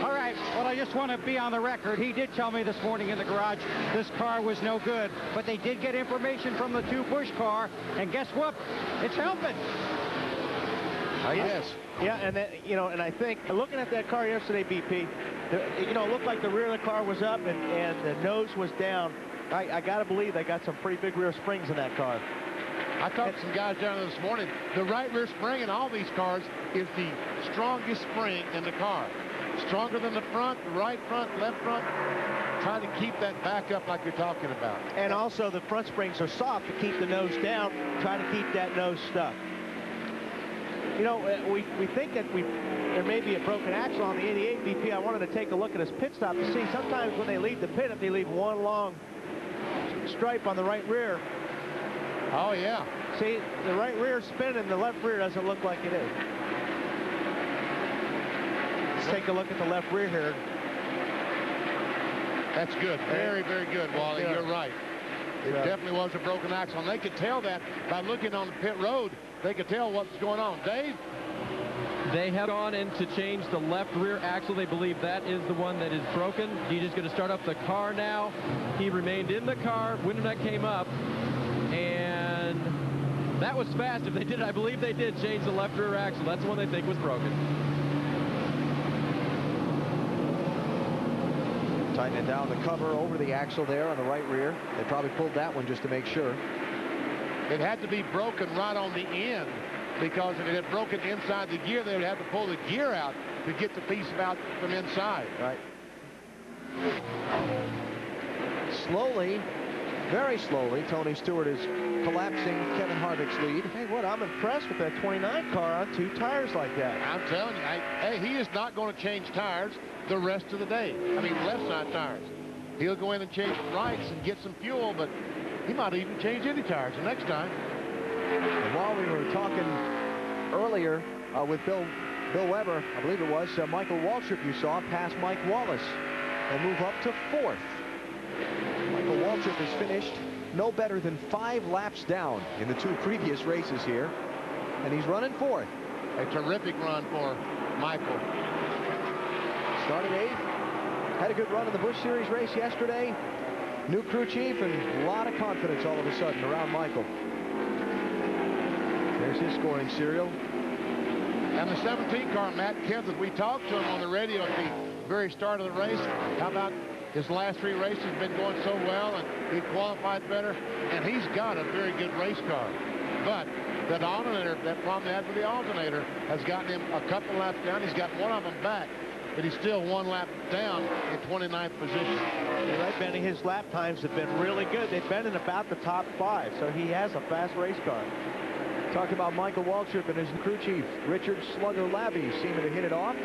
All right, well, I just want to be on the record. He did tell me this morning in the garage this car was no good, but they did get information from the 2 Busch car, and guess what? It's helping. Yes. Yeah, and that, you know, and I think looking at that car yesterday, BP, you know, it looked like the rear of the car was up and the nose was down. I got to believe they got some pretty big rear springs in that car. I talked to some guys down there this morning. The right rear spring in all these cars is the strongest spring in the car. Stronger than the front, the right front, left front. Trying to keep that back up like you're talking about. And also the front springs are soft to keep the nose down, trying to keep that nose stuck. You know, we think that there may be a broken axle on the 88 BP. I wanted to take a look at his pit stop to see. Sometimes when they leave the pit, if they leave one long stripe on the right rear. Oh, yeah. See, the right rear spin and the left rear doesn't look like it is. Let's take a look at the left rear here. That's good. Very, very good, Wally. You're right. It definitely was a broken axle. And they could tell that by looking on the pit road. They could tell what's going on. Dave? They have gone in to change the left rear axle. They believe that is the one that is broken. He's just going to start up the car now. He remained in the car when that came up. And that was fast. If they did, I believe they did change the left rear axle. That's the one they think was broken. Tightening down the cover over the axle there on the right rear. They probably pulled that one just to make sure. It had to be broken right on the end, because if it had broken inside the gear, they would have to pull the gear out to get the piece out from inside. Right. Slowly, very slowly, Tony Stewart is collapsing Kevin Harvick's lead. Hey, what? I'm impressed with that 29 car on 2 tires like that. I'm telling you, hey, he is not going to change tires the rest of the day. I mean, left side tires. He'll go in and change rights and get some fuel, but he might even change any tires the next time. And while we were talking earlier with Bill Weber, I believe it was, Michael Waltrip you saw pass Mike Wallace and move up to 4th. Michael Waltrip has finished no better than 5 laps down in the 2 previous races here, and he's running 4th. A terrific run for Michael. Started 8th, had a good run in the Busch Series race yesterday. New crew chief and a lot of confidence all of a sudden around Michael. There's his scoring serial. And the 17 car, Matt Kenseth, we talked to him on the radio at the very start of the race. How about his last 3 races been going so well, and he qualified better, and he's got a very good race car. But that alternator, that problem they had with the alternator has gotten him a couple laps down. He's got one of them back, but he's still 1 lap down in 29th position. You're right, Benny. His lap times have been really good. They've been in about the top 5, so he has a fast race car. Talk about Michael Waltrip and his crew chief, Richard Slugger Labby, seeming to hit it off.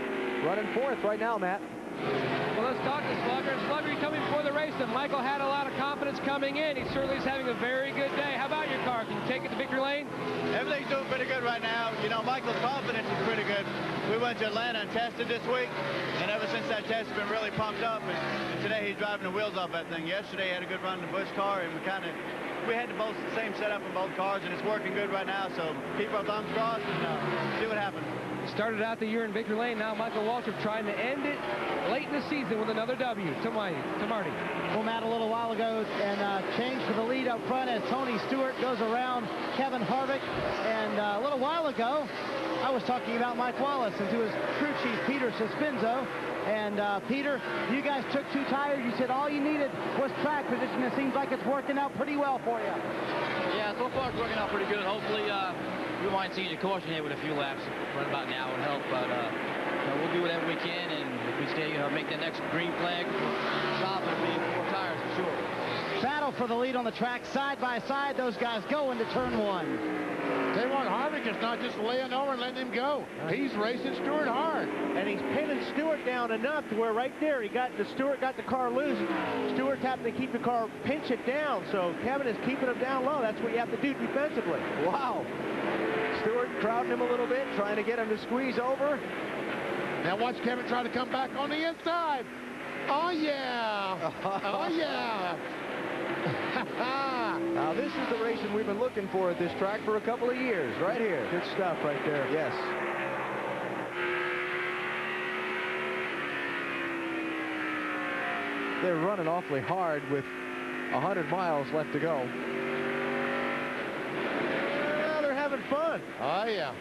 Running 4th right now, Matt. Well, let's talk to Slugger. Slugger coming before the race, and Michael had a lot of confidence coming in. He certainly is having a very good day. How about your car? Can you take it to victory lane? Everything's doing pretty good right now. You know, Michael's confidence is pretty good. We went to Atlanta and tested this week, and ever since that test, has been really pumped up. And today, he's driving the wheels off that thing. Yesterday, he had a good run in the Busch car, and we had the same setup in both cars, and it's working good right now. So keep our thumbs crossed and see what happens. Started out the year in victory lane. Now Michael Waltrip trying to end it late in the season with another W. To Marty. Well, Matt, a little while ago, and changed for the lead up front as Tony Stewart goes around Kevin Harvick. And a little while ago, I was talking about Mike Wallace and to his crew chief, Peter Sospinzo. And Peter, you guys took 2 tires. You said all you needed was track position. It seems like it's working out pretty well for you. Yeah, so far it's working out pretty good. Hopefully, we might see the caution here with a few laps. Run about now would help, but we'll do whatever we can. And if we stay, make the next green flag, stop, it'll be 4 tires for sure. Battle for the lead on the track, side by side. Those guys go into turn 1. Tell you what, Harvick is not just laying over and letting him go. He's racing Stewart hard. And he's pinning Stewart down enough to where right there, Stewart got the car loose. Stewart's having to keep the car, pinch it down. So Kevin is keeping him down low. That's what you have to do defensively. Wow. Stewart crowding him a little bit, trying to get him to squeeze over. Now watch Kevin try to come back on the inside. Oh, yeah. Oh, yeah. Now, this is the racing we've been looking for at this track for a couple of years, right here. Good stuff right there. Yes. They're running awfully hard with 100 miles left to go. Well, they're having fun. Oh, yeah.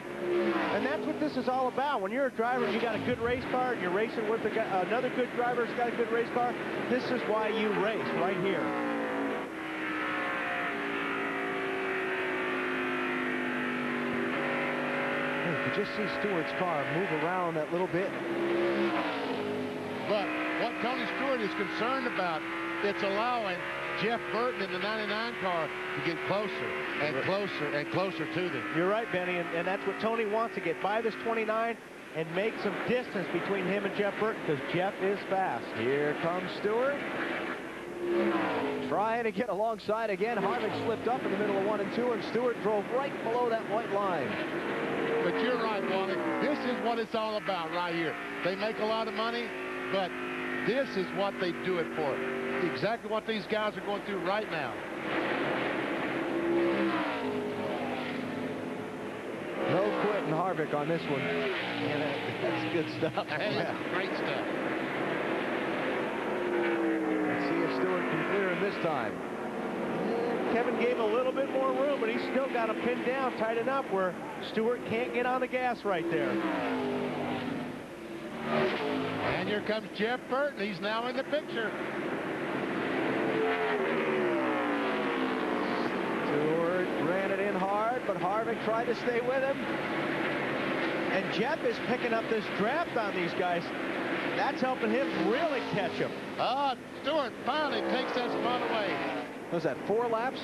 And that's what this is all about. When you're a driver and you got a good race car and you're racing with another good driver who's got a good race car, this is why you race right here. You could just see Stewart's car move around that little bit. But what Tony Stewart is concerned about, it's allowing Jeff Burton in the 99 car to get closer and closer and closer to them. You're right, Benny, and that's what Tony wants, to get by this 29 and make some distance between him and Jeff Burton, because Jeff is fast. Here comes Stewart. Trying to get alongside again. Harvick slipped up in the middle of 1 and 2, and Stewart drove right below that white line. But you're right, Wally. This is what it's all about right here. They make a lot of money, but this is what they do it for. Exactly what these guys are going through right now. No quitting Harvick on this one. Yeah, that's good stuff. That's great stuff. Let's see if Stewart can clear him this time. Kevin gave a little bit more room, but he's still got him pinned down tight enough where Stewart can't get on the gas right there. And here comes Jeff Burton. He's now in the picture. Stewart ran it in hard, but Harvick tried to stay with him. And Jeff is picking up this draft on these guys. That's helping him really catch him. Stewart finally takes that spot away. Was that 4 laps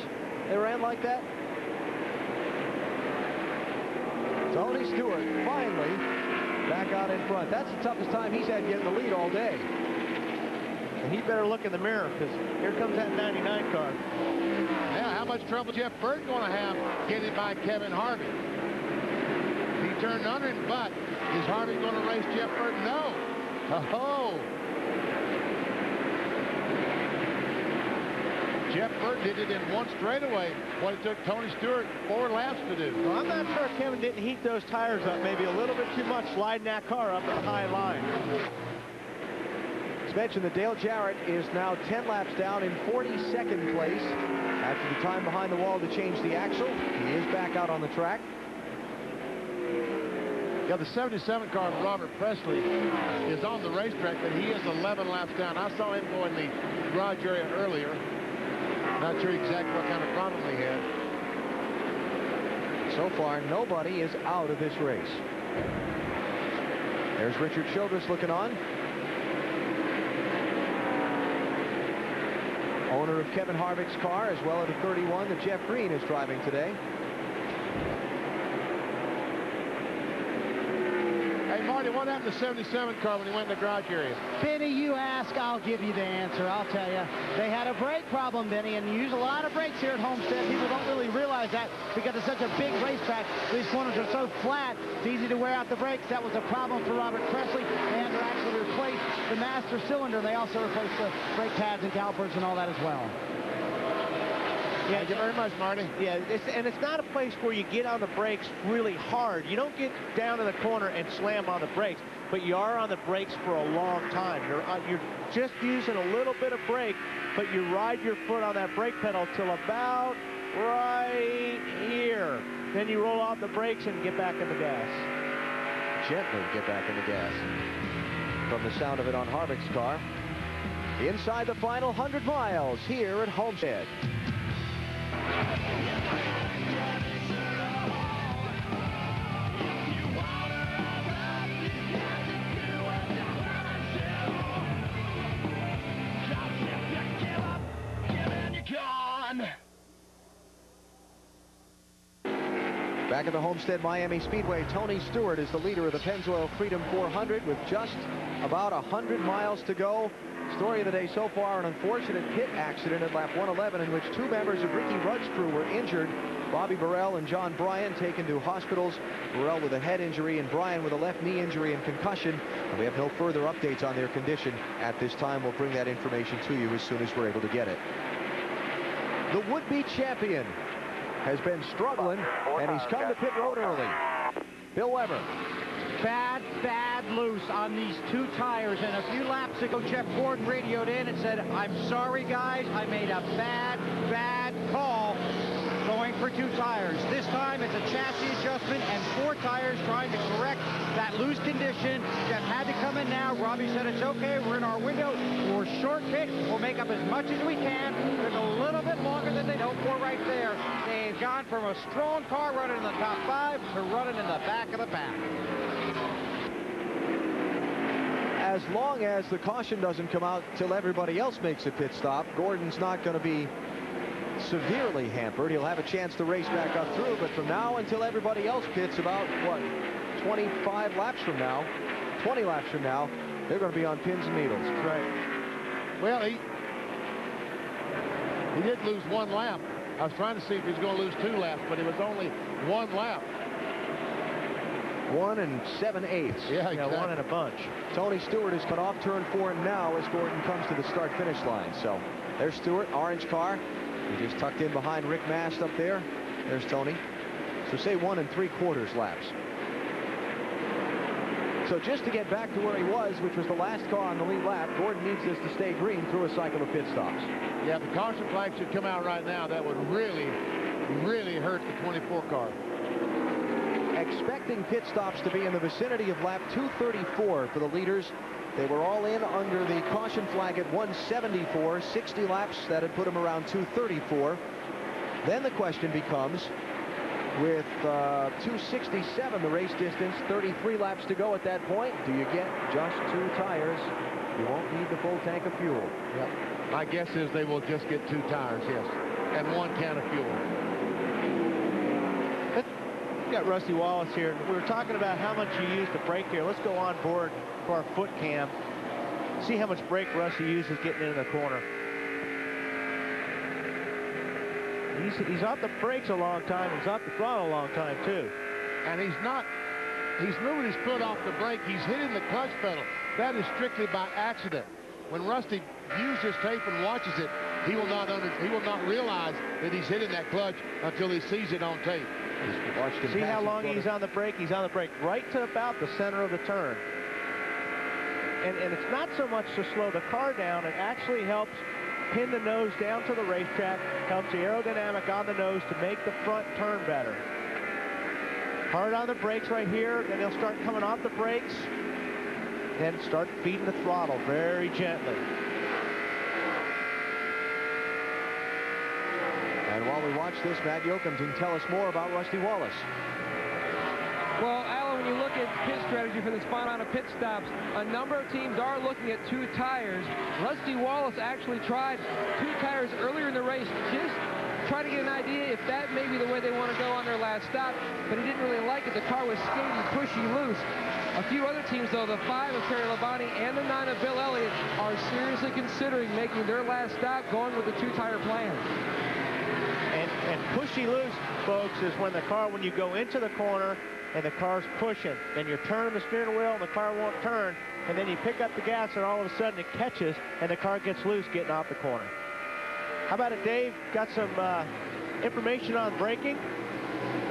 they ran like that? Tony Stewart finally back out in front. That's the toughest time he's had getting the lead all day. And he better look in the mirror, because here comes that 99 car. Now, how much trouble Jeff Burton going to have getting by Kevin Harvick? He turned under him, but is Harvick going to race Jeff Burton? No. Oh. Jeff Burton did it in 1 straightaway, what it took Tony Stewart 4 laps to do. Well, I'm not sure if Kevin didn't heat those tires up maybe a little bit too much, sliding that car up at the high line. As mentioned, that Dale Jarrett is now 10 laps down in 42nd place after the time behind the wall to change the axle. He is back out on the track. Yeah, the 77 car of Robert Presley is on the racetrack, but he is 11 laps down. I saw him go in the garage area earlier. Not sure exactly what kind of problem he had. So far, nobody is out of this race. There's Richard Childress looking on. Owner of Kevin Harvick's car, as well as the 31 that Jeff Green is driving today. Hey, Marty, what happened to 77 car when he went in the garage area? Benny, you ask, I'll give you the answer. I'll tell you. They had a brake problem, Benny, and you use a lot of brakes here at Homestead. People don't really realize that because it's such a big racetrack. These corners are so flat, it's easy to wear out the brakes. That was a problem for Robert Presley. They had to actually replace the master cylinder. They also replaced the brake pads and calipers and all that as well. Yeah, thank you very much, Marty. Yeah, and it's not a place where you get on the brakes really hard. You don't get down in the corner and slam on the brakes, but you are on the brakes for a long time. You're just using a little bit of brake, but you ride your foot on that brake pedal till about right here. Then you roll off the brakes and get back in the gas. Gently get back in the gas. From the sound of it on Harvick's car. Inside the final 100 miles here at Homestead. Back at the Homestead-Miami Speedway, Tony Stewart is the leader of the Pennzoil Freedom 400 with just about 100 miles to go. Story of the day so far, an unfortunate pit accident at lap 111 in which two members of Ricky Rudd's crew were injured. Bobby Burrell and John Bryan taken to hospitals. Burrell with a head injury and Bryan with a left knee injury and concussion. And we have no further updates on their condition at this time. We'll bring that information to you as soon as we're able to get it. The would-be champion has been struggling, and he's come to pit road early. Bill Weber. Bad loose on these two tires, and a few laps ago Jeff Gordon radioed in and said, I'm sorry guys, I made a bad call going for two tires. This time it's a chassis adjustment and four tires trying to correct that loose condition. Jeff had to come in now. Robbie said it's okay, we're in our window, we're short pit, we'll make up as much as we can. There's a little bit longer than they'd hoped for right there. They've gone from a strong car running in the top 5 to running in the back of the pack. As long as the caution doesn't come out till everybody else makes a pit stop, Gordon's not going to be severely hampered. He'll have a chance to race back up through, but from now until everybody else pits about, what, 25 laps from now, 20 laps from now, they're going to be on pins and needles. Right. Well, he did lose one lap. I was trying to see if he was going to lose 2 laps, but it was only 1 lap. 1 7/8. Yeah, exactly. 1 and a bunch. Tony Stewart has cut off turn 4 now as Gordon comes to the start-finish line. So there's Stewart, orange car. He just tucked in behind Rick Mast up there. There's Tony. So say 1 3/4 laps. So just to get back to where he was, which was the last car on the lead lap, Gordon needs this to stay green through a cycle of pit stops. Yeah, the caution flag should come out right now. That would really hurt the 24 car. Expecting pit stops to be in the vicinity of lap 234 for the leaders. They were all in under the caution flag at 174, 60 laps. That had put them around 234. Then the question becomes, with 267 the race distance, 33 laps to go at that point, do you get just 2 tires? You won't need the full tank of fuel. Yep. My guess is they will just get 2 tires, yes, and 1 can of fuel. We got Rusty Wallace here. We were talking about how much you use the brake here. Let's go on board for our foot cam. See how much brake Rusty uses getting into the corner. He's off the brakes a long time. He's off the throttle a long time, too. And he's moving his foot off the brake. He's hitting the clutch pedal. That is strictly by accident. When Rusty views his tape and watches it, he will not realize that he's hitting that clutch until he sees it on tape. See how long he's on the brake? He's on the brake right to about the center of the turn. And it's not so much to slow the car down. It actually helps pin the nose down to the racetrack, helps the aerodynamic on the nose to make the front turn better. Hard on the brakes right here, then he'll start coming off the brakes, then start feeding the throttle very gently. And while we watch this, Matt Yoakum can tell us more about Rusty Wallace. Well, Alan, when you look at pit strategy for the spot on a pit stops, a number of teams are looking at 2 tires. Rusty Wallace actually tried 2 tires earlier in the race, just trying to get an idea if that may be the way they want to go on their last stop, but he didn't really like it. The car was skating, pushy, loose. A few other teams, though, the 5 of Terry Labonte and the 9 of Bill Elliott, are seriously considering making their last stop going with the 2-tire plan. And pushy loose, folks, is when the car, when you go into the corner and the car's pushing, then you're turning the steering wheel and the car won't turn, and then you pick up the gas and all of a sudden it catches and the car gets loose getting off the corner. How about it, Dave? Got some information on braking?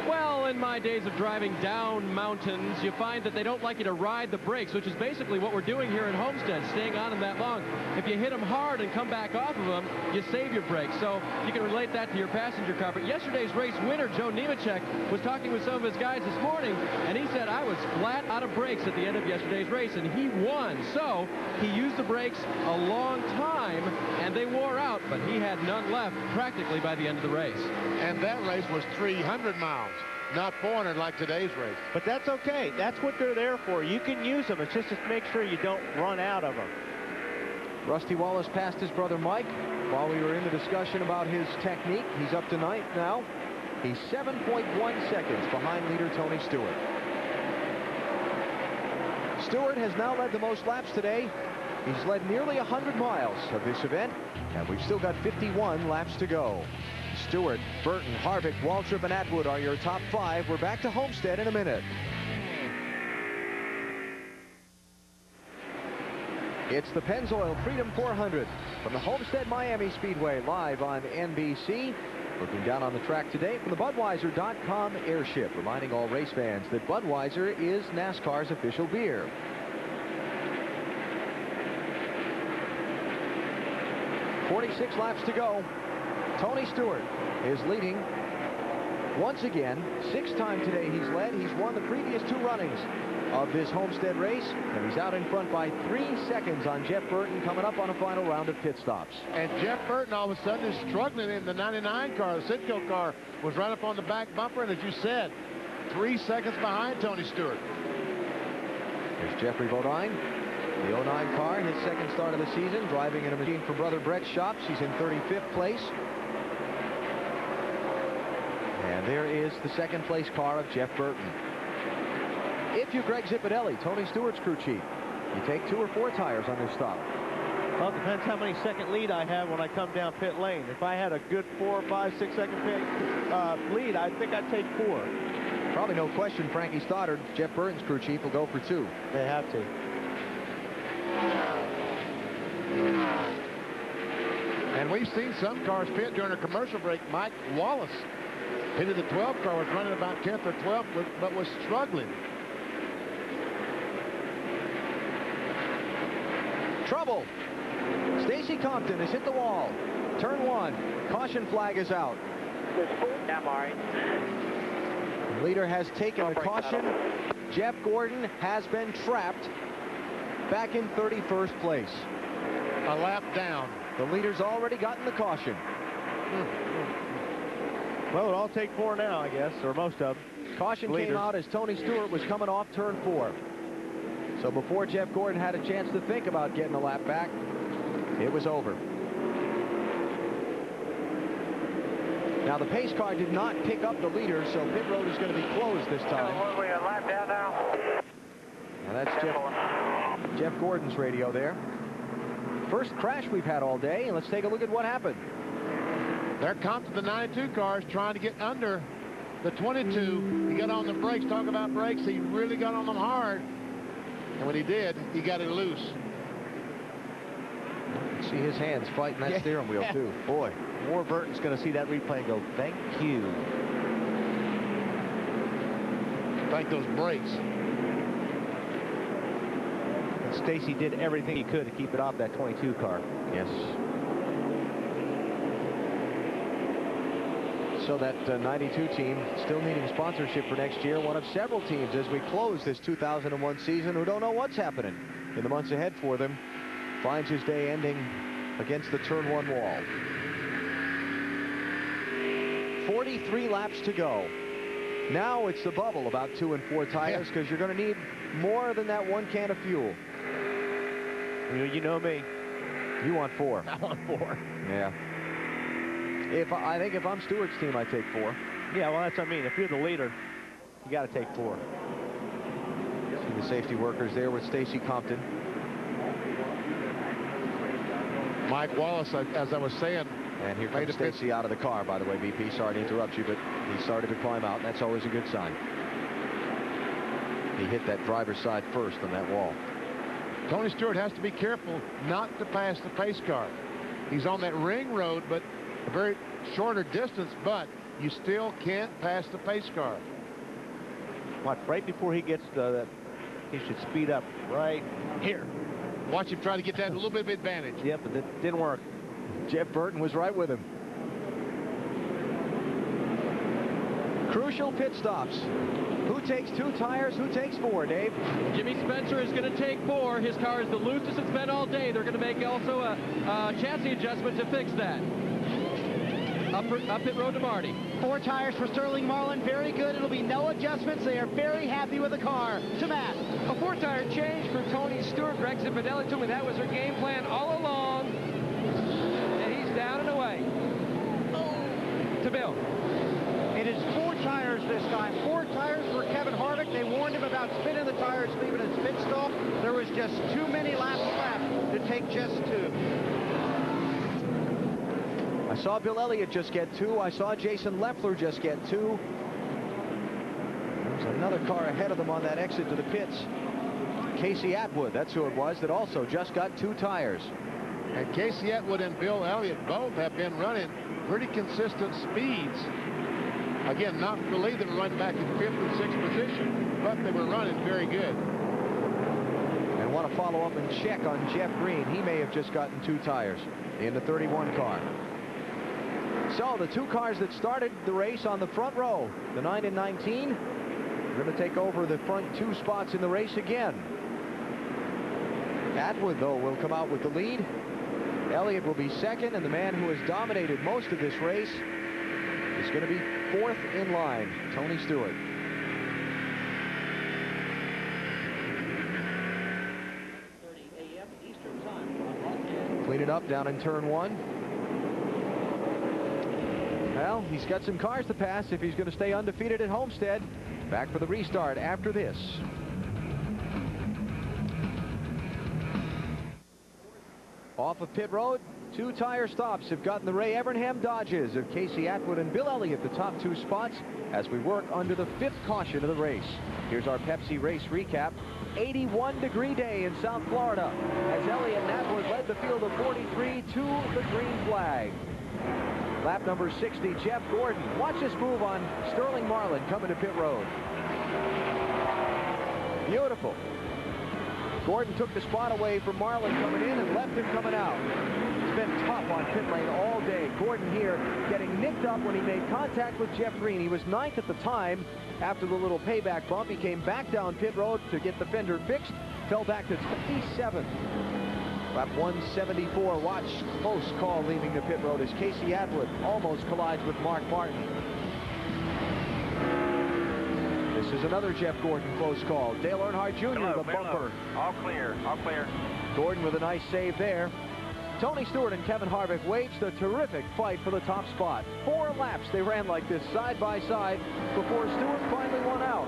Well, in my days of driving down mountains, you find that they don't like you to ride the brakes, which is basically what we're doing here in Homestead, staying on them that long. If you hit them hard and come back off of them, you save your brakes. So you can relate that to your passenger car. But yesterday's race winner, Joe Nemechek, was talking with some of his guys this morning, and he said, I was flat out of brakes at the end of yesterday's race, and he won. So he used the brakes a long time, and they wore out, but he had none left practically by the end of the race. And that race was 300 miles. Not 400 like today's race. But that's okay. That's what they're there for. You can use them. It's just to make sure you don't run out of them. Rusty Wallace passed his brother Mike while we were in the discussion about his technique. He's up to 9th now. He's 7.1 seconds behind leader Tony Stewart. Stewart has now led the most laps today. He's led nearly 100 miles of this event, and we've still got 51 laps to go. Stewart, Burton, Harvick, Waltrip, and Atwood are your top 5. We're back to Homestead in a minute. It's the Pennzoil Freedom 400 from the Homestead-Miami Speedway, live on NBC. Looking down on the track today from the Budweiser.com airship, reminding all race fans that Budweiser is NASCAR's official beer. .46 laps to go. Tony Stewart is leading once again. 6th time today he's led. He's won the previous 2 runnings of this Homestead race, and he's out in front by 3 seconds on Jeff Burton, coming up on a final round of pit stops. And Jeff Burton all of a sudden is struggling in the 99 car. The Sitco car was right up on the back bumper, and as you said, 3 seconds behind Tony Stewart. There's Jeffrey Bodine, the 09 car, his 2nd start of the season, driving in a machine for Brother Brett's shops. He's in 35th place. And there is the 2nd place car of Jeff Burton. If you're Greg Zipadelli, Tony Stewart's crew chief, you take 2 or 4 tires on this stop. Well, it depends how many second lead I have when I come down pit lane. If I had a good 4, 5, 6 second pit lead, I think I'd take 4. Probably no question Frankie Stoddard, Jeff Burton's crew chief, will go for 2. They have to. And we've seen some cars pit during a commercial break. Mike Wallace pitted the 12 car, was running about 10th or 12th, but was struggling. Trouble. Stacy Compton has hit the wall. Turn 1. Caution flag is out. Yeah, Mari. The leader has taken the caution. Jeff Gordon has been trapped back in 31st place. A lap down. The leader's already gotten the caution. Well, it'll all take 4 now, I guess, or most of them. Caution came out as Tony Stewart was coming off turn 4. So before Jeff Gordon had a chance to think about getting a lap back, it was over. Now the pace car did not pick up the leader, so pit road is going to be closed this time. We a lap down now. And that's Jeff Gordon's radio there. First crash we've had all day, and let's take a look at what happened. There comes the 92 cars trying to get under the 22. He got on the brakes. Talk about brakes. He really got on them hard. And when he did, he got it loose. See his hands fighting that steering wheel, too. Boy. War Burton's going to see that replay and go, thank you. Thank those brakes. And Stacy did everything he could to keep it off that 22 car. Yes. So that 92 team still needing sponsorship for next year. One of several teams as we close this 2001 season who don't know what's happening in the months ahead for them. Finds his day ending against the turn 1 wall. 43 laps to go. Now it's the bubble about 2 and 4 tires because you're going to need more than that 1 can of fuel. You know me. You want 4. I want 4. Yeah. I think if I'm Stewart's team, I take 4. Yeah, well, that's what I mean. If you're the leader, you got to take 4. See the safety workers there with Stacy Compton. Mike Wallace, as I was saying. And here comes Stacy out of the car, by the way, BP. Sorry to interrupt you, but he started to climb out. That's always a good sign. He hit that driver's side first on that wall. Tony Stewart has to be careful not to pass the pace car. He's on that ring road, but a very shorter distance, but you still can't pass the pace car. Watch, right before he gets to he should speed up right here. Watch him try to get that a little bit of advantage. Yep, but it didn't work. Jeff Burton was right with him. Crucial pit stops. Who takes 2 tires? Who takes 4, Dave? Jimmy Spencer is going to take 4. His car is the loosest it's been all day. They're going to make also a chassis adjustment to fix that. Up pit road to Marty. 4 tires for Sterling Marlin. Very good. It'll be no adjustments. They are very happy with the car. To Matt. A 4-tire change for Tony Stewart. Greg Zipadelli told me that was their game plan all along. And he's down and away. To Bill. It is 4 tires this time. 4 tires for Kevin Harvick. They warned him about spinning the tires, leaving his pit stop. There was just too many laps left to take just 2. I saw Bill Elliott just get 2. I saw Jason Leffler just get 2. There's another car ahead of them on that exit to the pits. Casey Atwood, that's who it was, that also just got 2 tires. And Casey Atwood and Bill Elliott both have been running pretty consistent speeds. Again, not really them running back in 5th and 6th position, but they were running very good. And want to follow up and check on Jeff Green. He may have just gotten 2 tires in the 31 car. So the 2 cars that started the race on the front row, the 9 and 19, are going to take over the front 2 spots in the race again. Atwood, though, will come out with the lead. Elliott will be second, and the man who has dominated most of this race is going to be 4th in line, Tony Stewart. Clean it up down in turn 1. Well, he's got some cars to pass if he's going to stay undefeated at Homestead. Back for the restart after this. Off of pit road, 2 tire stops have gotten the Ray Evernham Dodges of Casey Atwood and Bill Elliott the top 2 spots as we work under the 5th caution of the race. Here's our Pepsi race recap. 81-degree day in South Florida as Elliott and Atwood led the field of 43 to the green flag. Lap number 60, Jeff Gordon. Watch this move on Sterling Marlin coming to pit road. Beautiful. Gordon took the spot away from Marlin coming in and left him coming out. He's been tough on pit lane all day. Gordon here getting nicked up when he made contact with Jeff Green. He was 9th at the time. After the little payback bump, he came back down pit road to get the fender fixed. Fell back to 27th. Lap 174. Watch, close call leaving the pit road as Casey Atwood almost collides with Mark Martin. This is another Jeff Gordon close call. Dale Earnhardt Jr. Hello, the bumper. All clear, all clear. Gordon with a nice save there. Tony Stewart and Kevin Harvick waged a terrific fight for the top spot. 4 laps they ran like this side by side before Stewart finally won out.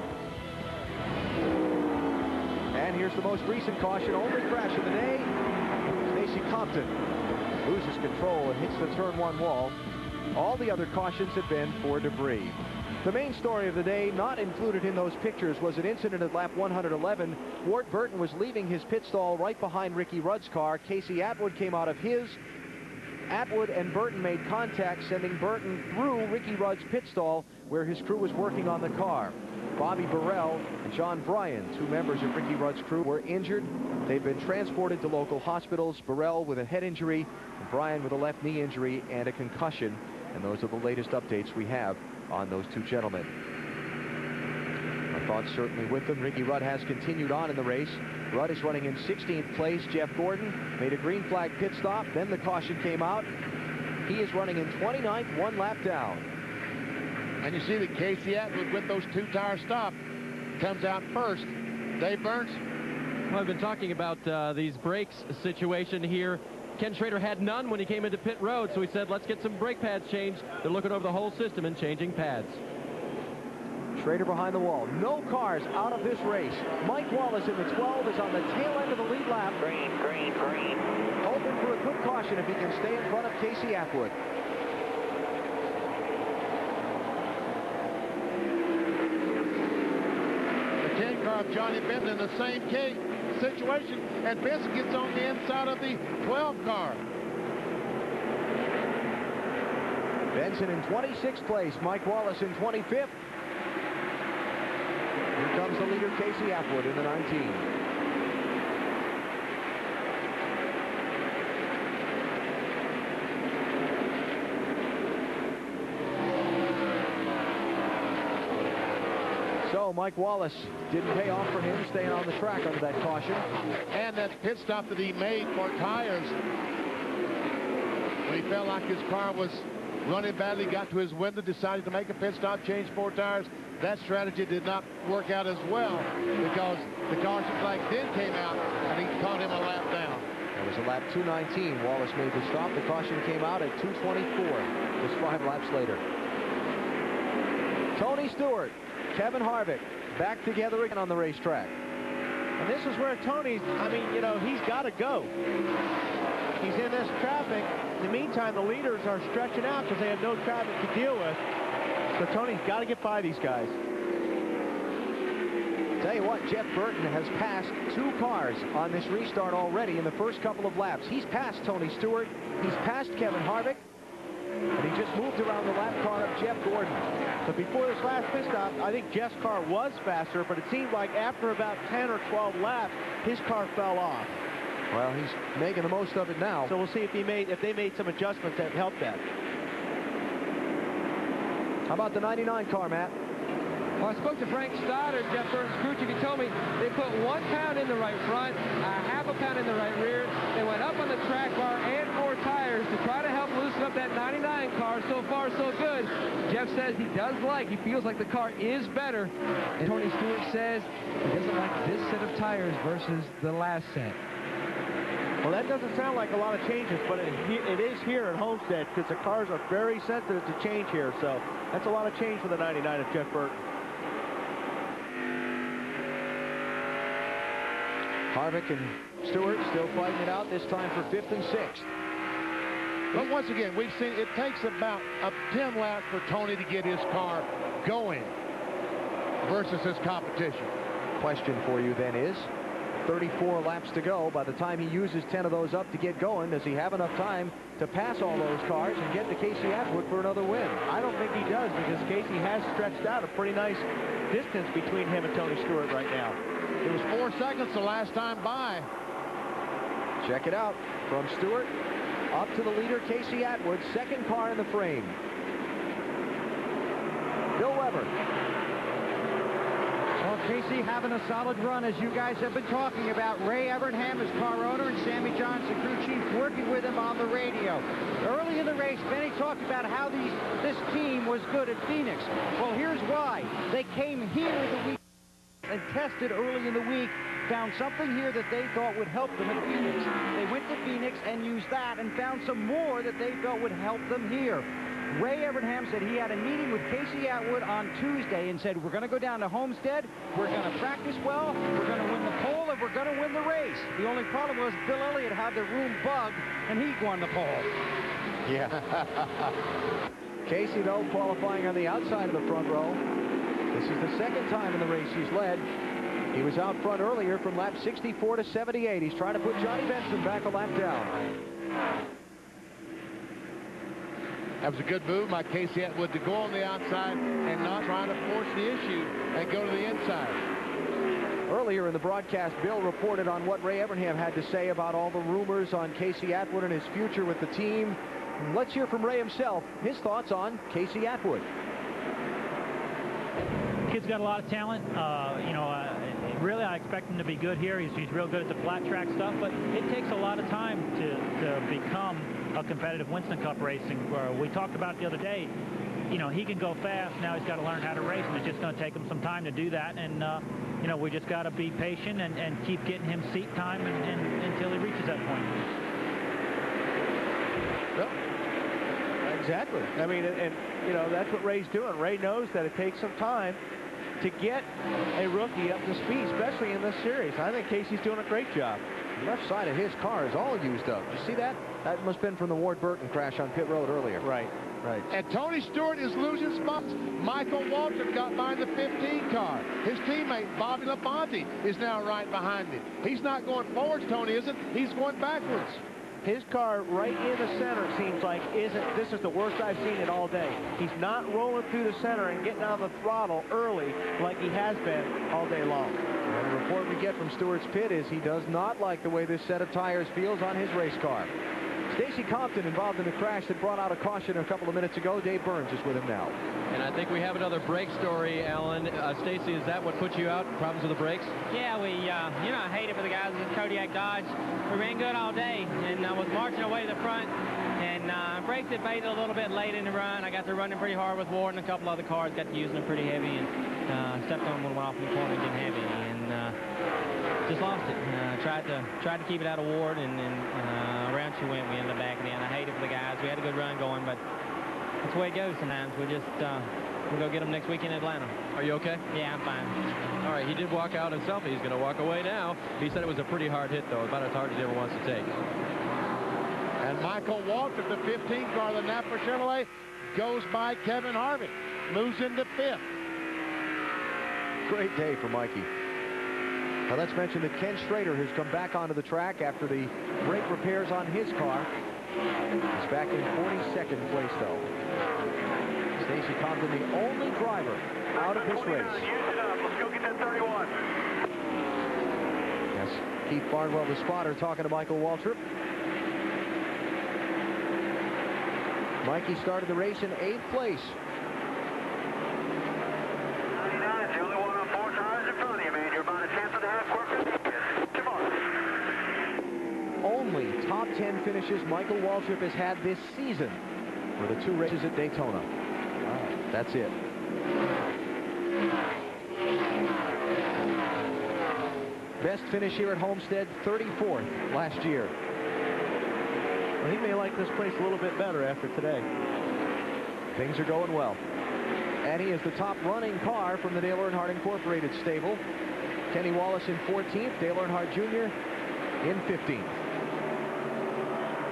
And here's the most recent caution, only crash of the day. Stacy Compton loses control and hits the turn 1 wall. All the other cautions have been for debris. The main story of the day, not included in those pictures, was an incident at lap 111. Ward Burton was leaving his pit stall right behind Ricky Rudd's car. Casey Atwood came out of his. Atwood and Burton made contact, sending Burton through Ricky Rudd's pit stall where his crew was working on the car. Bobby Burrell and John Bryan, 2 members of Ricky Rudd's crew, were injured. They've been transported to local hospitals. Burrell with a head injury, and Bryan with a left knee injury and a concussion. And those are the latest updates we have on those 2 gentlemen. My thoughts certainly with them. Ricky Rudd has continued on in the race. Rudd is running in 16th place. Jeff Gordon made a green flag pit stop. Then the caution came out. He is running in 29th, 1 lap down. And you see that Casey Atwood, with those 2 tires stopped, comes out first. Dave Burns. Well, I've been talking about these brakes situation here. Ken Schrader had none when he came into pit road, so he said, let's get some brake pads changed. They're looking over the whole system and changing pads. Schrader behind the wall. No cars out of this race. Mike Wallace in the 12 is on the tail end of the lead lap. Green, green, green. Hoping for a quick caution if he can stay in front of Casey Atwood. The 10 car of Johnny Benton in the same situation, and Benson gets on the inside of the 12 car. Benson in 26th place. Mike Wallace in 25th. Here comes the leader, Casey Atwood, in the 19. So Mike Wallace didn't pay off for him, staying on the track under that caution. And that pit stop that he made for tires, when he felt like his car was running badly, got to his window, decided to make a pit stop, change 4 tires. That strategy did not work out as well because the caution flag then came out and he caught him a lap down. That was a lap 219. Wallace made the stop. The caution came out at 224, just 5 laps later. Tony Stewart, Kevin Harvick back together again on the racetrack. And this is where Tony, I mean, you know, he's got to go. He's in this traffic. In the meantime, the leaders are stretching out because they have no traffic to deal with. So Tony's got to get by these guys. Tell you what, Jeff Burton has passed 2 cars on this restart already in the first couple of laps. He's passed Tony Stewart. He's passed Kevin Harvick. And he just moved around the lap car of Jeff Gordon. So before this last pit stop, I think Jeff's car was faster, but it seemed like after about 10 or 12 laps, his car fell off. Well, he's making the most of it now. So we'll see if they made some adjustments that helped that. How about the 99 car, Matt? Well, I spoke to Frank Stoddard, Jeff Burton's crew chief. He told me they put 1 pound in the right front, half a pound in the right rear. They went up on the track bar and 4 tires to try to help loosen up that 99 car. So far, so good. Jeff says he feels like the car is better. And Tony Stewart says he doesn't like this set of tires versus the last set. Well, that doesn't sound like a lot of changes, but it is here at Homestead because the cars are very sensitive to change here. So that's a lot of change for the 99 of Jeff Burton. Harvick and Stewart still fighting it out, this time for 5th and 6th. But once again, we've seen it takes about 10 laps for Tony to get his car going versus his competition. Question for you then is, 34 laps to go. By the time he uses 10 of those up to get going, does he have enough time to pass all those cars and get to Casey Atwood for another win? I don't think he does because Casey has stretched out a pretty nice distance between him and Tony Stewart right now. It was 4 seconds the last time by. Check it out. From Stewart up to the leader, Casey Atwood, 2nd car in the frame. Bill Weber. Well, Casey having a solid run, as you guys have been talking about. Ray Evernham, his car owner, and Sammy Johnson, crew chief, working with him on the radio. Early in the race, Benny talked about how this team was good at Phoenix. Well, here's why. They came here the week and tested early in the week, found something here that they thought would help them at Phoenix. They went to Phoenix and used that and found some more that they felt would help them here. Ray Evernham said he had a meeting with Casey Atwood on Tuesday and said, we're going to go down to Homestead, we're going to practice well, we're going to win the pole, and we're going to win the race. The only problem was Bill Elliott had the room bugged, and he won the pole. Yeah. Casey, though, qualifying on the outside of the front row. This is the 2nd time in the race he's led. He was out front earlier from lap 64 to 78. He's trying to put Johnny Benson back a lap down. That was a good move by Casey Atwood to go on the outside and not trying to force the issue and go to the inside. Earlier in the broadcast, Bill reported on what Ray Evernham had to say about all the rumors on Casey Atwood and his future with the team. Let's hear from Ray himself, his thoughts on Casey Atwood. Kid's got a lot of talent. Really, I expect him to be good here. He's real good at the flat track stuff, but it takes a lot of time to become a competitive Winston Cup racing. We talked about the other day, you know, he can go fast. Now he's got to learn how to race, and it's just going to take him some time to do that. And, you know, we just got to be patient and keep getting him seat time until he reaches that point. Well, exactly. I mean, and you know, that's what Ray's doing. Ray knows that it takes some time to get a rookie up to speed, especially in this series. I think Casey's doing a great job. The left side of his car is all used up. You see that? That must have been from the Ward Burton crash on pit road earlier. Right. Right. And Tony Stewart is losing spots. Michael Waltrip got behind the 15 car. His teammate, Bobby Labonte, is now right behind him. He's not going forwards, Tony isn't. He's going backwards. His car right in the center, it seems like, this is the worst I've seen it all day. He's not rolling through the center and getting on the throttle early like he has been all day long. And the report we get from Stewart's pit is he does not like the way this set of tires feels on his race car. Stacy Compton involved in the crash that brought out a caution a couple of minutes ago. Dave Burns is with him now. And I think we have another brake story, Alan. Stacy, is that what put you out? Problems with the brakes? Yeah, we, you know, I hate it for the guys at Kodiak Dodge. We ran good all day, and I was marching away to the front, and brakes had faded a little bit late in the run. I got to running pretty hard with Ward and a couple other cars, got to using them pretty heavy, and stepped on them off in the corner getting heavy, and just lost it. Tried to keep it out of Ward, and then around she went, we ended up backing in. I hate it for the guys. We had a good run going, but that's the way it goes sometimes. We'll go get them next week in Atlanta. Are you okay? Yeah, I'm fine. All right, he did walk out himself. He's going to walk away now. He said it was a pretty hard hit, though, about as hard as he ever wants to take. And Michael Waltrip, the 15 car, the Napa Chevrolet, goes by Kevin Harvick, moves into 5th. Great day for Mikey. Now let's mention that Ken Schrader has come back onto the track after the brake repairs on his car. He's back in 42nd place, though. Stacy Compton, the only driver out of this race. Let's go get that 31. Yes, Keith Barnwell, the spotter, talking to Michael Waltrip. Mikey started the race in 8th place. 99 is the only one on 4 tires in front of you, man. You're about a tenth and a half quicker. Come on. Only top 10 finishes Michael Waltrip has had this season were the 2 races at Daytona. Wow, that's it. Best finish here at Homestead, 34th last year. Well, he may like this place a little bit better after today. Things are going well. And he is the top running car from the Dale Earnhardt Incorporated stable. Kenny Wallace in 14th, Dale Earnhardt Jr. in 15th.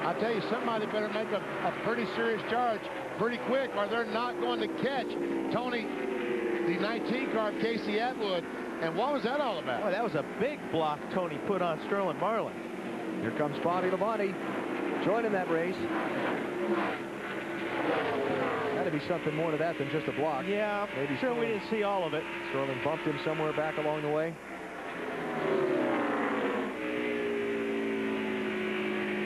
I tell you, somebody better make a pretty serious charge pretty quick, or they're not going to catch Tony, the 19 car, Casey Atwood. And what was that all about? Boy, that was a big block Tony put on Sterling Marlin. Here comes Bobby Labonte joining that race. Got to be something more to that than just a block. Yeah, maybe sure we didn't see all of it. Sterling bumped him somewhere back along the way.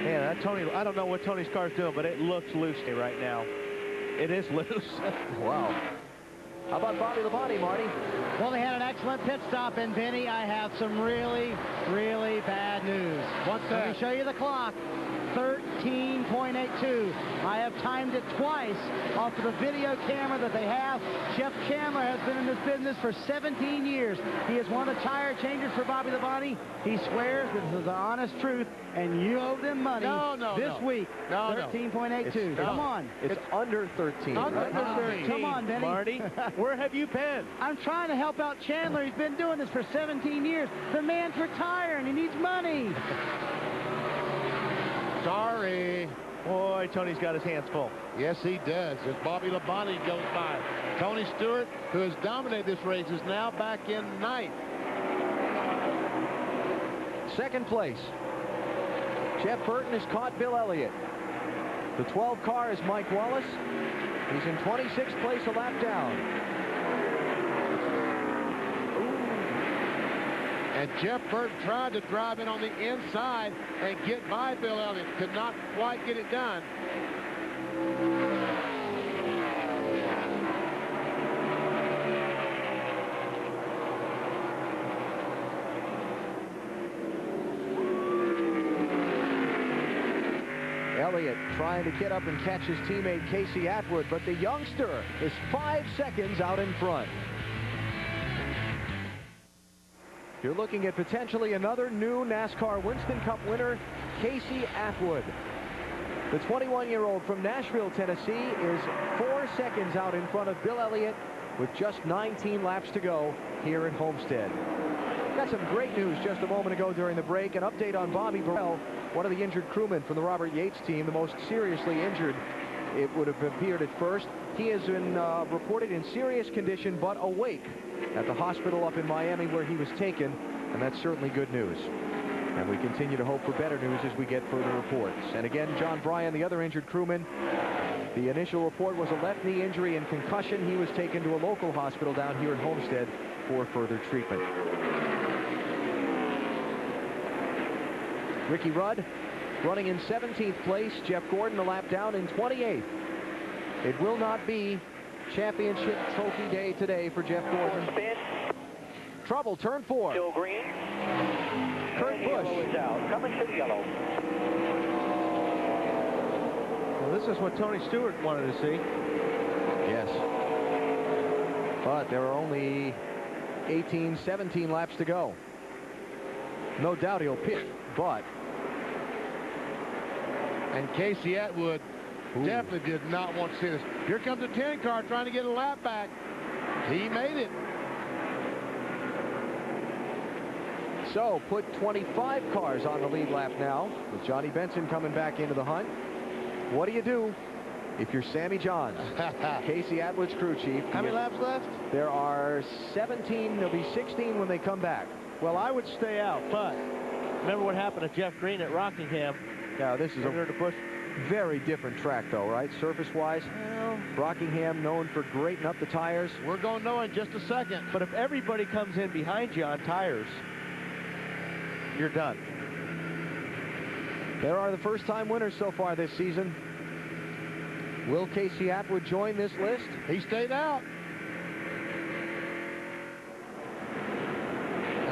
Man, that Tony, I don't know what Tony's car's doing, but it looks loose right now. It is loose. Wow. How about Bobby Labonte, Marty? Well, they had an excellent pit stop, and Benny, I have some really, really bad news. What's that? Let me show you the clock. 13.82. I have timed it twice off of the video camera that they have. Jeff Chandler has been in this business for 17 years. He is one of the tire changers for Bobby Labonte. He swears this is the honest truth, and you owe them money this week. 13.82. Come on. It's under 13. Under 13. Come on, Benny. Marty, where have you been? I'm trying to help out Chandler. He's been doing this for 17 years. The man's retiring. He needs money. Sorry. Boy, Tony's got his hands full. Yes, he does. As Bobby Labonte goes by. Tony Stewart, who has dominated this race, is now back in 9th. 2nd place. Jeff Burton has caught Bill Elliott. The 12 car is Mike Wallace. He's in 26th place, a lap down. And Jeff Burton tried to drive in on the inside and get by Bill Elliott. Could not quite get it done. Elliott trying to get up and catch his teammate Casey Atwood, but the youngster is 5 seconds out in front. You're looking at potentially another new NASCAR Winston Cup winner, Casey Atwood. The 21-year-old from Nashville, Tennessee, is 4 seconds out in front of Bill Elliott with just 19 laps to go here at Homestead. Got some great news just a moment ago during the break. An update on Bobby Burrell, one of the injured crewmen from the Robert Yates team, the most seriously injured it would have appeared at first. He has been reported in serious condition but awake at the hospital up in Miami where he was taken, and that's certainly good news. And we continue to hope for better news as we get further reports. And again, John Bryan, the other injured crewman, the initial report was a left knee injury and concussion. He was taken to a local hospital down here at Homestead for further treatment. Ricky Rudd running in 17th place. Jeff Gordon a lap down in 28th. It will not be championship trophy day today for Jeff Gordon. Trouble, turn 4. Still green. Kurt Busch. Yellow is out. Coming to the yellow. Well, this is what Tony Stewart wanted to see. Yes. But there are only 18, 17 laps to go. No doubt he'll pit, but... And Casey Atwood definitely did not want to see this. Here comes the 10 car trying to get a lap back. He made it. So put 25 cars on the lead lap now with Johnny Benson coming back into the hunt. What do you do if you're Sammy Johns, Casey Atwood's crew chief? How many laps left? There are 17. There'll be 16 when they come back. Well, I would stay out, but remember what happened to Jeff Green at Rockingham. Now, this is a very different track, though, right? Surface-wise, well, Rockingham known for grating up the tires. We're going to know in just a second. But if everybody comes in behind you on tires, you're done. There are the first-time winners so far this season. Will Casey Atwood join this list? He stayed out.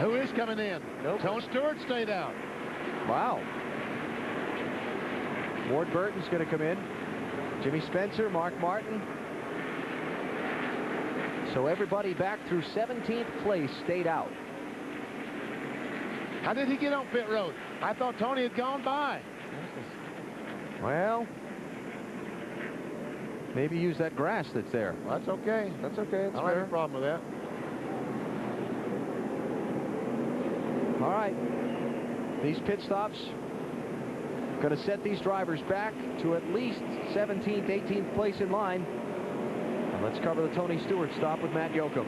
Who is coming in? Nope. Tony Stewart stayed out. Wow. Ward Burton's going to come in. Jimmy Spencer, Mark Martin. So everybody back through 17th place stayed out. How did he get on pit road? I thought Tony had gone by. Well, maybe use that grass that's there. Well, that's okay. That's okay. I don't have a problem with that. All right. These pit stops going to set these drivers back to at least 17th, 18th place in line. And let's cover the Tony Stewart stop with Matt Yoakum.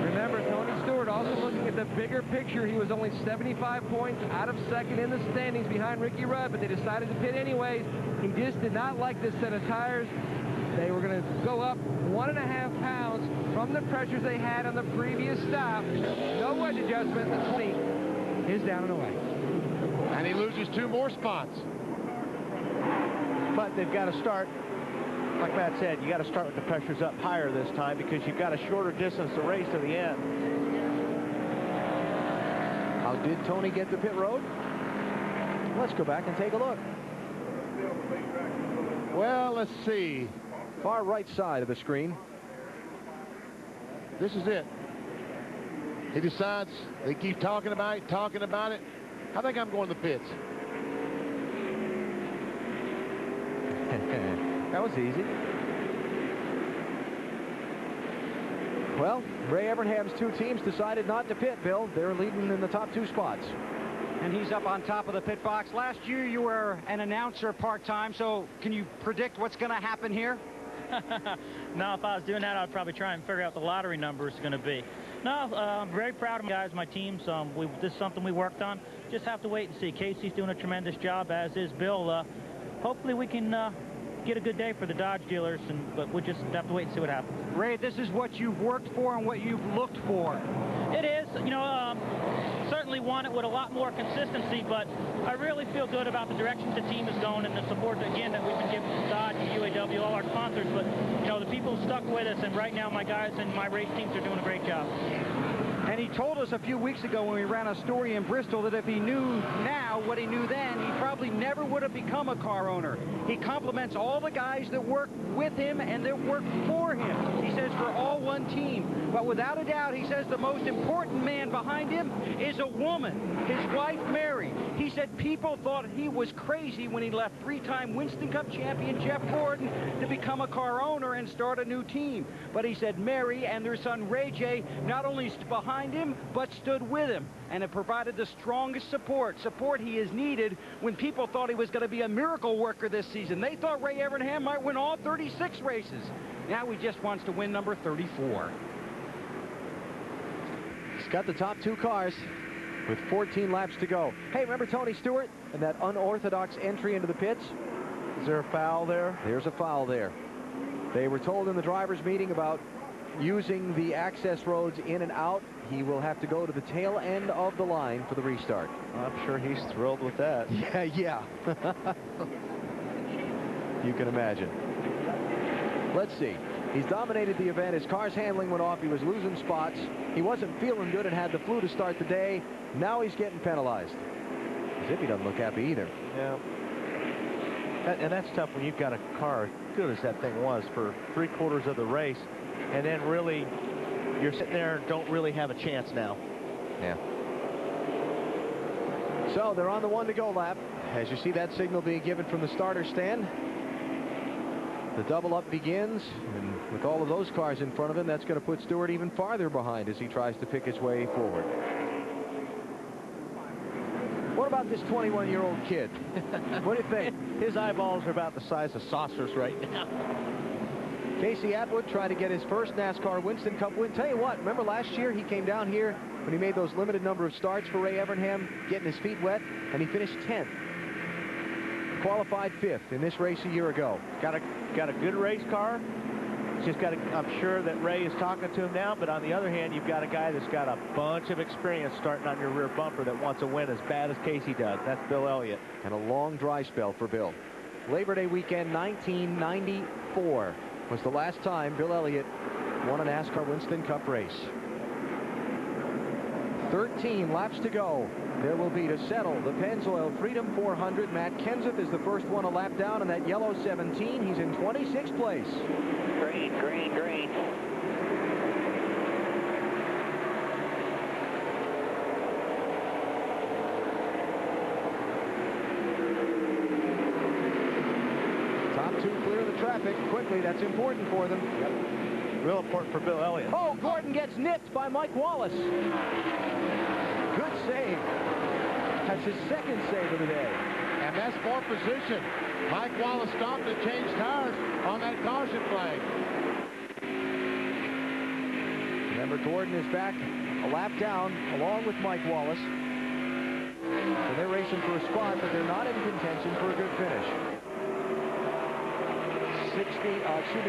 Remember, Tony Stewart also looking at the bigger picture. He was only 75 points out of second in the standings behind Ricky Rudd, but they decided to pit anyways. He just did not like this set of tires. They were going to go up 1.5 pounds from the pressures they had on the previous stop. No wedge adjustment. The seat is down and away. And he loses 2 more spots. But they've got to start, like Matt said, you got to start with the pressures up higher this time because you've got a shorter distance to race to the end. How did Tony get to pit road? Let's go back and take a look. Well, let's see. Far right side of the screen. This is it. He decides, they keep talking about it, I think I'm going to the pits. That was easy. Well, Ray Evernham's 2 teams decided not to pit, Bill. They're leading in the top 2 spots. And he's up on top of the pit box. Last year you were an announcer part-time, so can you predict what's going to happen here? No, if I was doing that, I'd probably try and figure out the lottery numbers going to be. No, I'm very proud of my guys, my teams. This is something we worked on. Just have to wait and see. Casey's doing a tremendous job, as is Bill. Hopefully we can get a good day for the Dodge dealers, but we'll just have to wait and see what happens. Ray, this is what you've worked for and what you've looked for. It is. You know, certainly want it with a lot more consistency, but I really feel good about the direction the team is going and the support, again, that we've been giving to Dodge and UAW, all our sponsors. But, you know, the people stuck with us, and right now my guys and my race teams are doing a great job. And he told us a few weeks ago when we ran a story in Bristol that if he knew now what he knew then, he probably never would have become a car owner. He compliments all the guys that work with him and that work for him. He says for all one team. But without a doubt, he says the most important man behind him is a woman, his wife, Mary. He said people thought he was crazy when he left three-time Winston Cup champion Jeff Gordon to become a car owner and start a new team. But he said Mary and their son Ray J not only stood behind him, but stood with him and have provided the strongest support he has needed when people thought he was going to be a miracle worker this season. They thought Ray Evernham might win all 36 races. Now he just wants to win number 34. He's got the top two cars with 14 laps to go. Hey, remember Tony Stewart and that unorthodox entry into the pits? Is there a foul there? There's a foul there. They were told in the drivers' meeting about using the access roads in and out. He will have to go to the tail end of the line for the restart. I'm sure he's thrilled with that. Yeah. You can imagine. Let's see. He's dominated the event. His car's handling went off. He was losing spots. He wasn't feeling good and had the flu to start the day. Now he's getting penalized. Zippy doesn't look happy either. Yeah. And that's tough when you've got a car as good as that thing was for 3/4 of the race. And then really, you're sitting there and don't really have a chance now. Yeah. So they're on the 1 to go lap. As you see that signal being given from the starter stand. The double up begins, and with all of those cars in front of him, that's going to put Stewart even farther behind as he tries to pick his way forward. What about this 21-year-old kid? What do you think? His eyeballs are about the size of saucers right now. Casey Atwood trying to get his first NASCAR Winston Cup win. Tell you what, remember last year he came down here when he made those limited number of starts for Ray Evernham, getting his feet wet, and he finished 10th. Qualified 5th in this race a year ago. Got a good race car. Just got. I'm sure that Ray is talking to him now, but on the other hand, you've got a guy that's got a bunch of experience starting on your rear bumper that wants to win as bad as Casey does. That's Bill Elliott. And a long dry spell for Bill. Labor Day weekend 1994 was the last time Bill Elliott won a NASCAR Winston Cup race. 13 laps to go. There will be to settle the Pennzoil Freedom 400. Matt Kenseth is the first one a lap down in that yellow 17. He's in 26th place. Green, green, green. Top two clear the traffic quickly. That's important for them. Yep. Real important for Bill Elliott. Oh, Gordon gets nipped by Mike Wallace. Good save. That's his second save of the day. And that's for position. Mike Wallace stopped and changed tires on that caution flag. Remember, Gordon is back a lap down along with Mike Wallace. So they're racing for a spot, but they're not in contention for a good finish.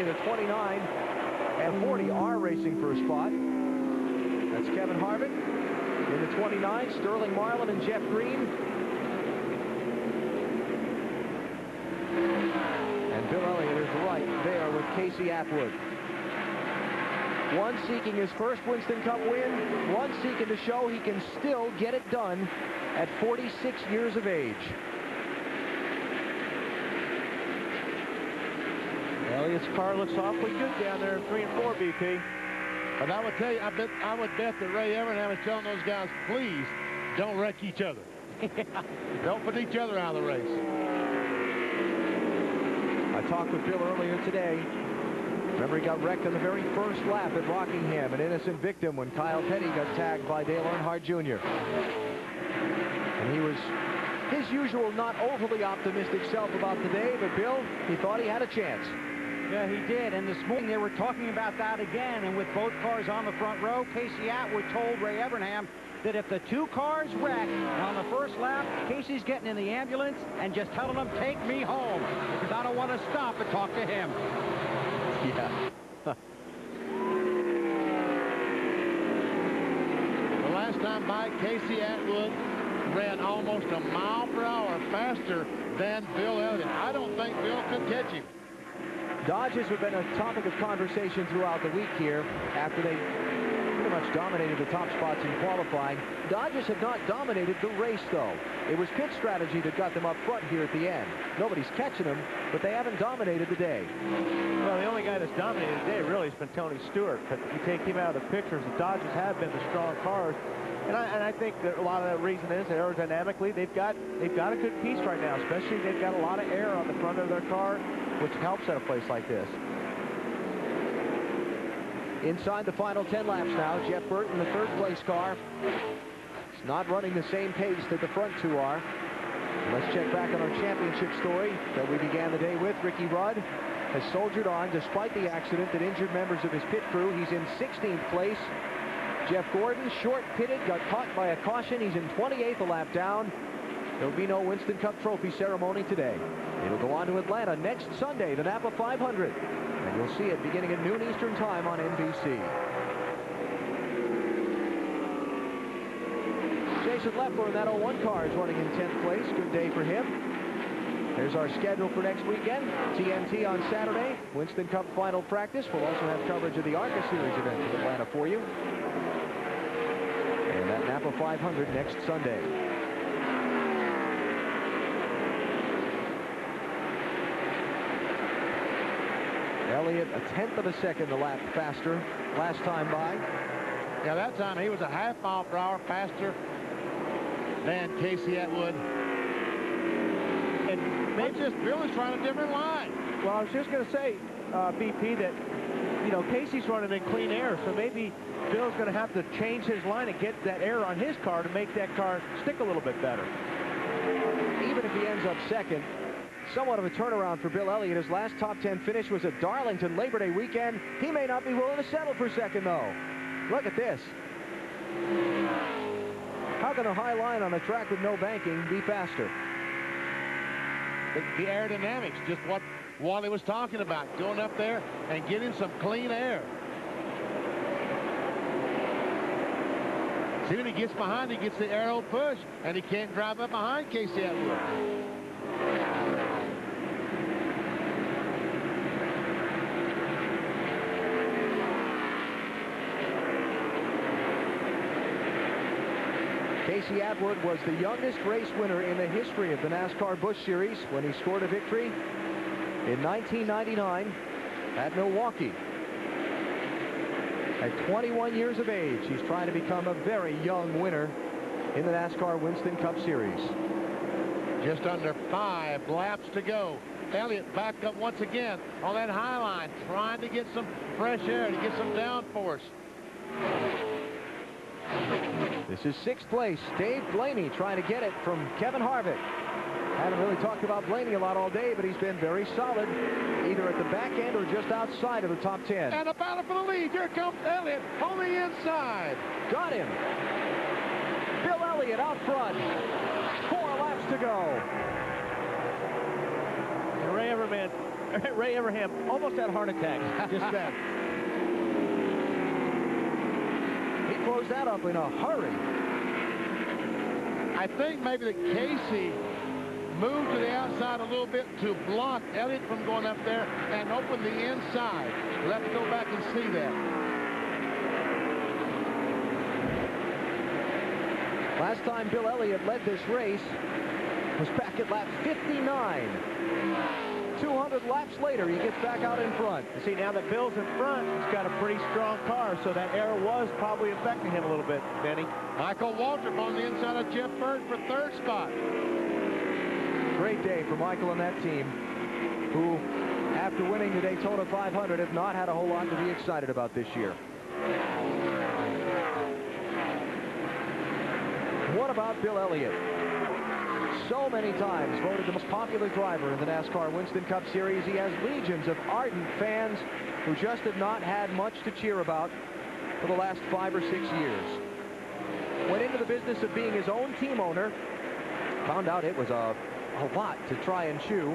The 29 and 40 are racing for a spot. That's Kevin Harvick. In the 29, Sterling Marlin and Jeff Green. And Bill Elliott is right there with Casey Atwood. One seeking his first Winston Cup win, one seeking to show he can still get it done at 46 years of age. Elliott's car looks awfully good down there in 3 and 4, BP. And I would tell you, I would bet that Ray Evernham is telling those guys, please don't wreck each other. Don't put each other out of the race. I talked with Bill earlier today. Remember, he got wrecked on the very first lap at Rockingham, an innocent victim when Kyle Petty got tagged by Dale Earnhardt Jr. And he was his usual not overly optimistic self about the day, but Bill, he thought he had a chance. Yeah, he did. And this morning they were talking about that again. And with both cars on the front row, Casey Atwood told Ray Evernham that if the two cars wreck on the first lap, Casey's getting in the ambulance and just telling them, take me home, because I don't want to stop and talk to him. Yeah. The last time by, Casey Atwood ran almost a mile per hour faster than Bill Elliott. I don't think Bill could catch him. Dodges have been a topic of conversation throughout the week here after they much dominated the top spots in qualifying. Dodgers have not dominated the race, though. It was pit strategy that got them up front here at the end. Nobody's catching them, but they haven't dominated the day. Well, the only guy that's dominated the day really has been Tony Stewart. But if you take him out of the pictures, the Dodgers have been the strong cars. And I think that a lot of that reason is that aerodynamically they've got a good piece right now. Especially they've got a lot of air on the front of their car, which helps at a place like this. Inside the final 10 laps now, Jeff Burton, the third-place car. It's not running the same pace that the front two are. Let's check back on our championship story that we began the day with. Ricky Rudd has soldiered on despite the accident that injured members of his pit crew. He's in 16th place. Jeff Gordon, short pitted, got caught by a caution. He's in 28th, a lap down. There'll be no Winston Cup Trophy ceremony today. It'll go on to Atlanta next Sunday, the Napa 500. And you'll see it beginning at noon Eastern time on NBC. Jason Leffler in that 01 car is running in 10th place. Good day for him. There's our schedule for next weekend. TNT on Saturday. Winston Cup final practice. We'll also have coverage of the ARCA Series event in Atlanta for you. And that Napa 500 next Sunday. Elliott a 1/10 of a second a lap faster last time by. Yeah, that time he was a half mile per hour faster than Casey Atwood. And maybe just Billy's trying a different line. Well, I was just going to say, BP, that, you know, Casey's running in clean air, so maybe Bill's going to have to change his line and get that air on his car to make that car stick a little bit better. Even if he ends up second, somewhat of a turnaround for Bill Elliott. His last top 10 finish was at Darlington Labor Day weekend. He may not be willing to settle for second, though. Look at this. How can a high line on a track with no banking be faster? The aerodynamics, just what Wally was talking about, going up there and getting some clean air. See, when he gets behind, he gets the aero push, and he can't drive up behind Casey Atwood. Casey Atwood was the youngest race winner in the history of the NASCAR Busch Series when he scored a victory in 1999 at Milwaukee. At 21 years of age, he's trying to become a very young winner in the NASCAR Winston Cup Series. Just under 5 laps to go. Elliott back up once again on that high line, trying to get some fresh air, to get some downforce. This is 6th place. Dave Blaney trying to get it from Kevin Harvick. Haven't really talked about Blaney a lot all day, but he's been very solid, either at the back end or just outside of the top 10. And a battle for the lead. Here comes Elliott on the inside. Got him. Bill Elliott out front. 4 laps to go. And Ray Everham almost had a heart attack just then. He closed that up in a hurry. I think maybe that Casey moved to the outside a little bit to block Elliott from going up there and open the inside. Let's go back and see that. Last time Bill Elliott led this race was back at lap 59. 200 laps later, he gets back out in front. You see, now that Bill's in front, he's got a pretty strong car, so that air was probably affecting him a little bit, Benny. Michael Waltrip on the inside of Jeff Burton for 3rd spot. Great day for Michael and that team, who, after winning the Daytona 500, have not had a whole lot to be excited about this year. What about Bill Elliott? So many times voted the most popular driver in the NASCAR Winston Cup Series. He has legions of ardent fans who just have not had much to cheer about for the last 5 or 6 years. Went into the business of being his own team owner. Found out it was a lot to try and chew.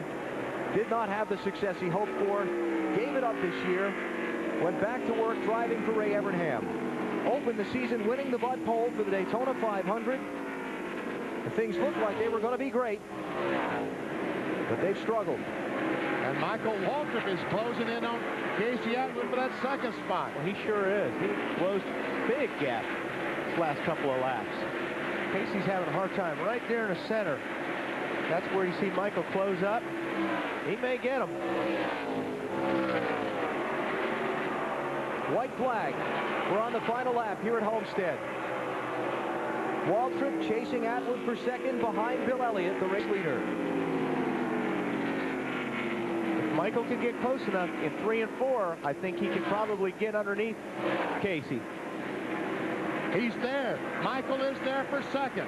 Did not have the success he hoped for. Gave it up this year. Went back to work driving for Ray Evernham. Opened the season winning the Bud Pole for the Daytona 500. And things looked like they were going to be great, but they've struggled. And Michael Waltrip is closing in on Casey Atwood for that second spot. Well, he sure is. He closed big gap this last couple of laps. Casey's having a hard time right there in the center. That's where you see Michael close up. He may get him. White flag. We're on the final lap here at Homestead. Waltrip chasing Atwood for second behind Bill Elliott, the race leader. If Michael can get close enough in 3 and 4, I think he can probably get underneath Casey. He's there. Michael is there for second.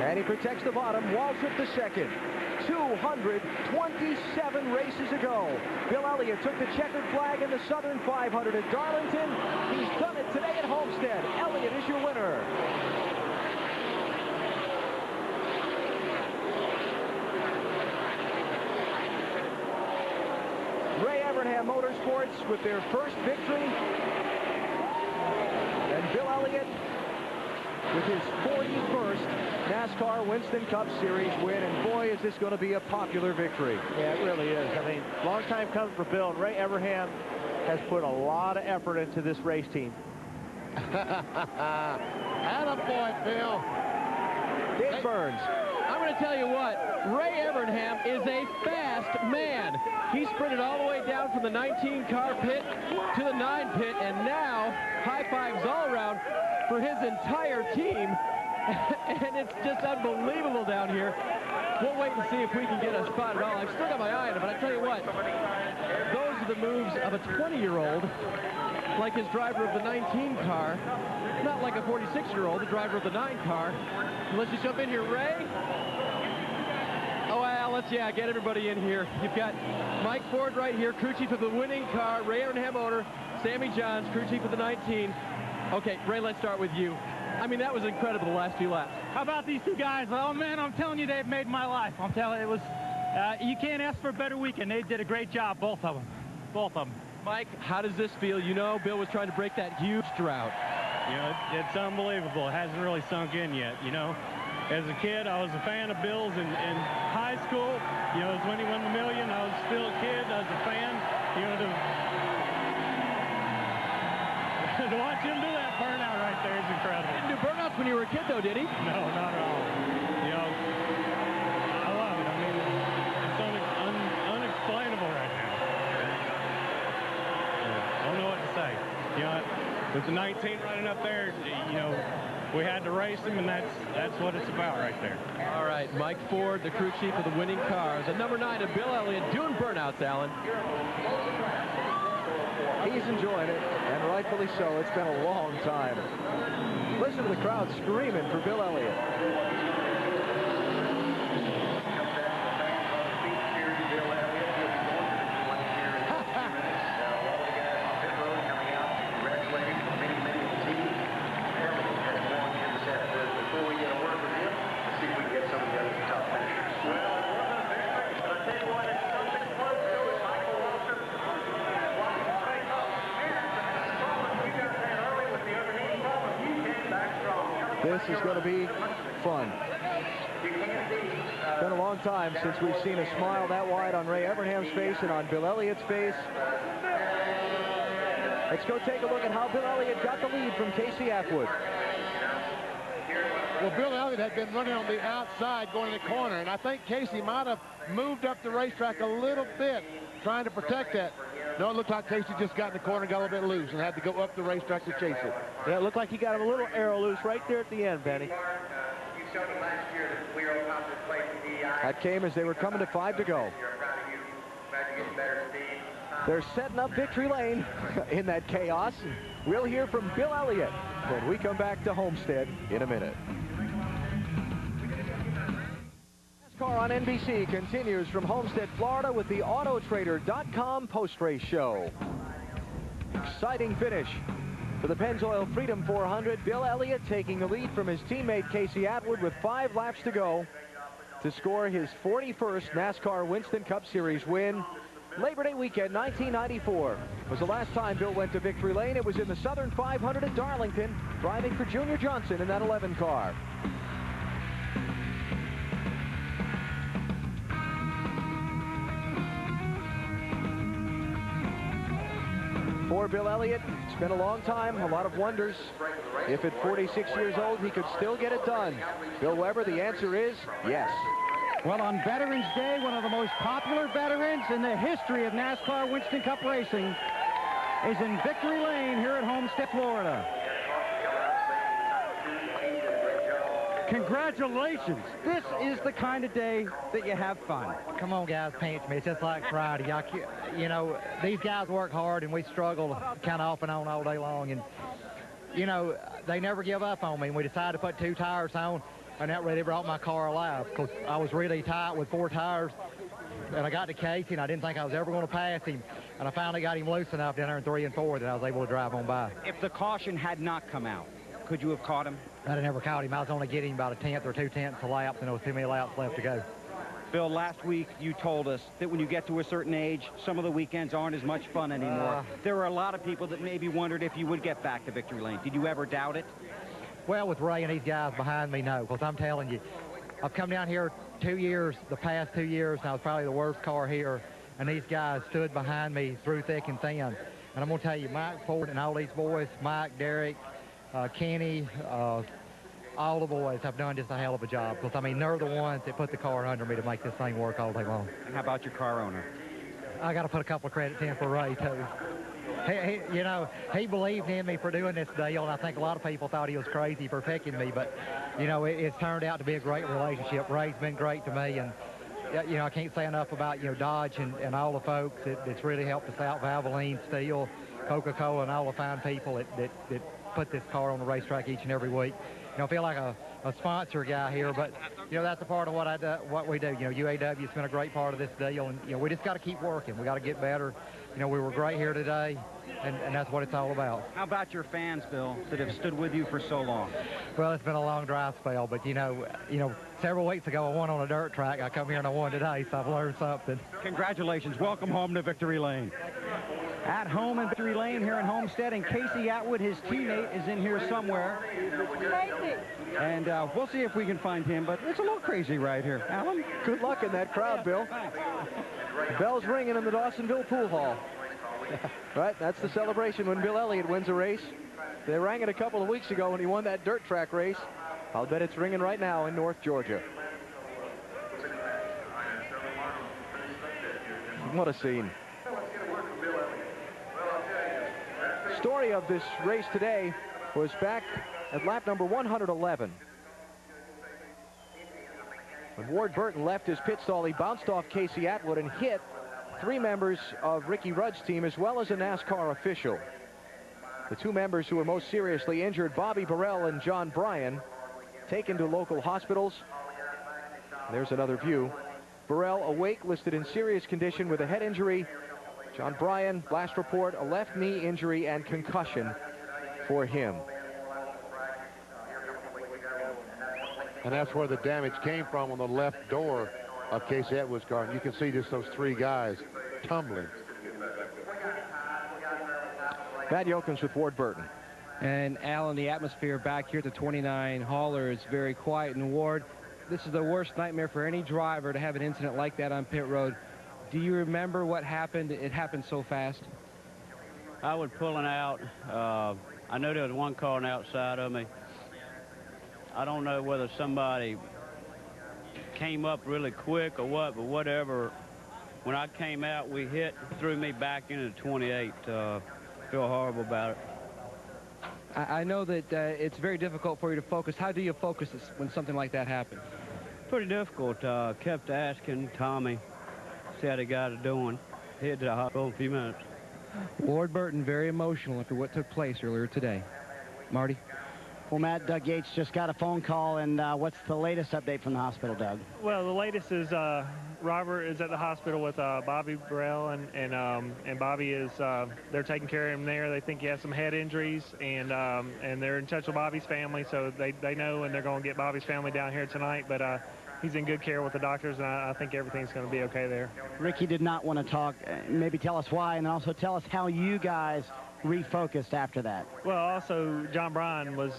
And he protects the bottom. Waltrip the second. 227 races ago. Bill Elliott took the checkered flag in the Southern 500 at Darlington. He's done it today at Homestead. Elliott is your winner. Ray Evernham Motorsports with their first victory. And Bill Elliott with his 41st NASCAR Winston Cup Series win, and boy, is this going to be a popular victory. Yeah, it really is. I mean, long time coming for Bill, and Ray Evernham has put a lot of effort into this race team. Attaboy, Bill. Dave Burns. I'm going to tell you what, Ray Evernham is a fast man. He sprinted all the way down from the 19-car pit to the 9 pit, and now high fives all around for his entire team. And it's just unbelievable down here. We'll wait and see if we can get a spot at all. I've still got my eye on it, but I tell you what, those are the moves of a 20-year-old, like his driver of the 19 car, not like a 46-year-old, the driver of the 9 car. Let's just jump in here, Ray. Oh, well, let's, get everybody in here. You've got Mike Ford right here, crew chief of the winning car, Ray Evernham owner, Sammy Johns, crew chief of the 19. Okay, Ray, let's start with you. I mean, that was incredible the last few laps. How about these two guys? Oh, man, I'm telling you, they've made my life. I'm telling you, it was, you can't ask for a better weekend. They did a great job, both of them. Both of them. Mike, how does this feel? You know, Bill was trying to break that huge drought. You know, it's unbelievable. It hasn't really sunk in yet, you know. As a kid, I was a fan of Bill's in high school. You know, it was when he won the million. I was still a kid. I was a fan. You know, to watch him do that burnout right there is incredible. He didn't do burnouts when you were a kid, though, did he? No, not at all. You know, I love it. I mean, it's unexplainable right now. I don't know what to say. You know, with the 19 running up there, you know, we had to race him, and that's what it's about right there. All right, Mike Ford, the crew chief of the winning cars, and number 9 of Bill Elliott doing burnouts, Alan. He's enjoying it, and rightfully so. It's been a long time. Listen to the crowd screaming for Bill Elliott. This is going to be fun. It's been a long time since we've seen a smile that wide on Ray Evernham's face and on Bill Elliott's face. Let's go take a look at how Bill Elliott got the lead from Casey Atwood. Well, Bill Elliott had been running on the outside going to the corner, and I think Casey might have moved up the racetrack a little bit trying to protect that. No, it looked like Casey just got in the corner, got a little bit loose, and had to go up the racetrack to chase it. Yeah, it looked like he got him a little arrow loose right there at the end, Benny. That came as they were coming to 5 to go. They're setting up victory lane in that chaos. We'll hear from Bill Elliott when we come back to Homestead in a minute. NASCAR on NBC continues from Homestead, Florida with the Autotrader.com post-race show. Exciting finish for the Pennzoil Freedom 400. Bill Elliott taking the lead from his teammate Casey Atwood with 5 laps to go to score his 41st NASCAR Winston Cup Series win. Labor Day weekend 1994 was the last time Bill went to victory lane. It was in the Southern 500 at Darlington, driving for Junior Johnson in that 11 car. for Bill Elliott. It's been a long time, a lot of wonders. If at 46 years old he could still get it done. Bill Weber, the answer is yes. Well, on Veterans Day, one of the most popular veterans in the history of NASCAR Winston Cup racing is in Victory Lane here at Homestead, Florida. Congratulations. This is the kind of day that you have fun. Come on, guys, pinch me. It's just like Friday. You know, these guys work hard, and we struggle kind of off and on all day long. And, you know, they never give up on me. And we decided to put 2 tires on, and that really brought my car alive because I was really tight with 4 tires. And I got to Casey, and I didn't think I was ever going to pass him. And I finally got him loose enough down there in 3 and 4 that I was able to drive on by. If the caution had not come out, could you have caught him? I'd have never caught him. I was only getting about 1/10 or 2/10 a lap, and there was too many laps left to go. Bill, last week you told us that when you get to a certain age, some of the weekends aren't as much fun anymore. There were a lot of people that maybe wondered if you would get back to Victory Lane. Did you ever doubt it? Well, with Ray and these guys behind me, no, because I'm telling you, I've come down here 2 years, the past 2 years, and I was probably the worst car here, and these guys stood behind me through thick and thin. And I'm going to tell you, Mike Ford and all these boys, Mike, Derek, Kenny, all the boys have done just a hell of a job. Because, I mean, they're the ones that put the car under me to make this thing work all day long. And how about your car owner? I got to put a couple of credits in for Ray, too. You know, he believed in me for doing this deal, and I think a lot of people thought he was crazy for picking me. But, you know, it's turned out to be a great relationship. Ray's been great to me, and, you know, I can't say enough about, you know, Dodge and all the folks that's really helped us out, Valvoline, Steel, Coca-Cola, and all the fine people that put this car on the racetrack each and every week. You know, I feel like a sponsor guy here, but, you know, that's a part of what we do. You know, UAW's been a great part of this deal, and, you know, we just got to keep working. We got to get better. You know, we were great here today, and that's what it's all about. How about your fans, Bill, that have stood with you for so long? Well, it's been a long dry spell, but, you know, several weeks ago I won on a dirt track. I come here and I won today, so I've learned something. Congratulations. Welcome home to Victory Lane. At home in Victory Lane here in Homestead, and Casey Atwood, his teammate, is in here somewhere. And we'll see if we can find him, but it's a little crazy right here. Alan? Good luck in that crowd, Bill. The bell's ringing in the Dawsonville Pool Hall. Right, that's the celebration when Bill Elliott wins a race. They rang it a couple of weeks ago when he won that dirt track race. I'll bet it's ringing right now in North Georgia. What a scene. Story of this race today was back at lap number 111. When Ward Burton left his pit stall, he bounced off Casey Atwood and hit 3 members of Ricky Rudd's team as well as a NASCAR official. The 2 members who were most seriously injured, Bobby Burrell and John Bryan, taken to local hospitals. There's another view. Burrell awake, listed in serious condition with a head injury. John Bryan, last report, a left knee injury and concussion for him. And that's where the damage came from on the left door of Casey Atwood's car. And you can see just those 3 guys tumbling. Matt Yocums with Ward Burton. And Alan, the atmosphere back here at the 29 hauler is very quiet. And Ward, this is the worst nightmare for any driver to have an incident like that on pit road. Do you remember what happened? It happened so fast. I was pulling out. I know there was one car on the outside of me. I don't know whether somebody came up really quick or what, but whatever. When I came out, we threw me back into the 28. Feel horrible about it. I know that it's very difficult for you to focus. How do you focus when something like that happens? Pretty difficult. Kept asking Tommy, see how the guys are doing. Head to the hospital in a few minutes. Ward Burton, very emotional after what took place earlier today. Marty? Well, Matt, Doug Yates just got a phone call, and what's the latest update from the hospital, Doug? Well, the latest is Robert is at the hospital with Bobby Burrell, and Bobby is, they're taking care of him there. They think he has some head injuries, and they're in touch with Bobby's family, so they know, and they're going to get Bobby's family down here tonight, but he's in good care with the doctors, and I think everything's going to be okay there. Ricky did not want to talk. Maybe tell us why, and also tell us how you guys refocused after that. Well, also, John Bryan was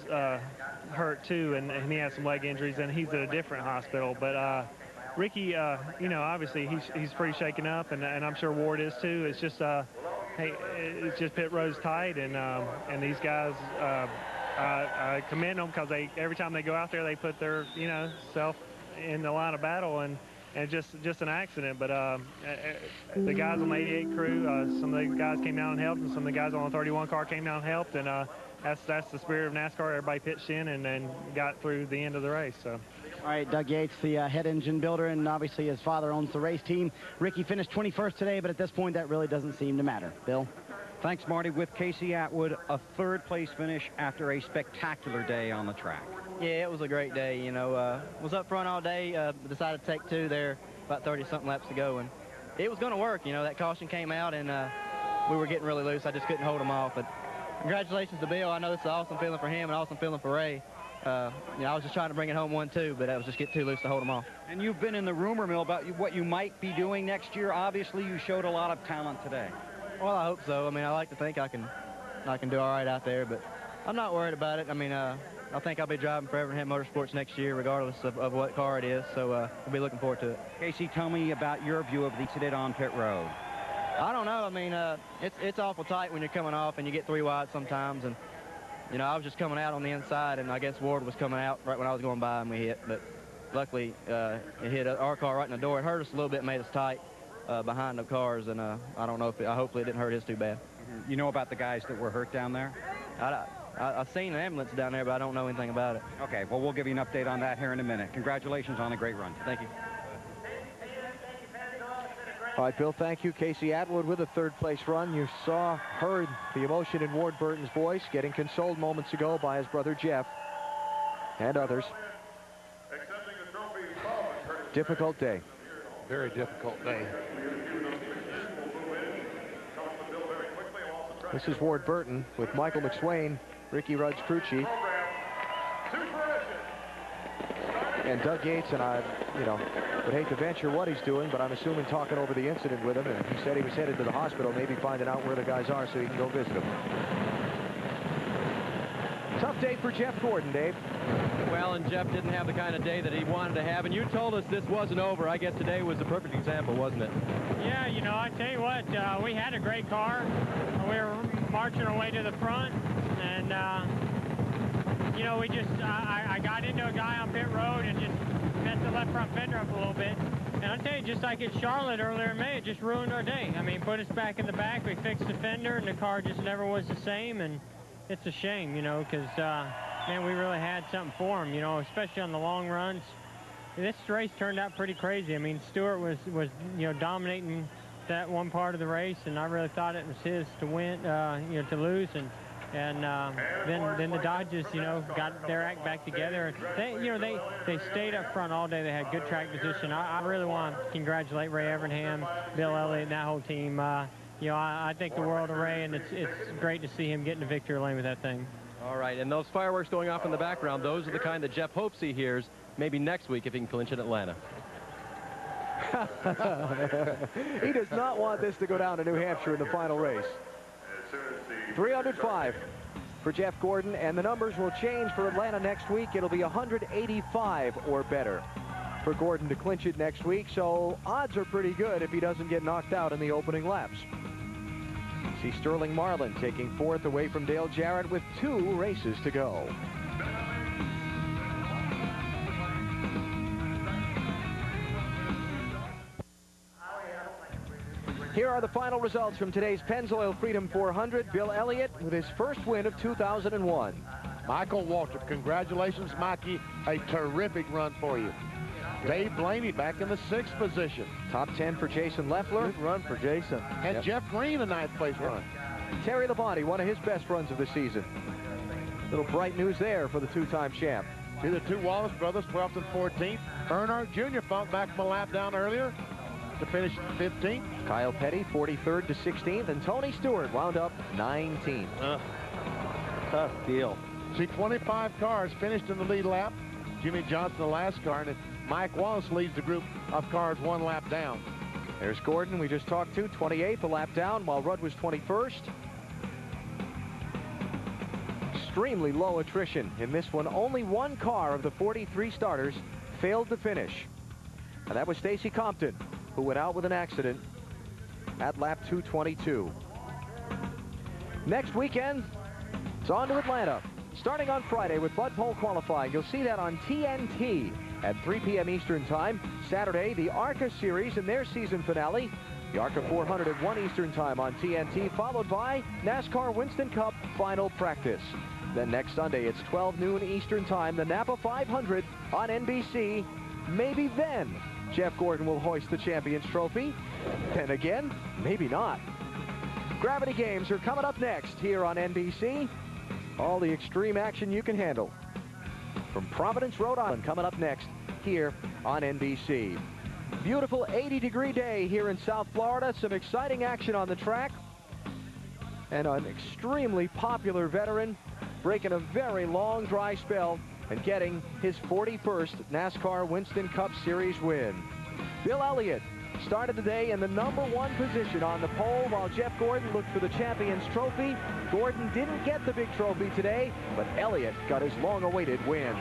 hurt, too, and he has some leg injuries, and he's at a different hospital. But Ricky, you know, obviously he's pretty shaken up, and I'm sure Ward is, too. It's just, hey, it's just pit road's tight, and these guys, I commend them because every time they go out there, they put their self in the line of battle, and just an accident. But the guys on the 88 crew, some of the guys came down and helped, and some of the guys on the 31 car came down and helped, and that's the spirit of NASCAR. Everybody pitched in and got through the end of the race. So. All right, Doug Yates, the head engine builder, and obviously his father owns the race team. Ricky finished 21st today, but at this point, that really doesn't seem to matter. Bill? Thanks, Marty. With Casey Atwood, a third-place finish after a spectacular day on the track. Yeah, it was a great day. Was up front all day. Decided to take 2 there, about 30-something laps to go, and it was going to work. That caution came out, and we were getting really loose. I just couldn't hold them off. But congratulations to Bill. I know this is an awesome feeling for him and awesome feeling for Ray. I was just trying to bring it home 1-2, but I was just getting too loose to hold them off. And you've been in the rumor mill about what you might be doing next year. Obviously, you showed a lot of talent today. Well, I hope so. I mean, I like to think I can do all right out there, but I'm not worried about it. I mean, I think I'll be driving for Evernham Motorsports next year, regardless of what car it is, so we'll be looking forward to it. Casey, tell me about your view of the incident on pit road. I don't know. I mean, it's awful tight when you're coming off and you get 3 wide sometimes, and I was just coming out on the inside, and I guess Ward was coming out right when I was going by, and we hit. But luckily, it hit our car right in the door. It hurt us a little bit, made us tight behind the cars, and I don't know if hopefully it didn't hurt his too bad. You know about the guys that were hurt down there? I've seen an ambulance down there, but I don't know anything about it. Okay, well, we'll give you an update on that here in a minute. Congratulations on a great run. Thank you. All right, Bill, thank you. Casey Atwood with a third-place run. You heard the emotion in Ward Burton's voice, getting consoled moments ago by his brother Jeff and others. Difficult day. Very difficult day. This is Ward Burton with Michael McSwain, Ricky Rudd's crew chief, and Doug Yates. And I, would hate to venture what he's doing, but I'm assuming talking over the incident with him. And he said he was headed to the hospital, maybe finding out where the guys are so he can go visit them. Tough day for Jeff Gordon, Dave. Well, and Jeff didn't have the kind of day that he wanted to have, and you told us this wasn't over. I guess today was the perfect example, wasn't it? Yeah, I tell you what, we had a great car. We were marching our way to the front, and, I got into a guy on pit road and just messed the left front fender up a little bit. And I'll tell you, just like at Charlotte earlier in May, it just ruined our day. I mean, put us back in the back, we fixed the fender, and the car just never was the same, and it's a shame, because, man, we really had something for him, especially on the long runs. This race turned out pretty crazy. I mean, Stewart was dominating that one part of the race, and I really thought it was his to win, to lose, and then the Dodgers, got their act back together. They stayed up front all day. They had good track position. I really want to congratulate Ray Evernham, Bill Elliott, and that whole team. I think the world of Ray, and it's great to see him get into victory lane with that thing. All right, and those fireworks going off in the background, those are the kind that Jeff hopes he hears maybe next week if he can clinch in Atlanta. He does not want this to go down to New Hampshire in the final race. 305 for Jeff Gordon, and the numbers will change for Atlanta next week. It'll be 185 or better for Gordon to clinch it next week, so odds are pretty good if he doesn't get knocked out in the opening laps. See Sterling Marlin taking 4th away from Dale Jarrett with 2 races to go. Here are the final results from today's Pennzoil Freedom 400. Bill Elliott with his first win of 2001. Michael Waltrip, congratulations, Mikey. A terrific run for you. Dave Blaney back in the 6th position. Top 10 for Jason Leffler. Good run for Jason. And Jeff Green, a 9th place run. Terry Labonte, one of his best runs of the season. Little bright news there for the 2-time champ. See the 2 Wallace brothers, 12th and 14th. Earnhardt Jr. fought back from a lap down earlier to finish 15th. Kyle Petty, 43rd to 16th, and Tony Stewart wound up 19th. Tough deal. See, 25 cars finished in the lead lap. Jimmy Johnson, the last car, and Mike Wallace leads the group of cars 1 lap down. There's Gordon, we just talked to, 28th, a lap down, while Rudd was 21st. Extremely low attrition in this one. Only 1 car of the 43 starters failed to finish. And that was Stacy Compton, who went out with an accident at lap 222. Next weekend, it's on to Atlanta. Starting on Friday with Bud Pole qualifying. You'll see that on TNT at 3 p.m. Eastern Time. Saturday, the ARCA Series and their season finale. The ARCA 400 at 1 Eastern Time on TNT, followed by NASCAR Winston Cup final practice. Then next Sunday, it's 12 noon Eastern Time, the Napa 500 on NBC. Maybe then Jeff Gordon will hoist the Champions Trophy. Then again, maybe not. Gravity Games are coming up next here on NBC. All the extreme action you can handle. From Providence, Rhode Island, coming up next here on NBC. Beautiful 80-degree day here in South Florida. Some exciting action on the track. And an extremely popular veteran breaking a very long dry spell and getting his 41st NASCAR Winston Cup Series win. Bill Elliott started the day in the #1 position on the pole while Jeff Gordon looked for the Champions Trophy. Gordon didn't get the big trophy today, but Elliott got his long-awaited win.